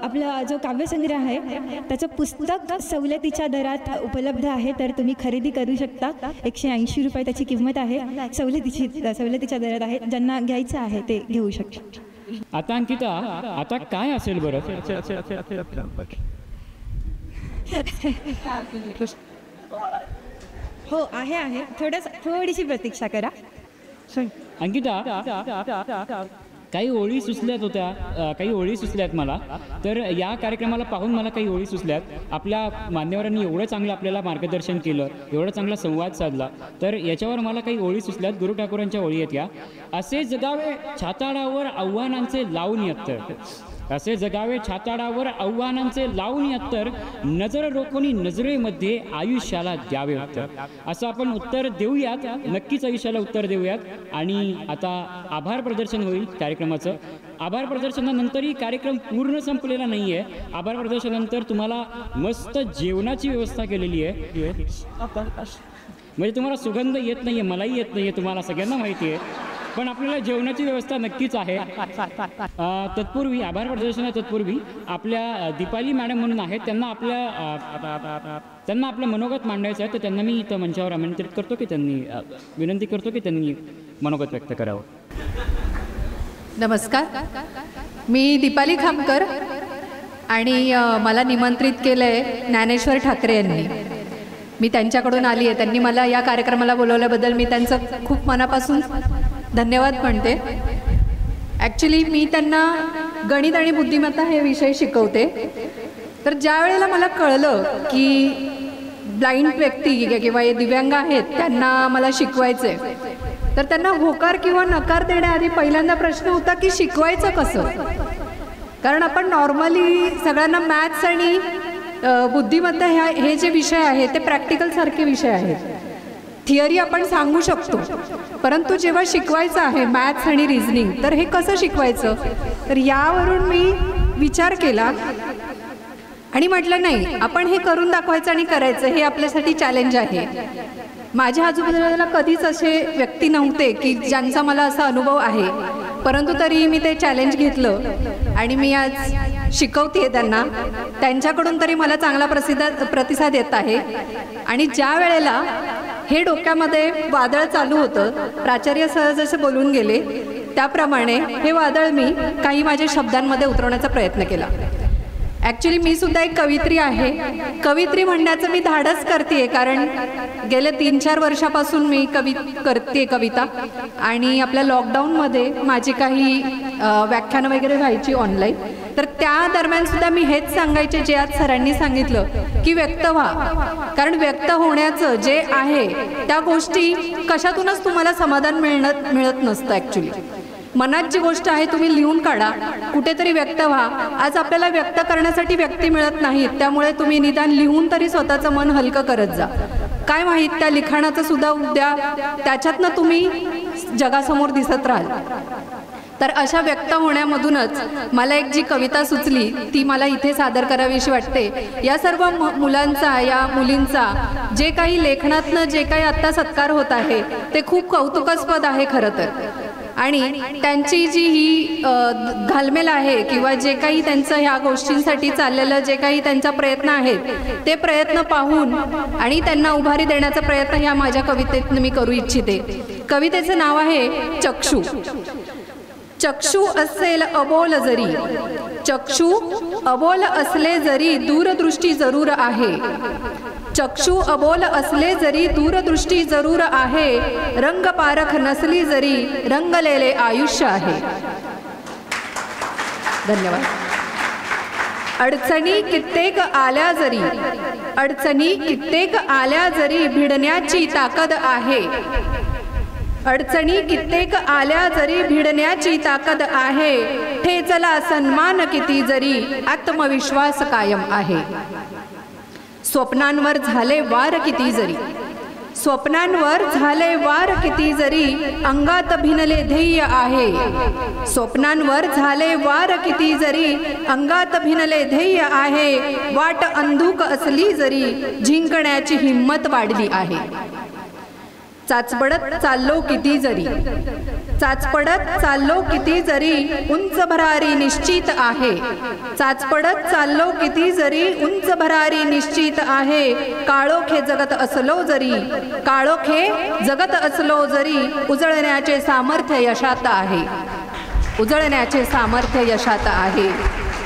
आपला जो काव्यसंग्रह आहे त्याचं पुस्तक सवलतीच्या दरात उपलब्ध आहे, तर तुम्ही खरेदी करू शकता. 180 रुपये त्याची किंमत आहे. सवलतीच्या दरात आहे. ज्यांना घ्यायचं आहे ते घेऊ शकता. आता अंकिता, आता काय असेल बरं? हो, आहे. थोडीशी प्रतीक्षा करा. अंकिता, काही ओळी सुचल्यात होत्या, काही ओळी सुचल्यात मला. तर या कार्यक्रमाला पाहून मला काही ओळी सुचल्यात. आपल्या मान्यवरांनी एवढं चांगलं आपल्याला मार्गदर्शन केलं, एवढा चांगला संवाद साधला, तर याच्यावर मला काही ओळी सुचल्यात. गुरु ठाकूरांच्या ओळी आहेत या. असे जगावे छाताडावर आव्हानांचे लावून अत्तर, असे जगावे छाताडावर आव्हानांचे लावून अत्तर, नजर रोखून नजरेमध्ये आयुष्याला द्यावे उत्तर. असं आपण उत्तर देऊयात, नक्कीच आयुष्याला उत्तर देऊयात. आणि आता आभार प्रदर्शन होईल कार्यक्रमाचं. आभार प्रदर्शनानंतरही कार्यक्रम पूर्ण संपलेला नाही आहे. आभार प्रदर्शनानंतर तुम्हाला मस्त जेवणाची व्यवस्था केलेली आहे. म्हणजे तुम्हाला सुगंध येत नाही आहे, मलाही येत नाही आहे, तुम्हाला सगळ्यांना माहिती आहे, पण आपल्याला जेवणाची व्यवस्था नक्कीच आहे. तत्पूर्वी आभार प्रदर्शना तत्पूर्वी आपल्या दीपाली मॅडम म्हणून आहेत, त्यांना आपलं मनोगत मांडायचं आहे. तर त्यांना मी इथं मंचावर आमंत्रित करतो की विनंती करतो की त्यांनी मनोगत व्यक्त करावं. नमस्कार, मी दीपाली खामकर आणि मला निमंत्रित केलं आहे ज्ञानेश्वर ठाकरे यांनी. मी त्यांच्याकडून आली आहे. त्यांनी मला या कार्यक्रमाला बोलवल्याबद्दल मी त्यांचं खूप मनापासून धन्यवाद म्हणते. ॲक्च्युली मी त्यांना गणित आणि बुद्धिमत्ता हे विषय शिकवते. तर ज्या वेळेला मला कळलं की ब्लाइंड व्यक्ती किंवा हे दिव्यांग आहेत त्यांना मला शिकवायचं आहे, तर त्यांना होकार किंवा नकार देण्याआधी पहिल्यांदा प्रश्न होता की शिकवायचं कसं. कारण आपण नॉर्मली सगळ्यांना मॅथ्स आणि बुद्धिमत्ता हे जे विषय आहेत ते प्रॅक्टिकलसारखे विषय आहेत. थिअरी आपण सांगू शकतो, परंतु जेव्हा शिकवायचं आहे मॅथ्स आणि रिझनिंग तर हे कसं शिकवायचं. तर यावरून मी विचार केला आणि म्हटलं नाही, आपण हे करून दाखवायचं आणि करायचं, हे आपल्यासाठी चॅलेंज आहे. माझ्या आजूबाजूला कधीच असे व्यक्ती नव्हते की ज्यांचा मला असा अनुभव आहे, परंतु तरी मी ते चॅलेंज घेतलं आणि मी आज शिकवते त्यांना. त्यांच्याकडून तरी मला चांगला प्रतिसाद येत आहे. आणि ज्या वेळेला हे डोक्यामध्ये वादळ चालू होतं, प्राचार्य सहज जसे बोलून गेले त्याप्रमाणे हे वादळ मी काही माझ्या शब्दांमध्ये उतरवण्याचा प्रयत्न केला. ॲक्च्युली मी सुद्धा एक कवित्री आहे. कवित्री म्हणण्याचं मी धाडस करते कारण गेल्या 3-4 वर्षापासून मी करते कविता. आणि आपल्या लॉकडाऊनमध्ये माझी काही व्याख्यानं वगैरे व्हायची ऑनलाईन, तर त्या दरम्यान सुद्धा मी हेच सांगायचे जे आज सरांनी सांगितलं की व्यक्त व्हा. कारण व्यक्त होण्याचं जे आहे त्या गोष्टी कशातूनच तुम्हाला समाधान मिळत नसतं. ॲक्च्युली मनात जी गोष्ट आहे तुम्ही लिहून काढा, कुठेतरी व्यक्त व्हा. आज आपल्याला व्यक्त करण्यासाठी व्यक्ती मिळत नाहीत, त्यामुळे तुम्ही निदान लिहून तरी स्वतःचं मन हलकं करत जा. काय माहीत त्या लिखाणाचं सुद्धा उद्या त्याच्यातनं तुम्ही जगासमोर दिसत राहाल. तर अशा व्यक्त होण्यामधूनच मला एक जी कविता सुचली ती मला इथे सादर करावीशी वाटते. या सर्व मुलांचा या मुलींचा जे काही लेखनातनं जे काही आत्ता सत्कार होत आहे ते खूप कौतुकास्पद आहे खरं तर. आणि त्यांची जी ही घालमेल आहे किंवा जे काही त्यांचं ह्या गोष्टींसाठी चाललेलं जे काही त्यांचा प्रयत्न आहेत ते प्रयत्न पाहून आणि त्यांना उभारी देण्याचा प्रयत्न ह्या माझ्या कवितेतून मी करू इच्छिते. कवितेचं नाव आहे चक्षू. चक्षू असेल अबोल जरी, चक्षू अबोल असले जरी दूरदृष्टी जरूर आहे. चक्षू अबोल असले जरी दूरदृष्टी जरूर आहे. रंग पारख नसली जरी रंगलेले आयुष्य आहे. धन्यवाद. अडचणी कित्येक आल्या जरी, अडचणी कित्येक आल्या जरी भिडण्याची ताकद आहे. अडचणी कित्येक आल्या जरी भिडण्याची ताकद आहे. ठेचला सन्मान किती जरी आत्मविश्वास कायम आहे. स्वप्नांवर झाले वार किती जरी, स्वप्नांवर झाले वार किती जरी अंगात भिनले ध्येय आहे. स्वप्नांवर झाले वार किती जरी अंगात भिनले ध्येय आहे. वाट अंधुक असली जरी जिंकण्याची हिंमत वाढली आहे. चाचपडत चाललो किती जरी, चाचपडत चाललो किती जरी उंच भरारी निश्चित आहे. चाचपडत चाललो किती जरी उंच भरारी निश्चित आहे. काळोखे जगत असलो जरी, काळोखे जगत असलो जरी उजळण्याचे सामर्थ्य यशात आहे. उजळण्याचे सामर्थ्य यशात आहे.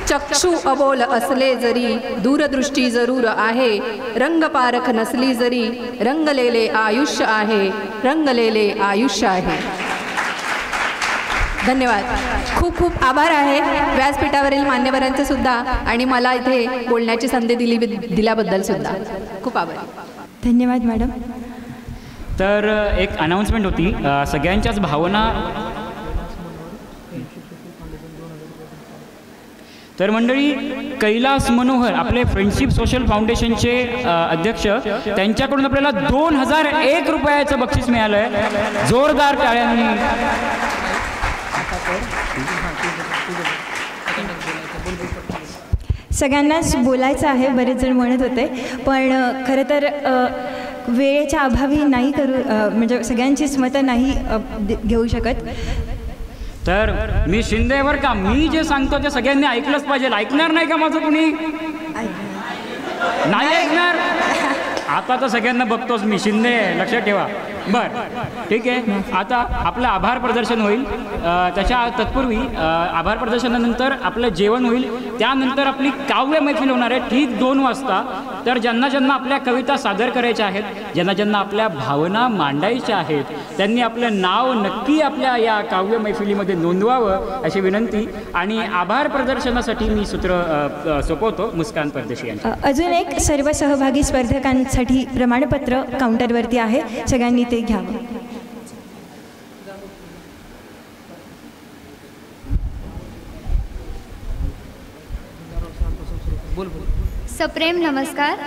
चक्षु अबोल असले जरी दूरदृष्टी जरूर आहे. रंग पारख नसली जरी रंगलेले आयुष्य आहे. रंगलेले आयुष्य आहे. धन्यवाद. खूप खूप आभार आहे व्यासपीठावरील मान्यवरांचे सुद्धा आणि मला इथे बोलण्याची संधी दिल्याबद्दल सुद्धा खूप आभार. धन्यवाद मॅडम. तर एक अनाउन्समेंट होती. सगळ्यांच्याच भावना. तर मंडळी, कैलास मनोहर आपले फ्रेंडशिप सोशल फाउंडेशनचे अध्यक्ष, त्यांच्याकडून आपल्याला 2001 रुपयाचं बक्षीस मिळालं आहे. जोरदार टाळ्यांनी. सगळ्यांनाच बोलायचं आहे, बरेच जण म्हणत होते, पण खरं तर वेळेच्या अभावी नाही म्हणजे सगळ्यांचीच मतं नाही घेऊ शकत. तर मी शिंदेवर का, मी जे सांगतो ते सगळ्यांनी ऐकलंच पाहिजे. ऐकणार नाही का माझं कुणी? नाही ऐकणार. आता तर सगळ्यांना बघतोच मी, शिंदे लक्षात ठेवा. बरं, ठीक आहे. आता आपलं आभार प्रदर्शन होईल. त्याच्या तत्पूर्वी आभार प्रदर्शनानंतर आपलं जेवण होईल. त्यानंतर आपली काव्य मैफिल होणार आहे ठीक 2 वाजता. तर ज्यांना ज्यांना आपल्या कविता सादर करायच्या आहेत, ज्यांना ज्यांना आपल्या भावना मांडायच्या आहेत, त्यांनी आपलं नाव नक्की आपल्या या काव्य मैफिलीमध्ये नोंदवावं अशी विनंती आणि आभार प्रदर्शनासाठी मी सूत्र सोपवतो मुस्कान परदेशी यांची. अजून एक सर्व सहभागी स्पर्धकांसाठी प्रमाणपत्र काउंटरवरती आहे, सगळ्यांनी ते घ्यावं. सप्रेम नमस्कार.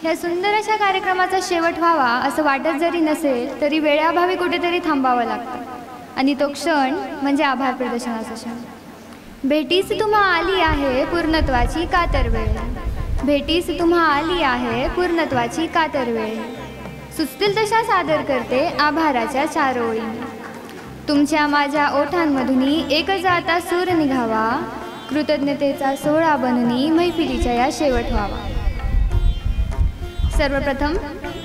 ह्या सुंदर अशा कार्यक्रमाचा शेवट व्हावा असं वाटत जरी नसेल तरी वेळाभावी कुठेतरी थांबावं लागतं आणि तो क्षण म्हणजे आभार प्रदर्शनाचा क्षण. भेटीस तुम्हा आली आहे पूर्णत्वाची कातर वेळ, भेटीस तुम्हा आली आहे पूर्णत्वाची कातर वेळ, सुचतील तशा सादर करते आभाराच्या 4 ओळी. तुमच्या माझ्या ओठांमधूनही एक जाता सूर निघावा, कृतज्ञतेचा सोहळा बनूनी मैफिलीच्या या शेवट व्हावा. सर्वप्रथम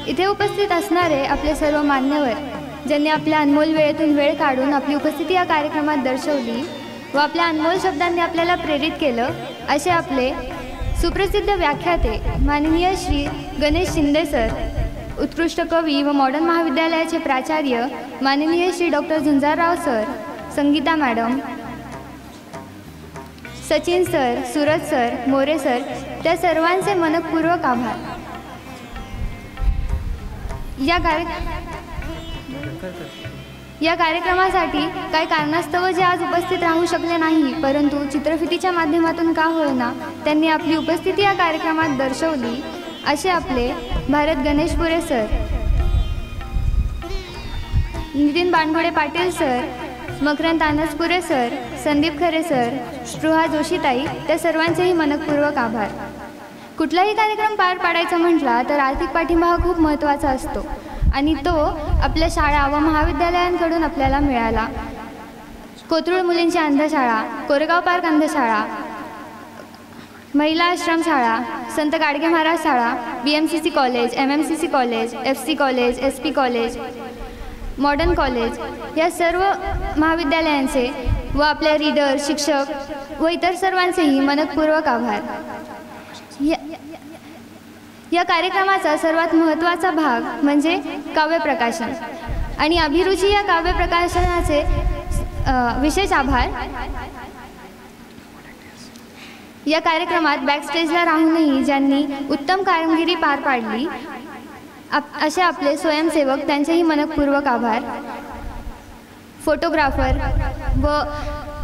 इथे उपस्थित असणारे आपले सर्व मान्यवर ज्यांनी आपल्या अनमोल वेळेतून वेळ काढून आपली उपस्थिती या कार्यक्रमात दर्शवली व आपल्या अनमोल शब्दांनी आपल्याला प्रेरित केलं, असे आपले सुप्रसिद्ध व्याख्याते माननीय श्री गणेश शिंदे सर, उत्कृष्ट कवी व मॉडर्न महाविद्यालयाचे प्राचार्य माननीय Shri doctor Jhunjarrao sir, Sangeeta madam, Sachin sir, Suraj sir, More sir, त्या सर्वांचे मनपूर्वक आभार. या कार्यक्रमासाठी काही कारणास्तव जे आज उपस्थित राहू शकले नाही, परंतु चित्रफितीच्या माध्यमातून का होईना त्यांनी आपली उपस्थिती या कार्यक्रमात दर्शवली, असे आपले Bharat Ganeshpure sir, Nitin Bangude Patil sir, Makarand Tanaspure sir, Sandeep Khare sir, Spruha जोशीताई, त्या सर्वांचेही मनपूर्वक आभार. कुठलाही कार्यक्रम पार पाडायचा म्हटला तर आर्थिक पाठिंबा हा खूप महत्त्वाचा असतो आणि तो आपल्या शाळा व महाविद्यालयांकडून आपल्याला मिळाला. कोथरूड मुलींची अंधशाळा, कोरेगाव पार्क अंधशाळा, महिला आश्रमशाळा, संत गाडगे महाराज शाळा, BMCC college, MMCC college, FC college, SP college, modern college, या सर्व महाविद्यालयांचे व आपल्या रीडर, शिक्षक व इतर सर्वांचेही मनपूर्वक आभार. या कार्यक्रमाचा सर्वात महत्त्वाचा भाग म्हणजे काव्य प्रकाशन आणि अभिरुची या काव्य प्रकाशनाचे विशेष आभार. या कार्यक्रमात बॅकस्टेजला राहूनही ज्यांनी उत्तम कामगिरी पार पाडली असे आपले स्वयंसेवक, त्यांचेही मनपूर्वक आभार. फोटोग्राफर व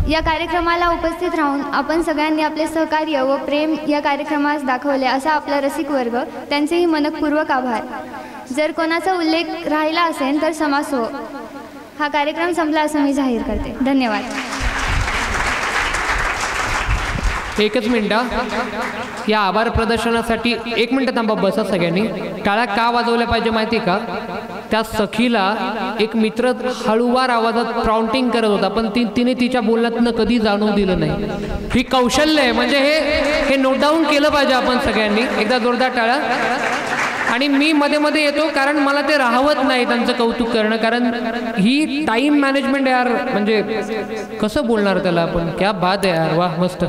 या कार्यक्रमाला उपस्थित राहून आपण सगळ्यांनी आपले सहकार्य व प्रेम या कार्यक्रमास दाखवले असा आपला रसिक वर्ग, त्यांचेही मनपूर्वक आभार. जर कोणाचा उल्लेख राहिला असेल तर क्षमास हो. हा कार्यक्रम संपला असं मी जाहीर करते. धन्यवाद. एकच मिनटं, या आभार प्रदर्शनासाठी 1 मिनटं थांबा, बसा सगळ्यांनी. टाळ्या का वाजवल्या पाहिजे माहिती का? त्या सखीला एक मित्र हळूवार आवाजात प्राउंटिंग करत होता, पण तिने तिच्या बोलण्यातनं कधी जाणवू दिलं नाही. ही कौशल्य आहे, म्हणजे हे नोट डाऊन केलं पाहिजे आपण सगळ्यांनी. एकदा जोरदार टाळ्या. आणि मी मध्ये मध्ये येतो कारण मला ते राहवत नाही त्यांचं कौतुक करणं, कारण ही टाइम मॅनेजमेंट यार, म्हणजे कसं बोलणार त्याला आपण. क्या बात आहे यार, वा मस्त.